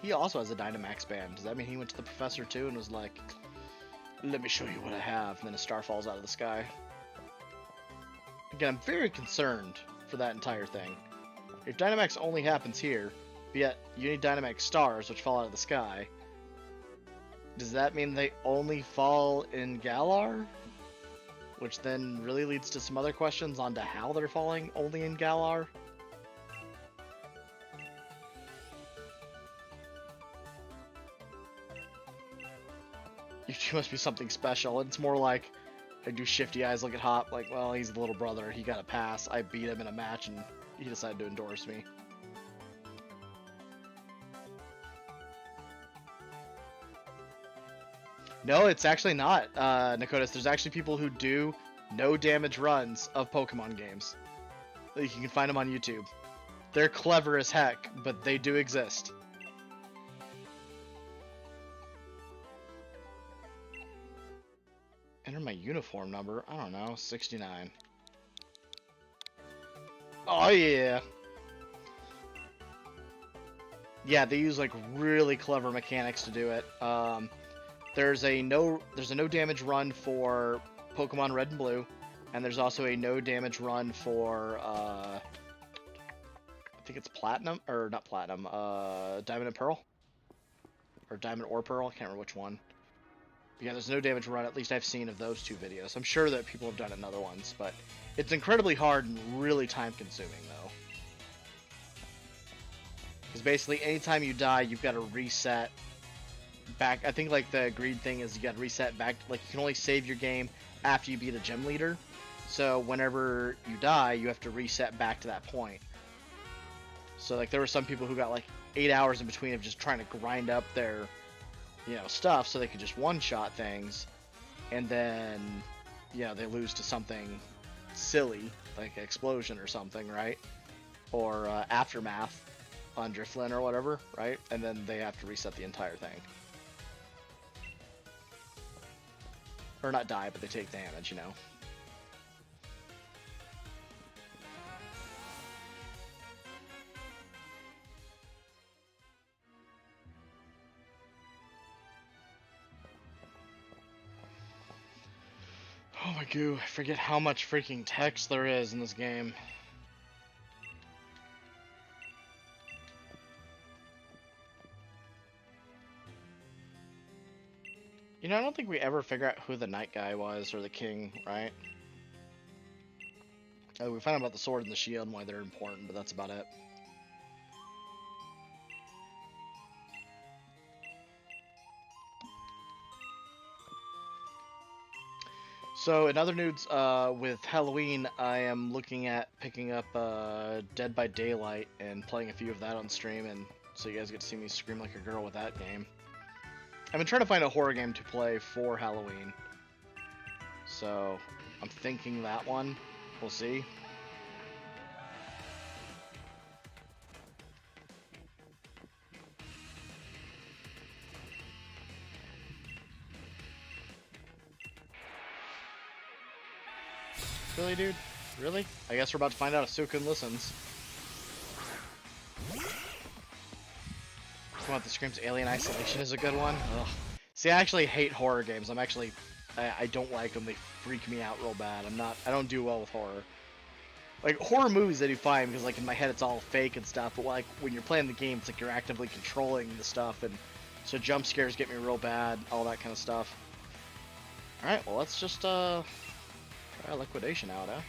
He also has a Dynamax band. Does that mean he went to the professor too and was like, let me show you what I have, and then a star falls out of the sky? Again, I'm very concerned for that entire thing. If Dynamax only happens here, but yet you need Dynamax stars, which fall out of the sky, does that mean they only fall in Galar? Which then really leads to some other questions on to how they're falling only in Galar. You must be something special. It's more like, I do shifty eyes, look at Hop, like, well, he's the little brother, he got a pass. I beat him in a match and he decided to endorse me. No, it's actually not, Nakotis. There's actually people who do no damage runs of Pokemon games. You can find them on YouTube. They're clever as heck, but they do exist. Enter my uniform number. I don't know, 69. Oh yeah. Yeah, they use like really clever mechanics to do it. There's a no damage run for Pokemon Red and Blue, and there's also a no damage run for I think it's Platinum, or not Platinum, Diamond and Pearl, or Diamond or Pearl. I can't remember which one. But yeah, there's no damage run. At least I've seen of those two videos. I'm sure that people have done it in other ones, but it's incredibly hard and really time consuming though. Because basically, anytime you die, you've got to reset back. I think like the agreed thing is you got to reset back. Like you can only save your game after you beat a gym leader. So whenever you die, you have to reset back to that point. So like there were some people who got like 8 hours in between of just trying to grind up their, you know, stuff so they could just one-shot things, and then, you know, they lose to something silly like explosion or something, right? Or aftermath. on Driftlin or whatever, right? And then they have to reset the entire thing. Or not die, but they take damage, you know. Oh my goo, I forget how much freaking text there is in this game. You know, I don't think we ever figure out who the knight guy was, or the king, right? We find out about the sword and the shield and why they're important, but that's about it. So, in other news, with Halloween, I am looking at picking up Dead by Daylight and playing a few of that on stream, and so you guys get to see me scream like a girl with that game. I've been trying to find a horror game to play for Halloween. So, I'm thinking that one. We'll see. Really, dude? Really? I guess we're about to find out if Sukun listens. Come on, the Screams Alien Isolation is a good one. Ugh. See, I actually hate horror games. I don't like them. They freak me out real bad. I don't do well with horror. Like, horror movies I do fine, because, like, in my head it's all fake and stuff, but, like, when you're playing the game, it's like you're actively controlling the stuff, and so jump scares get me real bad, all that kind of stuff. Alright, well, let's just, try Liquidation out, huh?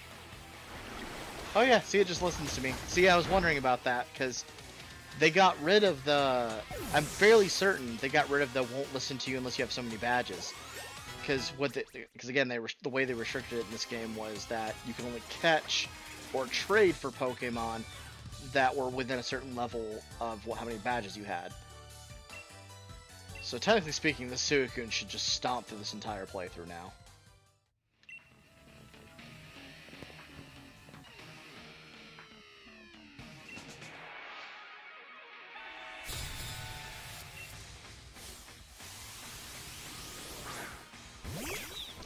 Oh yeah, see, it just listens to me. See, I was wondering about that, because they got rid of the... I'm fairly certain they got rid of the won't listen to you unless you have so many badges. Because again, the way they restricted it in this game was that you can only catch or trade for Pokemon that were within a certain level of how many badges you had. So technically speaking, this Suicune should just stomp through this entire playthrough now.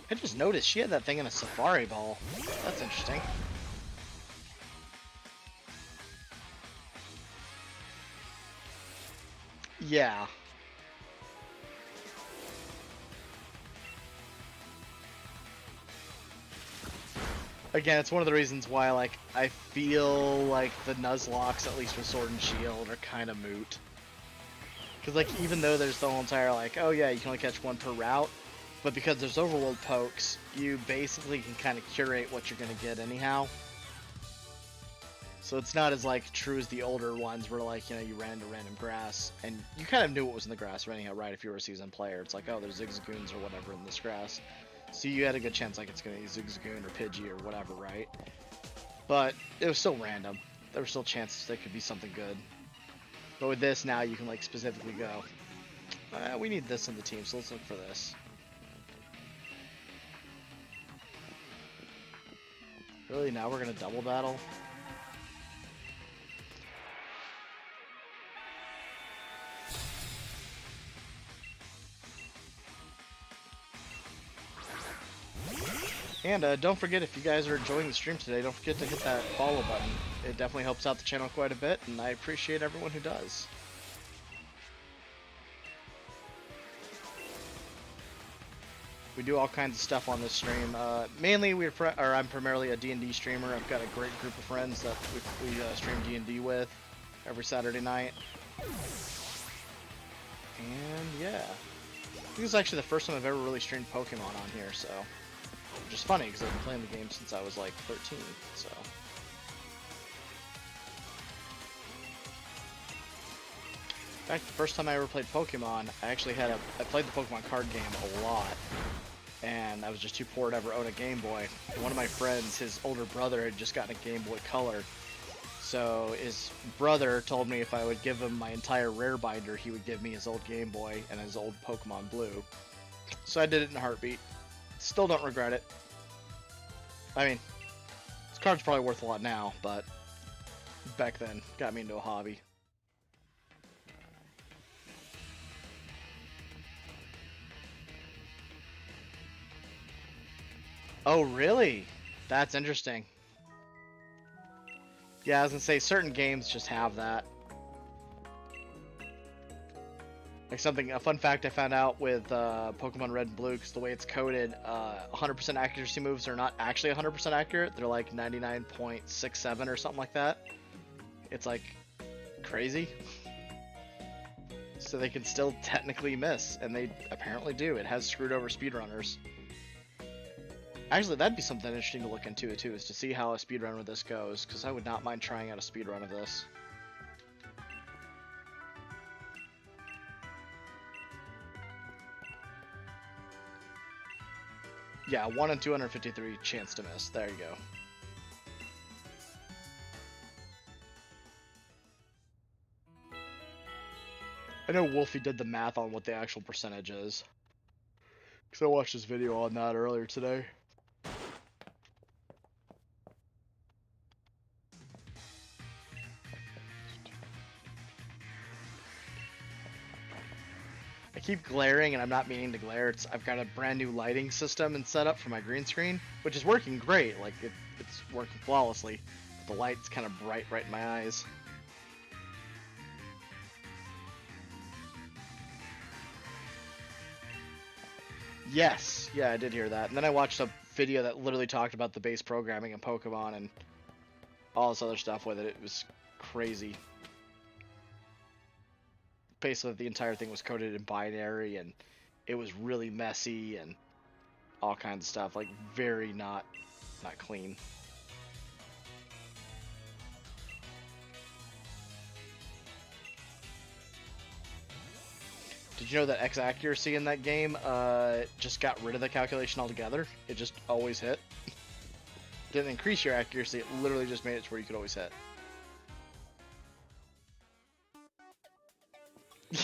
I just noticed she had that thing in a Safari Ball. That's interesting. Yeah. Again, it's one of the reasons why, like, I feel like the Nuzlocks, at least with Sword and Shield, are kind of moot. Because, like, even though there's the whole entire, like, oh yeah, you can only catch one per route, but because there's overworld pokes, you basically can kind of curate what you're going to get anyhow. So it's not as, like, true as the older ones where, like, you know, you ran into random grass, and you kind of knew what was in the grass anyhow, right? If you were a seasoned player, it's like, oh, there's Zigzagoons or whatever in this grass. So you had a good chance, like, it's going to be Zigzagoon or Pidgey or whatever, right? But it was still random. There were still chances there could be something good. But with this now, you can, like, specifically go, we need this in the team, so let's look for this. Really? Now we're going to double battle? And don't forget, if you guys are enjoying the stream today, don't forget to hit that follow button. It definitely helps out the channel quite a bit, and I appreciate everyone who does. We do all kinds of stuff on this stream. Mainly, I'm primarily a D&D streamer. I've got a great group of friends that we stream D&D with every Saturday night. And yeah, I think this is actually the first time I've ever really streamed Pokemon on here, so... Which is funny, because I've been playing the game since I was like 13, so... In fact, the first time I ever played Pokemon, I played the Pokemon card game a lot, and I was just too poor to ever own a Game Boy. And one of my friends, his older brother, had just gotten a Game Boy Color, so his brother told me if I would give him my entire rare binder, he would give me his old Game Boy and his old Pokemon Blue. So I did it in a heartbeat. Still don't regret it. I mean, this card's probably worth a lot now, but back then, got me into a hobby. Oh, really? That's interesting. Yeah, I was gonna say certain games just have that. Like a fun fact I found out with Pokemon Red and Blue, because the way it's coded, 100% accuracy moves are not actually 100% accurate. They're like 99.67 or something like that. It's like crazy. So they can still technically miss, and they apparently do. It has screwed over speedrunners. Actually, that'd be something interesting to look into too, is to see how a speedrun with this goes, because I would not mind trying out a speedrun of this. Yeah, 1 in 253 chance to miss. There you go. I know Wolfie did the math on what the actual percentage is, because I watched this video on that earlier today. I keep glaring, and I'm not meaning to glare. I've got a brand new lighting system and setup for my green screen, which is working great. Like it's working flawlessly. But the light's kind of bright right in my eyes. Yes, yeah, I did hear that. And then I watched a video that literally talked about the base programming in Pokemon and all this other stuff with it. It was crazy. Basically, the entire thing was coded in binary, and it was really messy and all kinds of stuff. Like very not clean. Did you know that X accuracy in that game just got rid of the calculation altogether? It just always hit. Didn't increase your accuracy, it literally just made it to where you could always hit.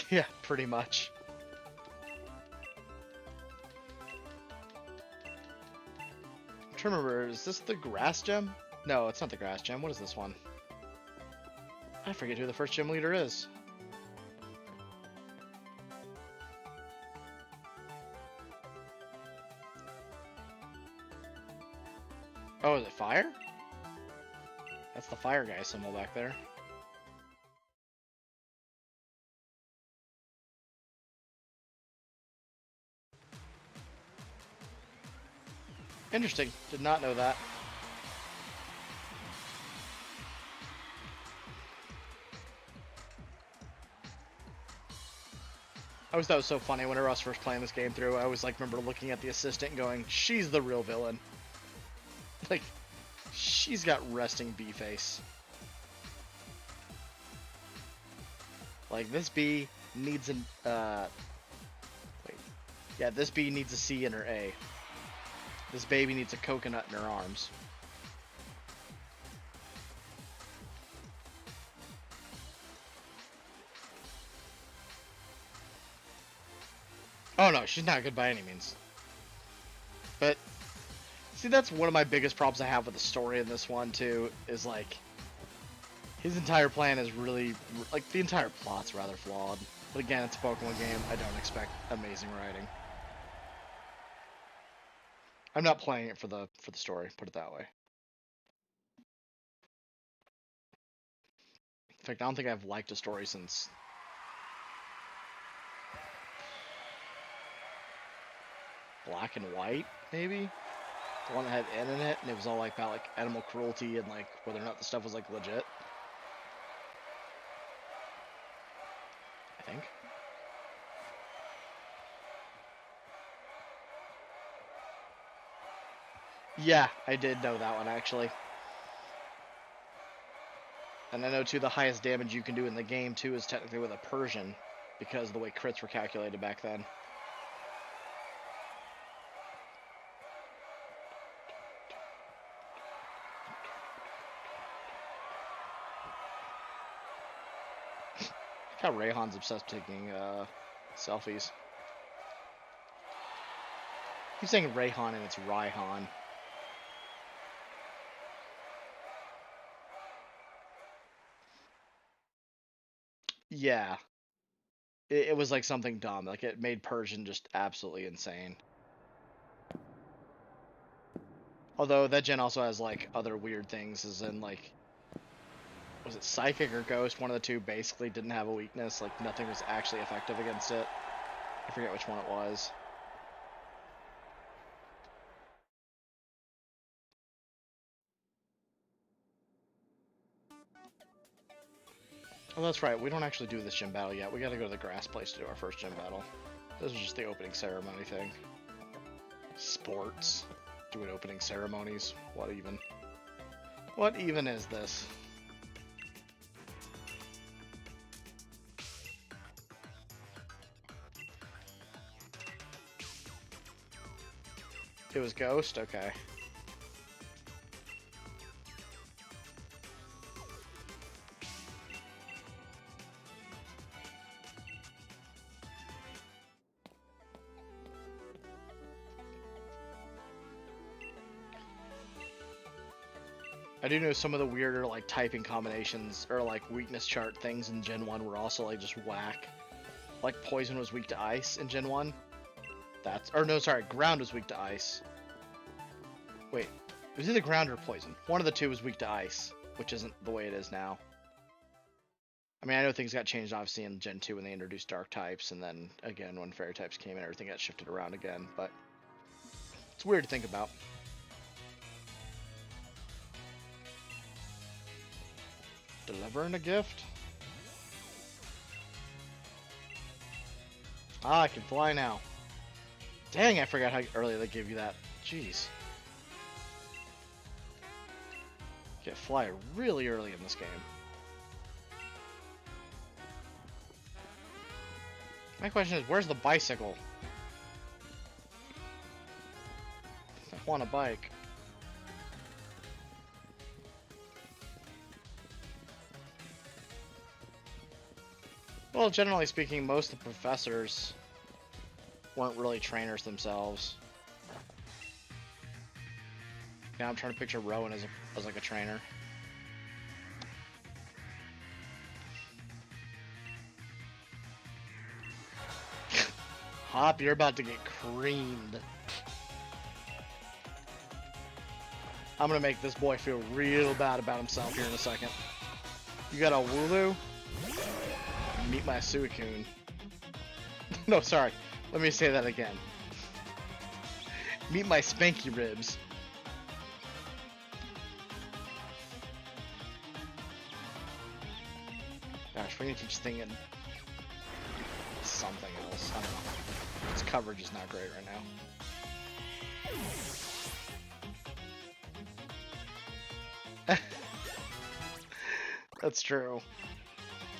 Yeah, pretty much. I'm trying to remember, is this the grass gem? No, it's not the grass gem. What is this one? I forget who the first gym leader is. Oh, is it fire? That's the fire guy symbol back there. Interesting. Did not know that. I always thought it was so funny whenever I was first playing this game through. I always like remember looking at the assistant and going, "She's the real villain." Like, she's got resting bee face. Like this bee needs an wait. Yeah, this bee needs a C in her A. This baby needs a coconut in her arms. Oh no, she's not good by any means. But see, that's one of my biggest problems I have with the story in this one too, is like his entire plan is really like the entire plot's rather flawed. But again, it's a Pokemon game. I don't expect amazing writing. I'm not playing it for the story, put it that way. In fact, I don't think I've liked a story since Black and White, maybe? The one that had N in it, and it was all like about like animal cruelty and like whether or not the stuff was like legit. I think. Yeah, I did know that one actually. And I know too the highest damage you can do in the game too is technically with a Persian, because of the way crits were calculated back then. How Rayhan's obsessed with taking selfies. He's saying Rayhan and it's Raihan. Yeah. It was like something dumb. Like it made Persian just absolutely insane. Although that gen also has like other weird things, as in like, was it Psychic or Ghost? One of the two basically didn't have a weakness. Like nothing was actually effective against it. I forget which one it was. Oh, that's right. We don't actually do this gym battle yet. We gotta go to the grass place to do our first gym battle. This is just the opening ceremony thing. Sports. Doing opening ceremonies. What even? What even is this? It was Ghost? Okay. I do know some of the weirder like typing combinations or like weakness chart things in Gen 1 were also like just whack. Like Poison was weak to ice in Gen 1. That's or no, sorry, Ground was weak to ice. Wait, it was either Ground or Poison. One of the two was weak to ice, which isn't the way it is now. I mean, I know things got changed obviously in Gen 2 when they introduced dark types, and then again when fairy types came in, everything got shifted around again, but it's weird to think about. Delivering a gift? Ah, I can fly now. Dang, I forgot how early they gave you that. Jeez. You get fly really early in this game. My question is, where's the bicycle? I want a bike. Well, generally speaking, most of the professors weren't really trainers themselves. Yeah, I'm trying to picture Rowan as like a trainer. Hop, you're about to get creamed. I'm gonna make this boy feel real bad about himself here in a second. You got a Wooloo? Meet my Suicune. No, sorry. Let me say that again. Meet my Spanky Ribs. Gosh, we need to teach thinking something else. I don't know. Its coverage is not great right now. That's true.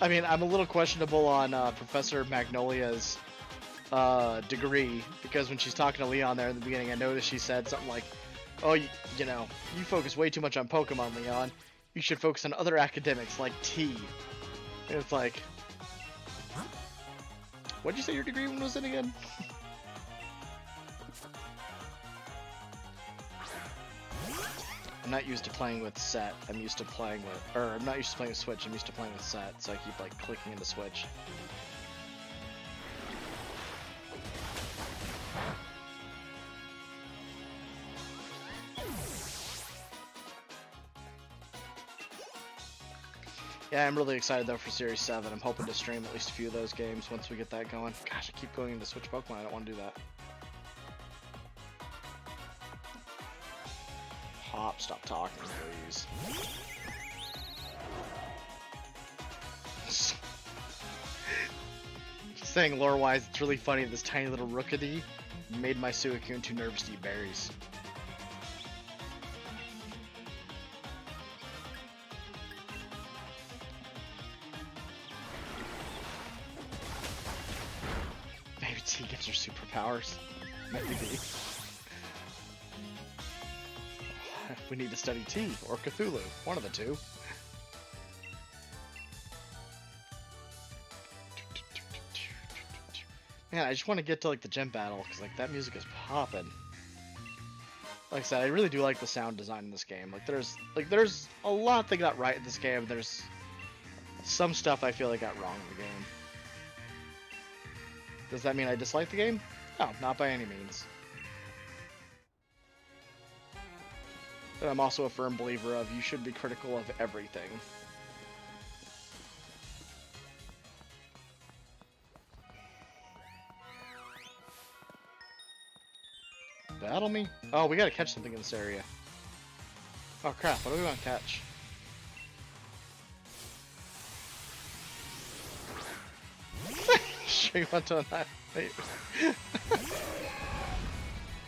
I mean, I'm a little questionable on Professor Magnolia's degree, because when she's talking to Leon there in the beginning, I noticed she said something like, oh, you know, you focus way too much on Pokemon, Leon. You should focus on other academics like T. And it's like, what'd you say your degree was in again? I'm not used to playing with set. I'm used to playing with, or I'm not used to playing with Switch. I'm used to playing with set, so I keep like clicking into Switch. Yeah, I'm really excited though for Series 7. I'm hoping to stream at least a few of those games once we get that going. Gosh, I keep going into Switch Pokemon. I don't want to do that. Hop, stop talking, please. Just saying, lore-wise, it's really funny this tiny little Rookidee made my Suicune too nervous to eat berries. Maybe T gives her superpowers. Maybe. We need to study T or Cthulhu, one of the two. Man, I just want to get to like the gym battle because like that music is popping. Like I said, I really do like the sound design in this game. There's a lot they got right in this game. There's some stuff I feel they got wrong in the game. Does that mean I dislike the game? No, not by any means. that I'm also a firm believer of. You should be critical of everything. Battle me? Oh, we gotta catch something in this area. Oh crap, what do we want to catch? Sure you want to annihilate.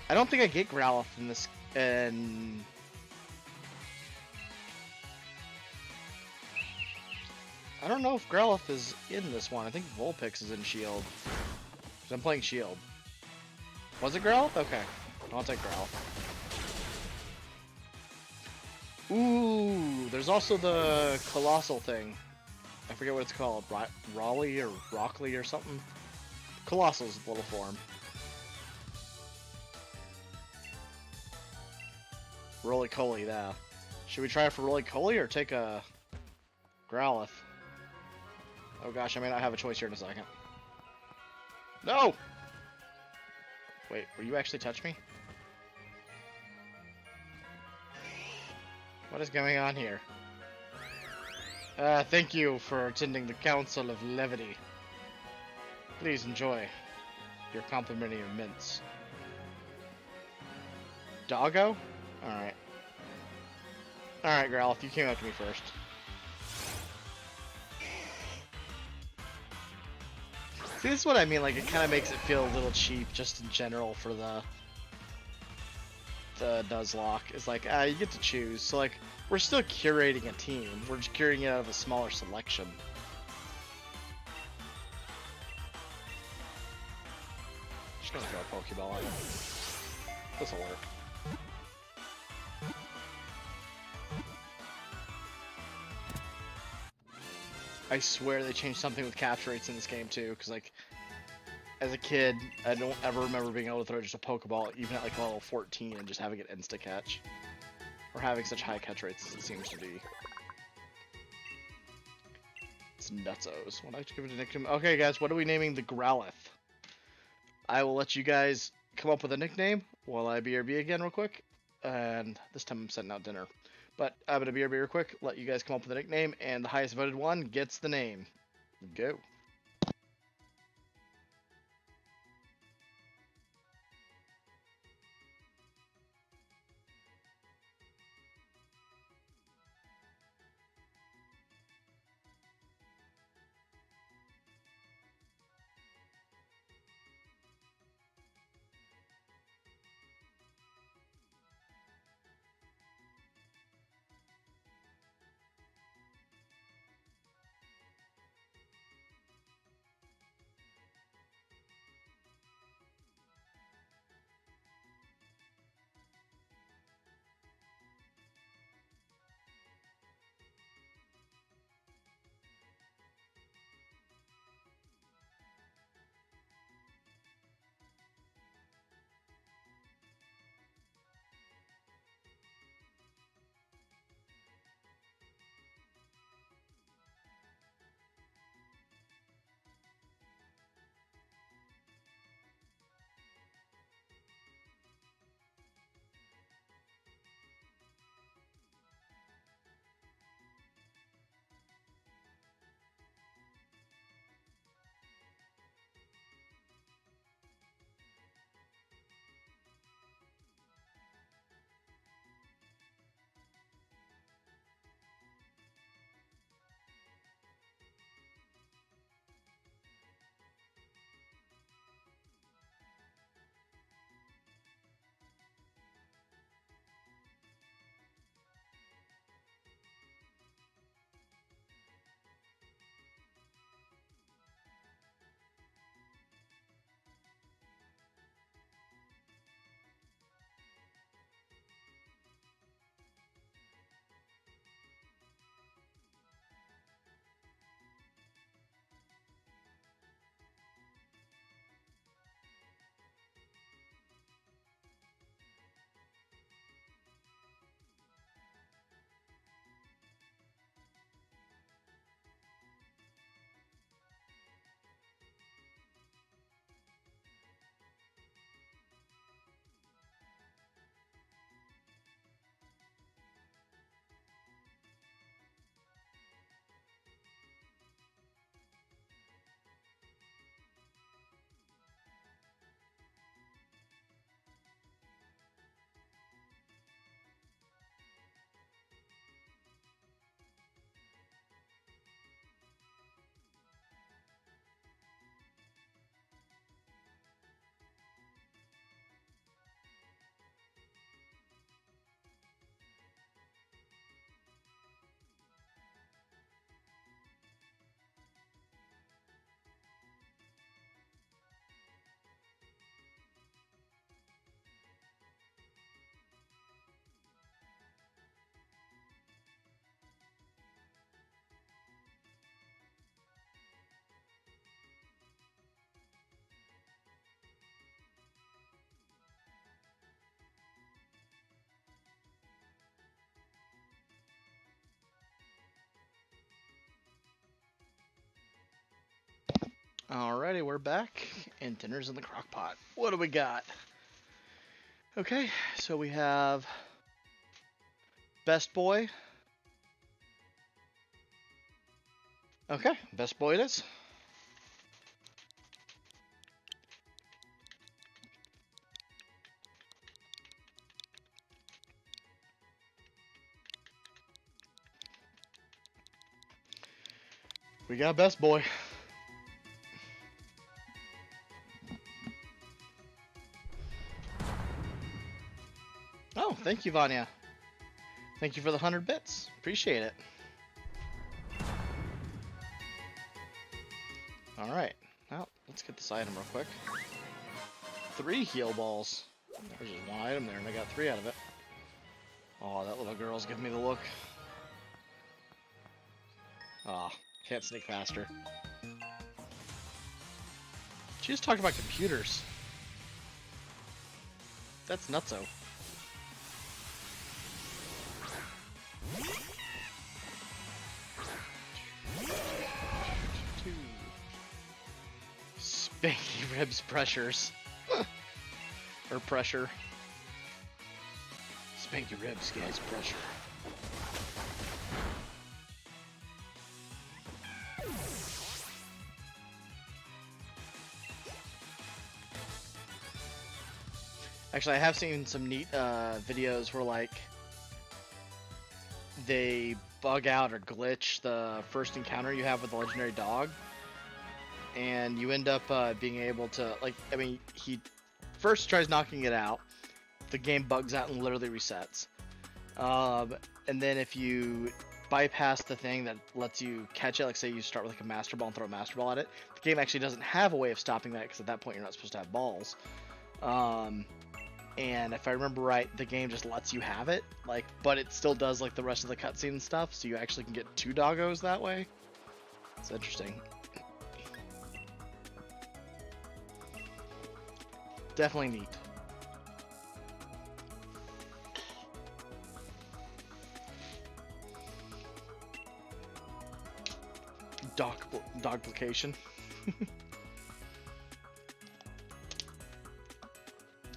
I don't think I get Growlithe in this, and I don't know if Growlithe is in this one. I think Vulpix is in Shield. Because I'm playing Shield. Was it Growlithe? Okay. I'll take Growlithe. Ooh, there's also the Colossal thing. I forget what it's called. Raleigh or Rockley or something. Colossal's little form. Roly-Coly, yeah. Should we try it for Roly-Coly or take a Growlithe? Oh gosh, I may not have a choice here in a second. No! Wait, will you actually touch me? What is going on here? Thank you for attending the Council of Levity. Please enjoy your complimentary mints. Doggo? Alright. Alright, Growlithe, you came up to me first. See, this is what I mean, like, it kind of makes it feel a little cheap, just in general, for the Nuzlocke. It's like, you get to choose. So, like, we're still curating a team. We're just curating it out of a smaller selection. Just gonna throw a Pokeball on it. This'll work. I swear they changed something with capture rates in this game too, because like, as a kid, I don't ever remember being able to throw just a Pokeball, even at like level 14, and just having it insta-catch. Or having such high catch rates as it seems to be. It's nutsos. Would I like to give it a nickname? Okay guys, what are we naming the Growlithe? I will let you guys come up with a nickname while I BRB again real quick. And this time I'm setting out dinner. But I'm going to BRB real quick, let you guys come up with a nickname, and the highest voted one gets the name. Go. Alrighty, we're back, and dinner's in the crock pot. What do we got? Okay, so we have Best Boy. Okay, Best Boy it is. We got Best Boy. Oh, thank you, Vanya. Thank you for the 100 bits. Appreciate it. Alright, now let's get this item real quick. 3 heal balls. There's just one item there, and I got 3 out of it. Oh, that little girl's giving me the look. Ah, oh, can't sneak faster. She just talked about computers. That's nutso. Spanky ribs pressures. Or pressure. Spanky ribs, guys, pressure. Actually, I have seen some neat videos where, like, they bug out or glitch the first encounter you have with the legendary dog, and you end up being able to, like, I mean, he first tries knocking it out, the game bugs out and literally resets, and then if you bypass the thing that lets you catch it, like say you start with like a master ball and throw a master ball at it, the game actually doesn't have a way of stopping that, because at that point you're not supposed to have balls. And if I remember right, the game just lets you have it, like, but it still does like the rest of the cutscene and stuff, so you actually can get 2 doggos that way. It's interesting. Definitely neat. Dogplication.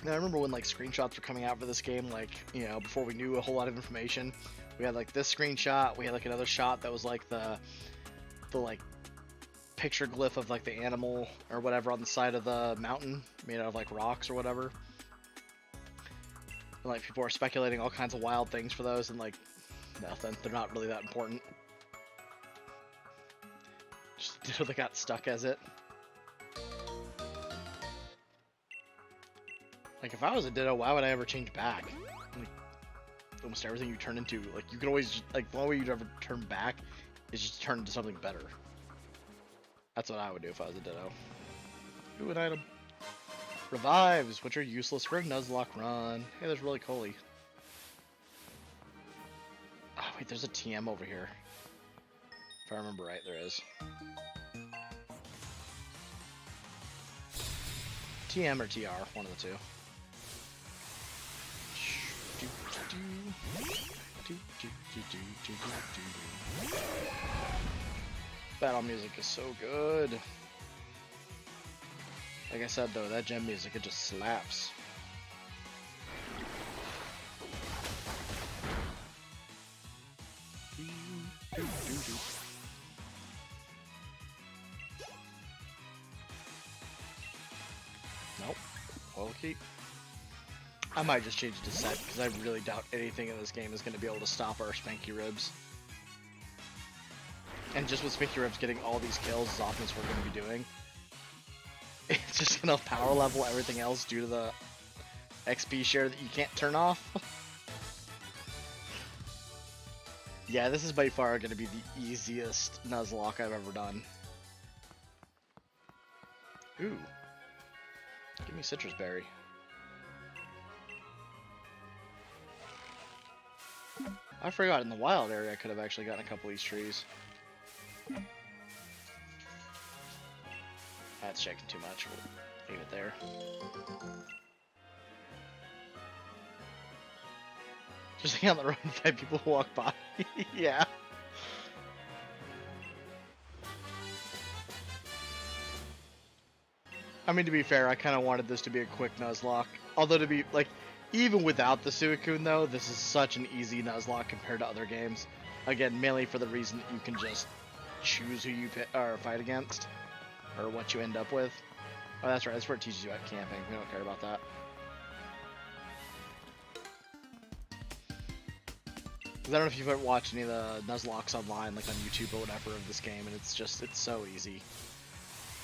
I remember when like screenshots were coming out for this game, like, you know, before we knew a whole lot of information. We had like this screenshot, we had like another shot that was like the like picture glyph of like the animal or whatever on the side of the mountain made out of like rocks or whatever. And like people are speculating all kinds of wild things for those, and like nothing. They're not really that important. Just they got stuck as it. Like, if I was a Ditto, why would I ever change back? Like, almost everything you turn into, like, you can always, like, the only way you'd ever turn back is just turn into something better. That's what I would do if I was a Ditto. Ooh, an item. Revives, which are useless for a Nuzlocke run. Hey, there's Really Coley. Oh, wait, there's a TM over here. If I remember right, there is. TM or TR, one of the two. Battle music is so good. Like I said though, that gem music, it just slaps. Nope. Oil keep. I might just change it to set, because I really doubt anything in this game is going to be able to stop our Spanky Ribs. And just with Spanky Ribs getting all these kills as often as we're going to be doing, it's just going to power level everything else due to the XP share that you can't turn off. Yeah, this is by far going to be the easiest Nuzlocke I've ever done. Ooh. Give me Citrus Berry. I forgot, in the wild area I could have actually gotten a couple of these trees. That's checking too much. We'll leave it there. Just hang on the road and fight people who walk by. Yeah. I mean, to be fair, I kind of wanted this to be a quick Nuzlocke. Although, to be, like, even without the Suicune, though, this is such an easy Nuzlocke compared to other games. Again, mainly for the reason that you can just choose who you or fight against, or what you end up with. Oh, that's right, that's where it teaches you about camping. We don't care about that. I don't know if you've ever watched any of the Nuzlocks online, like on YouTube or whatever, of this game, and it's so easy.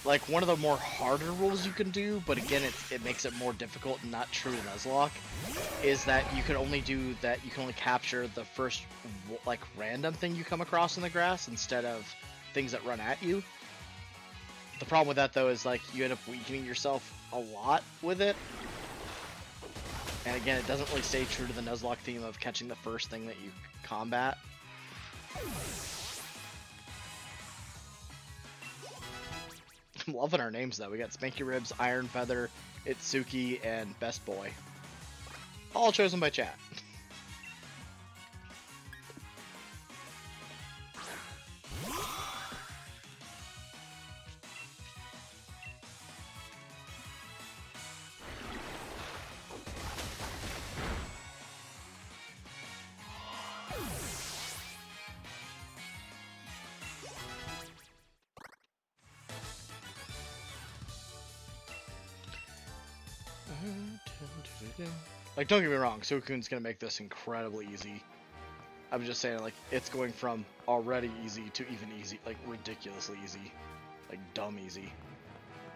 Like, one of the more harder rules you can do, but again, it makes it more difficult and not true to Nuzlocke, is that you can only do that, you can only capture the first, like, random thing you come across in the grass instead of things that run at you. The problem with that, though, is, like, you end up weakening yourself a lot with it. And again, it doesn't really stay true to the Nuzlocke theme of catching the first thing that you combat. I'm loving our names, though. We got Spanky Ribs, Iron Feather, Itsuki, and Best Boy. All chosen by chat. Like, don't get me wrong, Suicune's gonna make this incredibly easy. I'm just saying, like, it's going from already easy to even easy, like, ridiculously easy. Like, dumb easy.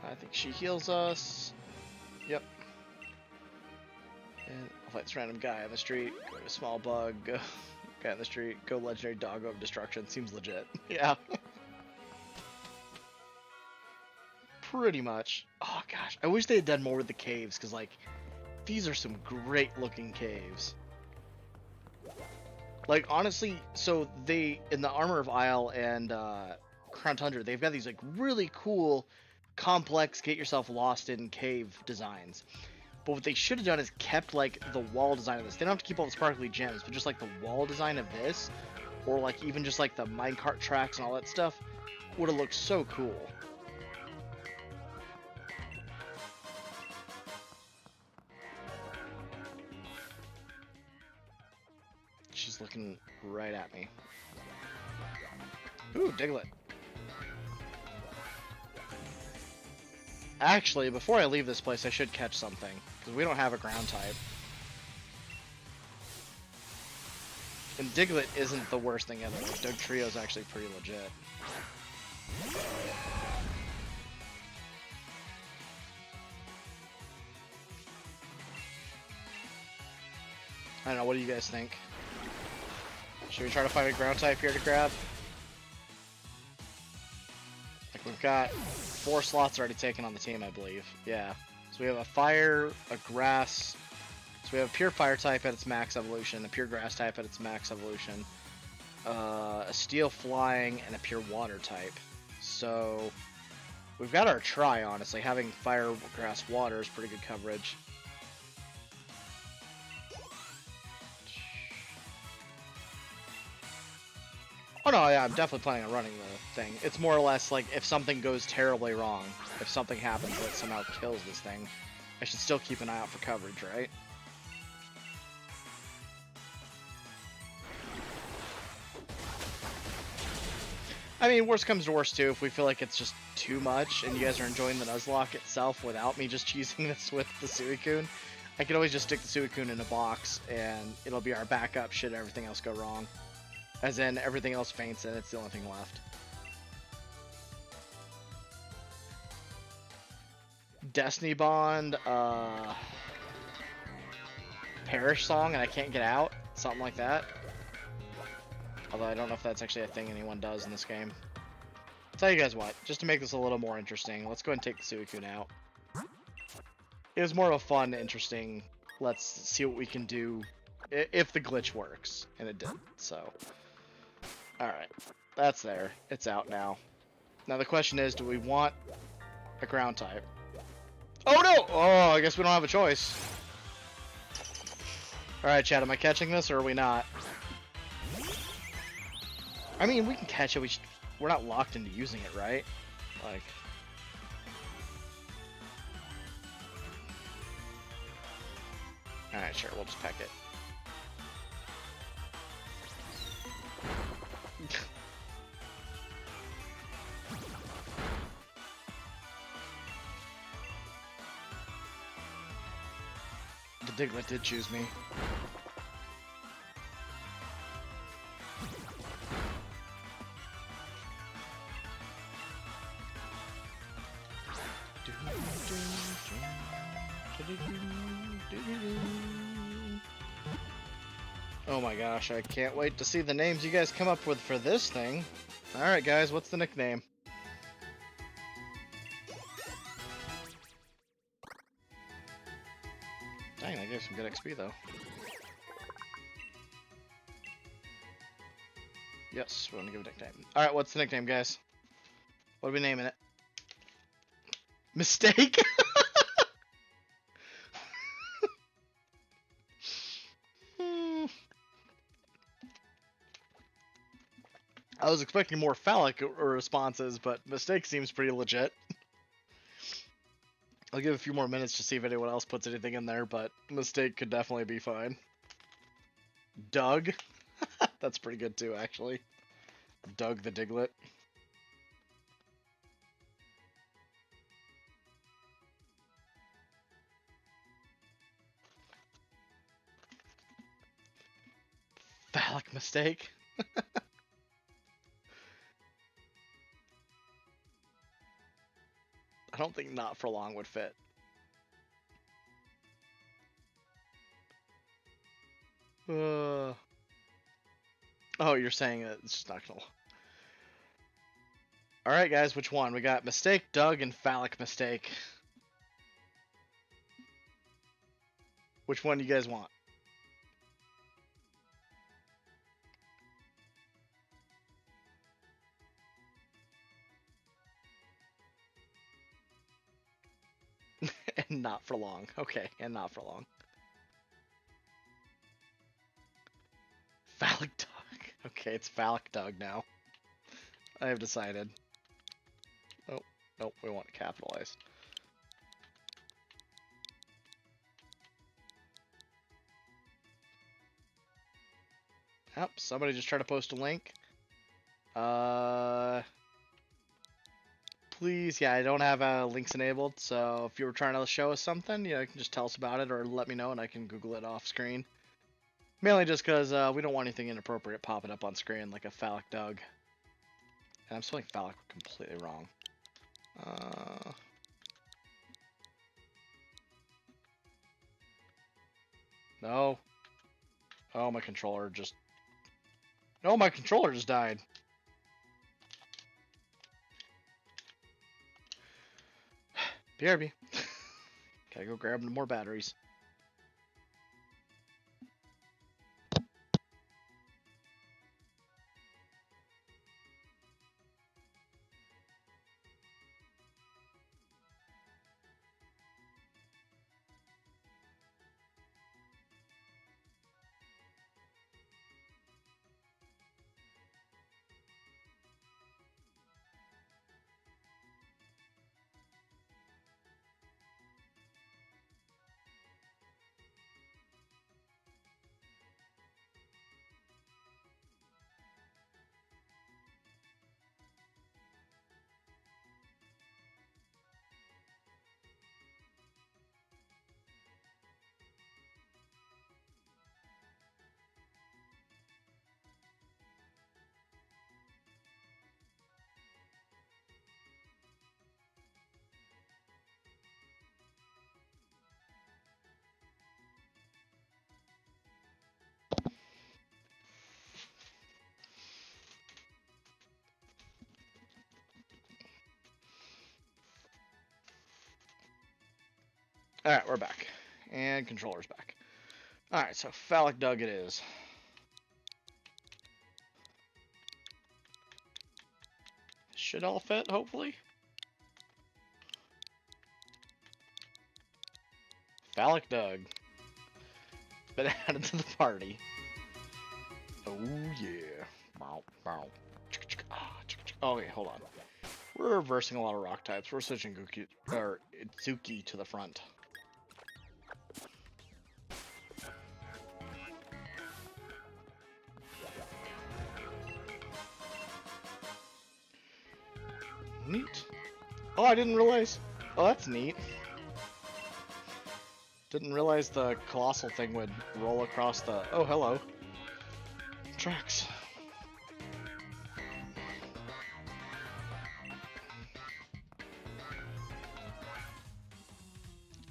I think she heals us. Yep. And I'll fight this random guy on the street, go to small bug, go guy on the street, go legendary doggo of destruction. Seems legit. Yeah. Pretty much. Oh gosh, I wish they had done more with the caves, because, like, these are some great looking caves. Like, honestly, so they, in the Armor of Isle and Crown Tundra, they've got these, like, really cool, complex, get yourself lost in cave designs. But what they should have done is kept, like, the wall design of this. They don't have to keep all the sparkly gems, but just, like, the wall design of this, or, like, even just, like, the minecart tracks and all that stuff, would have looked so cool. She's looking right at me. Ooh, Diglett. Actually, before I leave this place, I should catch something, because we don't have a ground type. And Diglett isn't the worst thing ever. Like, Dugtrio's actually pretty legit. I don't know, what do you guys think? Should we try to find a ground type here to grab? Like, we've got 4 slots already taken on the team, I believe. Yeah. So we have a fire, a grass. So we have a pure fire type at its max evolution, a pure grass type at its max evolution, a steel flying, and a pure water type. So we've got our try, honestly. Having fire, grass, water is pretty good coverage. Oh no, yeah, I'm definitely planning on running the thing. It's more or less like if something goes terribly wrong, if something happens that somehow kills this thing, I should still keep an eye out for coverage, right? I mean, worst comes to worst too, if we feel like it's just too much and you guys are enjoying the Nuzlocke itself without me just cheesing this with the Suicune, I can always just stick the Suicune in a box and it'll be our backup should everything else go wrong. As in, everything else faints and it's the only thing left. Destiny Bond, Perish Song, and I can't get out? Something like that. Although I don't know if that's actually a thing anyone does in this game. I'll tell you guys what, just to make this a little more interesting, let's go ahead and take the Suicune out. It was more of a fun, interesting, let's see what we can do if the glitch works. And it did, so... Alright, that's there. It's out now. Now the question is, do we want a ground type? Oh no! Oh, I guess we don't have a choice. Alright, chat, am I catching this or are we not? I mean, we can catch it, we're not locked into using it, right? Like... Alright, sure, we'll just peck it. The Diglett did choose me. Oh my gosh, I can't wait to see the names you guys come up with for this thing. Alright guys, what's the nickname? Dang, I gave some good XP though. Yes, we're gonna give a nickname. Alright, what's the nickname, guys? What are we naming it? Mistake? I was expecting more phallic responses, but mistake seems pretty legit. I'll give a few more minutes to see if anyone else puts anything in there, but mistake could definitely be fine. Doug? That's pretty good too, actually. Doug the Diglett. Phallic mistake? I don't think not for long would fit. Oh, you're saying that it's just not gonna... Alright guys, which one? We got mistake, Doug, and phallic mistake. Which one do you guys want? And not for long. Okay, and not for long. Phallic Doug. Okay, it's phallic Doug now. I have decided. Oh, nope, we want to capitalize. Yep, somebody just tried to post a link. Please, yeah, I don't have links enabled, so if you were trying to show us something, you can just tell us about it or let me know and I can Google it off screen. Mainly just because we don't want anything inappropriate popping up on screen like a phallic Doug. And I'm spelling phallic completely wrong. No. Oh, my controller just... No, my controller just died. BRB. Gotta go grab more batteries. Alright, we're back. And controller's back. Alright, so phallic Doug it is. Should all fit, hopefully. Phallic Doug. Been added to the party. Oh yeah. Okay, hold on. We're reversing a lot of rock types. We're switching Itsuki to the front. Neat. Oh, I didn't realize. Oh, that's neat. Didn't realize the colossal thing would roll across the... Oh, hello. Tracks.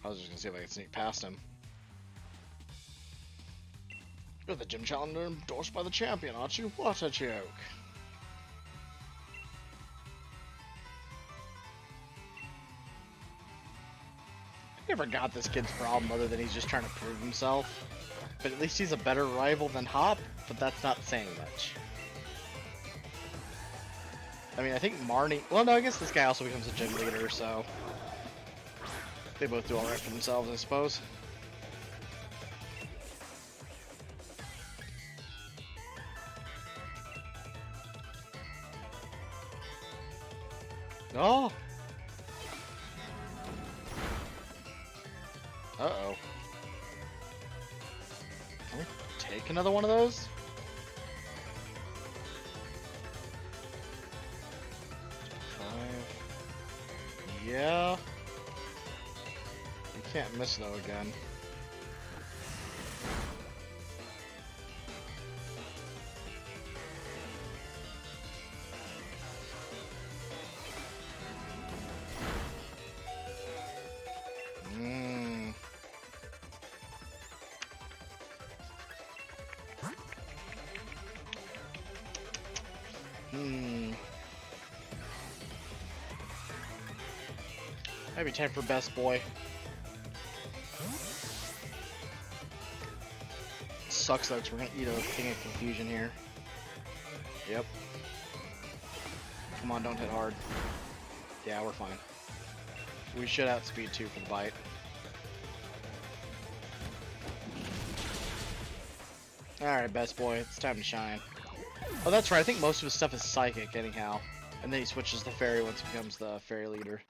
I was just gonna see if I could sneak past him. You're the gym challenger endorsed by the champion, aren't you? What a joke. I never got this kid's problem other than he's just trying to prove himself. But at least he's a better rival than Hop, but that's not saying much. I mean, I think Marnie... Well, no, I guess this guy also becomes a gym leader, so... They both do alright for themselves, I suppose. Oh! Uh-oh. Can we take another one of those? Yeah. You can't miss though again. Maybe time for best boy. Sucks though, 'cause we're gonna eat a King of Confusion here. Yep. Come on, don't hit hard. Yeah, we're fine. We should outspeed 2 for the bite. Alright, best boy, it's time to shine. Oh, that's right, I think most of his stuff is psychic anyhow. And then he switches to fairy once he becomes the fairy leader.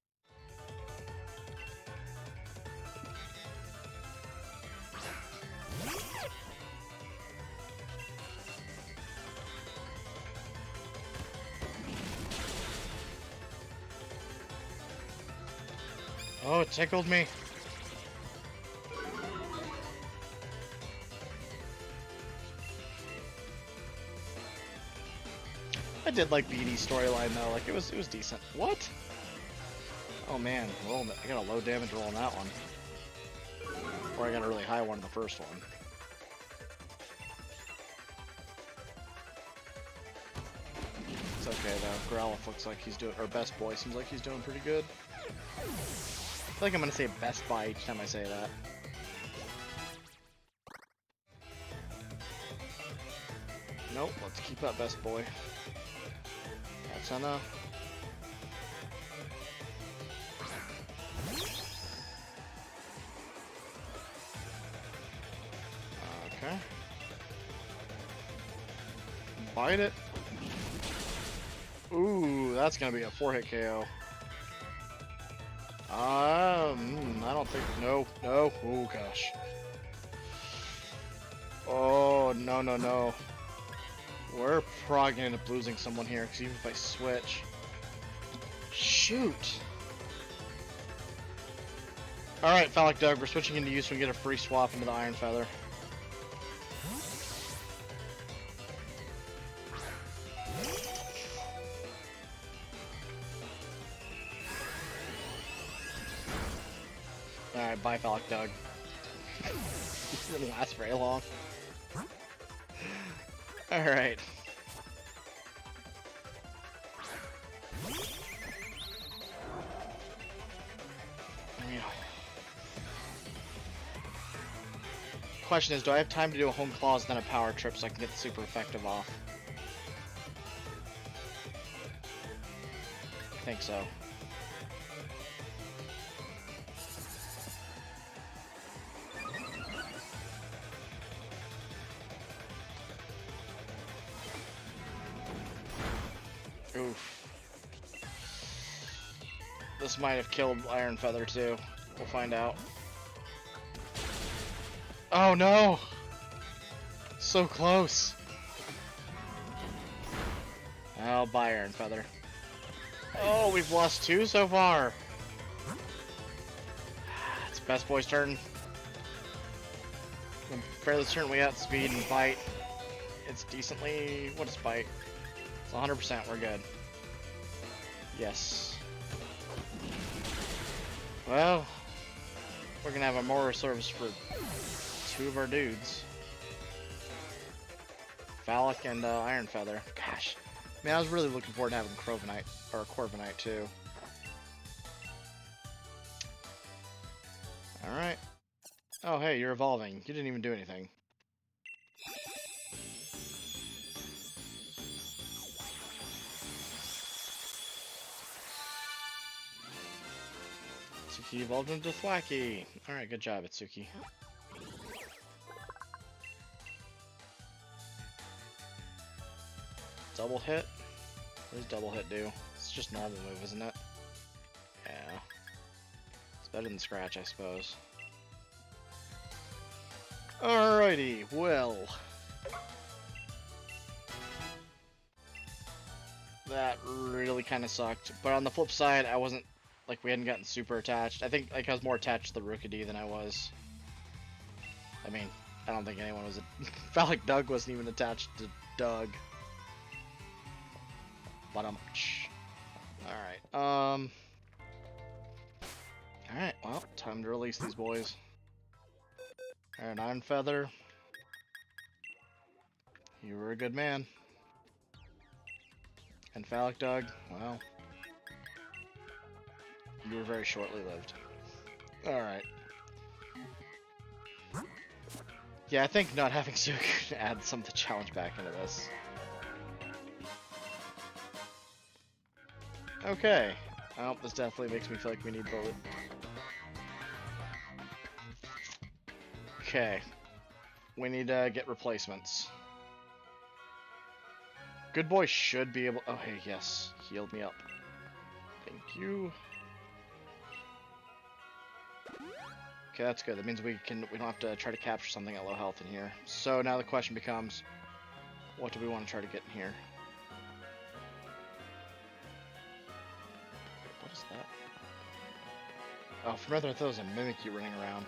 Oh, it tickled me. I did like BD's storyline though, like it was decent. What? Oh man, I got a low damage roll on that one. Or I got a really high one in the first one. It's okay though. Growlithe looks like he's doing, or Best Boy seems like he's doing pretty good. I feel like I'm gonna say Best Buy each time I say that. Nope, let's keep that Best Boy. That's enough. Okay. Bite it. Ooh, that's gonna be a 4-hit KO. I don't think, no. Oh gosh. Oh, no. We're probably gonna end up losing someone here, because even if I switch... Shoot! Alright, Phallic Doug, we're switching into you so we can get a free swap into the Iron Feather. Alright, bye Phallic Doug. This didn't last very long. Alright. Question is, do I have time to do a Home Claws then a Power Trip so I can get the super effective off? I think so. Oof. This might have killed Iron Feather too. We'll find out. Oh no! So close. I'll buy Iron Feather. Oh, we've lost 2 so far. It's best boy's turn. I'm fairly certain we got speed and bite. It's decently... What is bite? It's 100%. We're good. Yes. Well, we're gonna have a more service for 2 of our dudes. Phallic and Iron Feather. Gosh. Man, I was really looking forward to having Corviknight, or Corviknight too. Alright. Oh, hey, you're evolving. You didn't even do anything. Itsuki evolved into Thwacky. Alright, good job, Itsuki. Double hit? What does double hit do? It's just normal move, isn't it? Yeah. It's better than scratch, I suppose. Alrighty, well. That really kind of sucked. But on the flip side, I wasn't, like, we hadn't gotten super attached. I think, like, I was more attached to the Rookidee than I was. I mean, I don't think anyone was... Felt like Doug wasn't even attached to Doug. But alright, alright, well, time to release these boys. Alright, Iron Feather. You were a good man. And Phallic Doug, well, you were very shortly lived. Alright. Yeah, I think not having Suk adds some of the challenge back into this. Okay. Oh, this definitely makes me feel like we need bullet. Okay. We need to get replacements. Good boy should be able... Oh, hey, yes. Healed me up. Thank you. Okay, that's good. That means we don't have to try to capture something at low health in here. So now the question becomes, what do we want to try to get in here? What is that? Oh, from rather, I thought it was a Mimikyu running around.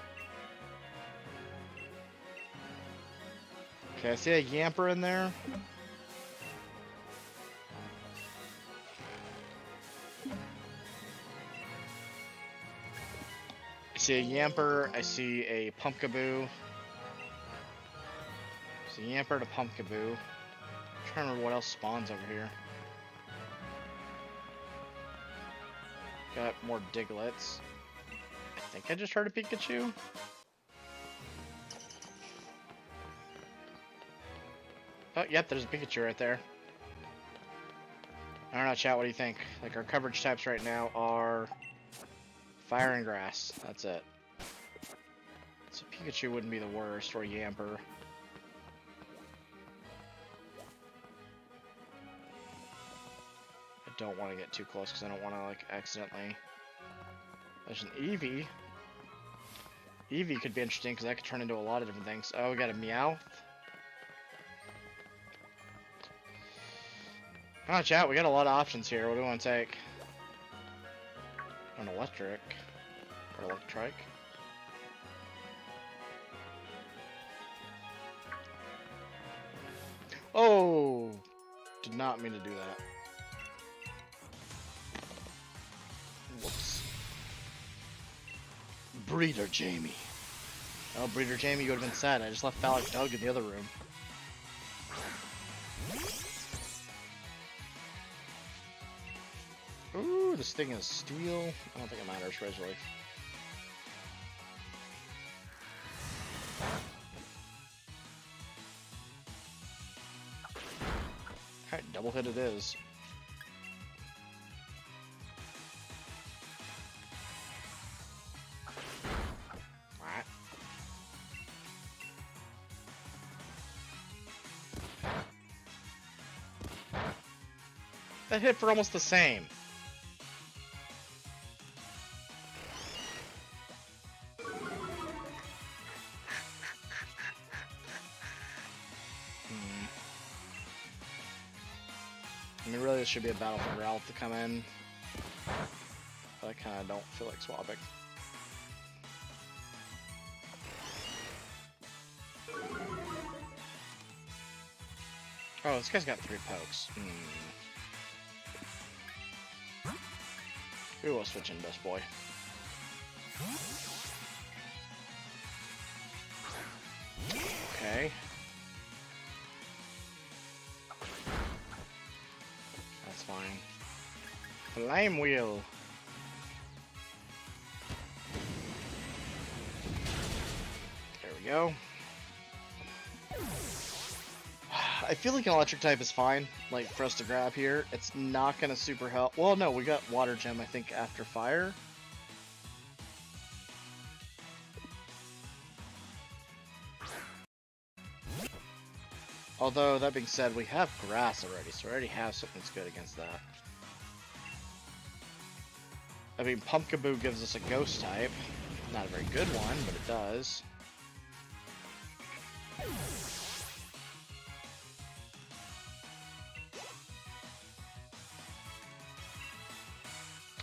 Okay, I see a Yamper in there. I see a Yamper, I see a Pumpkaboo. So Yamper to Pumpkaboo. I'm trying to remember what else spawns over here. Got more Digletts. I think I just heard a Pikachu. Oh, yep, there's a Pikachu right there. I don't know, chat, what do you think? Like, our coverage types right now are Fire and Grass. That's it. So Pikachu wouldn't be the worst, or Yamper. I don't want to get too close because I don't want to, like, accidentally... There's an Eevee. Eevee could be interesting because that could turn into a lot of different things. Oh, we got a Meowth. Oh, chat, we got a lot of options here. What do we want to take? An electric. Or electric. Oh! Did not mean to do that. Whoops. Breeder Jamie. Oh, Breeder Jamie, you would have been sad. I just left Phallic Doug in the other room. Ooh, this thing is steel. I don't think it matters, Res Relief. Alright, double hit it is. Alright. That hit for almost the same. I mean, really, this should be a battle for Ralph to come in. kind of don't feel like swapping. Oh, this guy's got 3 pokes. We will switch into this boy. Okay. That's fine. Flame wheel. There we go. I feel like an electric type is fine, like, for us to grab here. It's not gonna super help. Well, no, we got water gem, I think, after fire. Although, that being said, we have grass already, so we already have something that's good against that. I mean, Pumpkaboo gives us a ghost type. Not a very good one, but it does.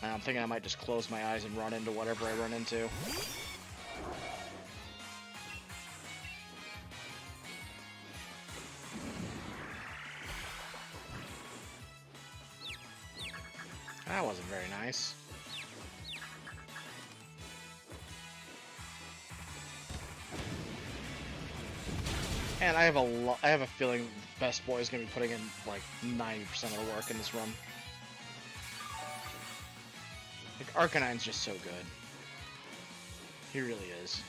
I'm thinking I might just close my eyes and run into whatever I run into. That wasn't very nice. And I have a feeling Best Boy is going to be putting in like 90% of the work in this run. Like, Arcanine's just so good. He really is.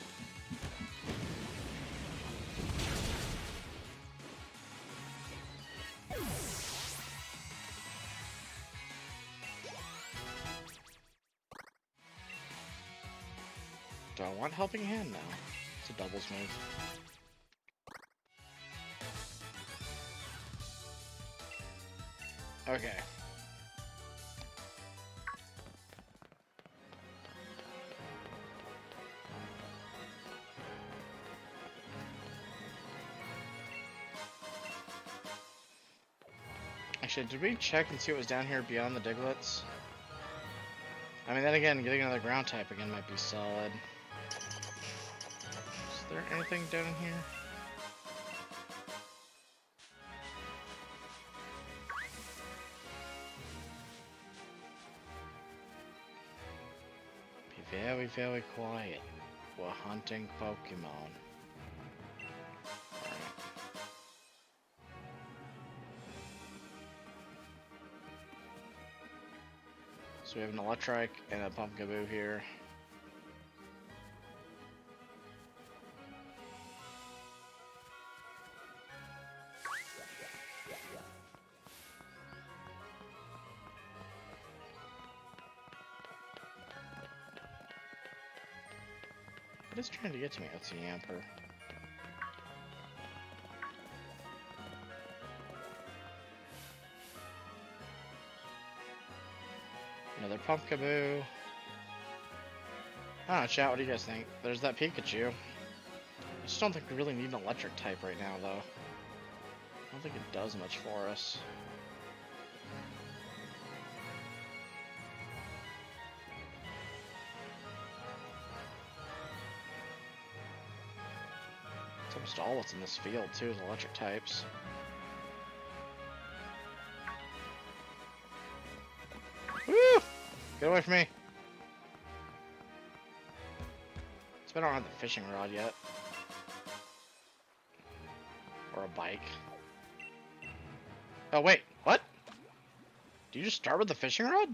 Do I want Helping Hand now? It's a doubles move. Okay. Actually, did we check and see what was down here beyond the Diglets? I mean, then again, getting another ground type again might be solid. Is there anything down here? Be very, very quiet. We're hunting Pokemon. So we have an Electrike and a Pumpkaboo here. What is trying to get to me? That's the Yamper. Another Pumpkaboo. I don't know, chat, what do you guys think? There's that Pikachu. I just don't think we really need an electric type right now, though. I don't think it does much for us. It's almost all what's in this field, too, is electric types. Woo! Get away from me! I don't have the fishing rod yet. Or a bike. Oh wait, what? Do you just start with the fishing rod?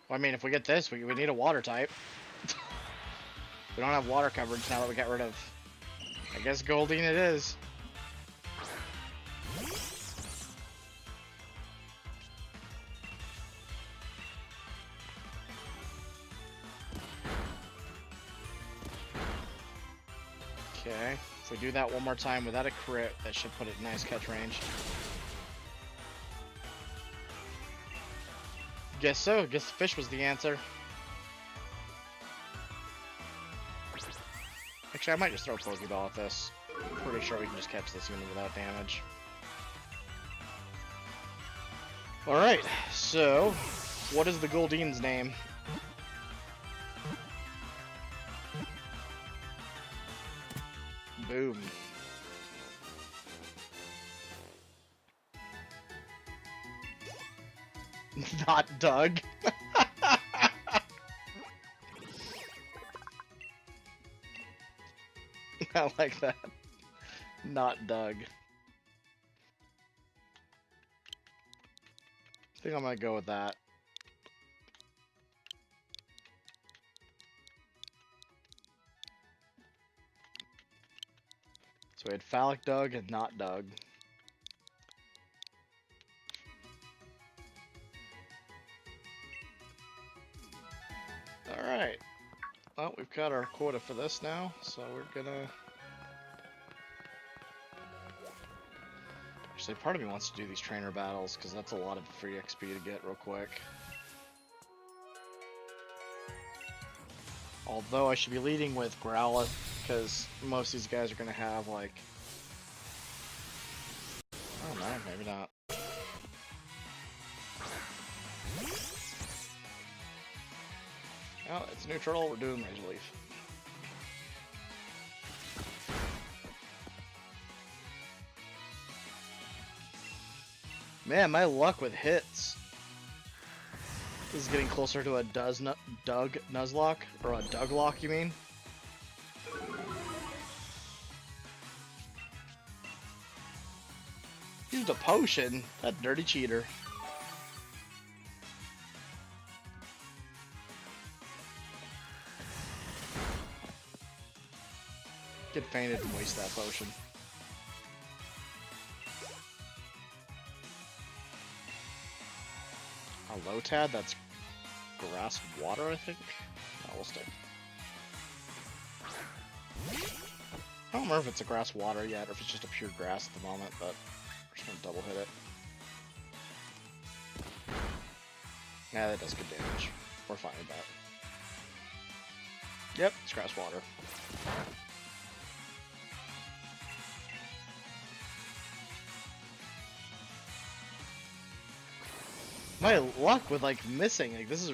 Well, I mean, if we get this, we need a water type. We don't have water coverage now that we got rid of... I guess Goldeen it is. Okay, if we do that one more time without a crit, that should put it in nice catch range. Guess so, guess the fish was the answer. Actually, I might just throw a Pokeball at this. I'm pretty sure we can just catch this even without damage. Alright, so what is the Goldine's name? Boom. Not Doug. I like that. Not Doug. I think I might go with that. So we had Phallic Doug and not Doug. Alright. Well, we've got our quota for this now, so we're gonna... Actually, part of me wants to do these trainer battles, because that's a lot of free XP to get real quick. Although I should be leading with Growlithe, because most of these guys are going to have, like... I don't know, maybe not. Oh, it's neutral, we're doing Razor Leaf. Man, my luck with hits. This is getting closer to a Doug Nuzlocke, or a Douglock, you mean? Used a potion? That dirty cheater. Get fainted and waste that potion. A Lotad, that's grass water, I think? No, we'll stick. I don't remember if it's a grass water yet, or if it's just a pure grass at the moment, but we're just gonna double hit it. Yeah, that does good damage. We're fine with that. Yep, it's grass water. My luck with, like, missing, like, this is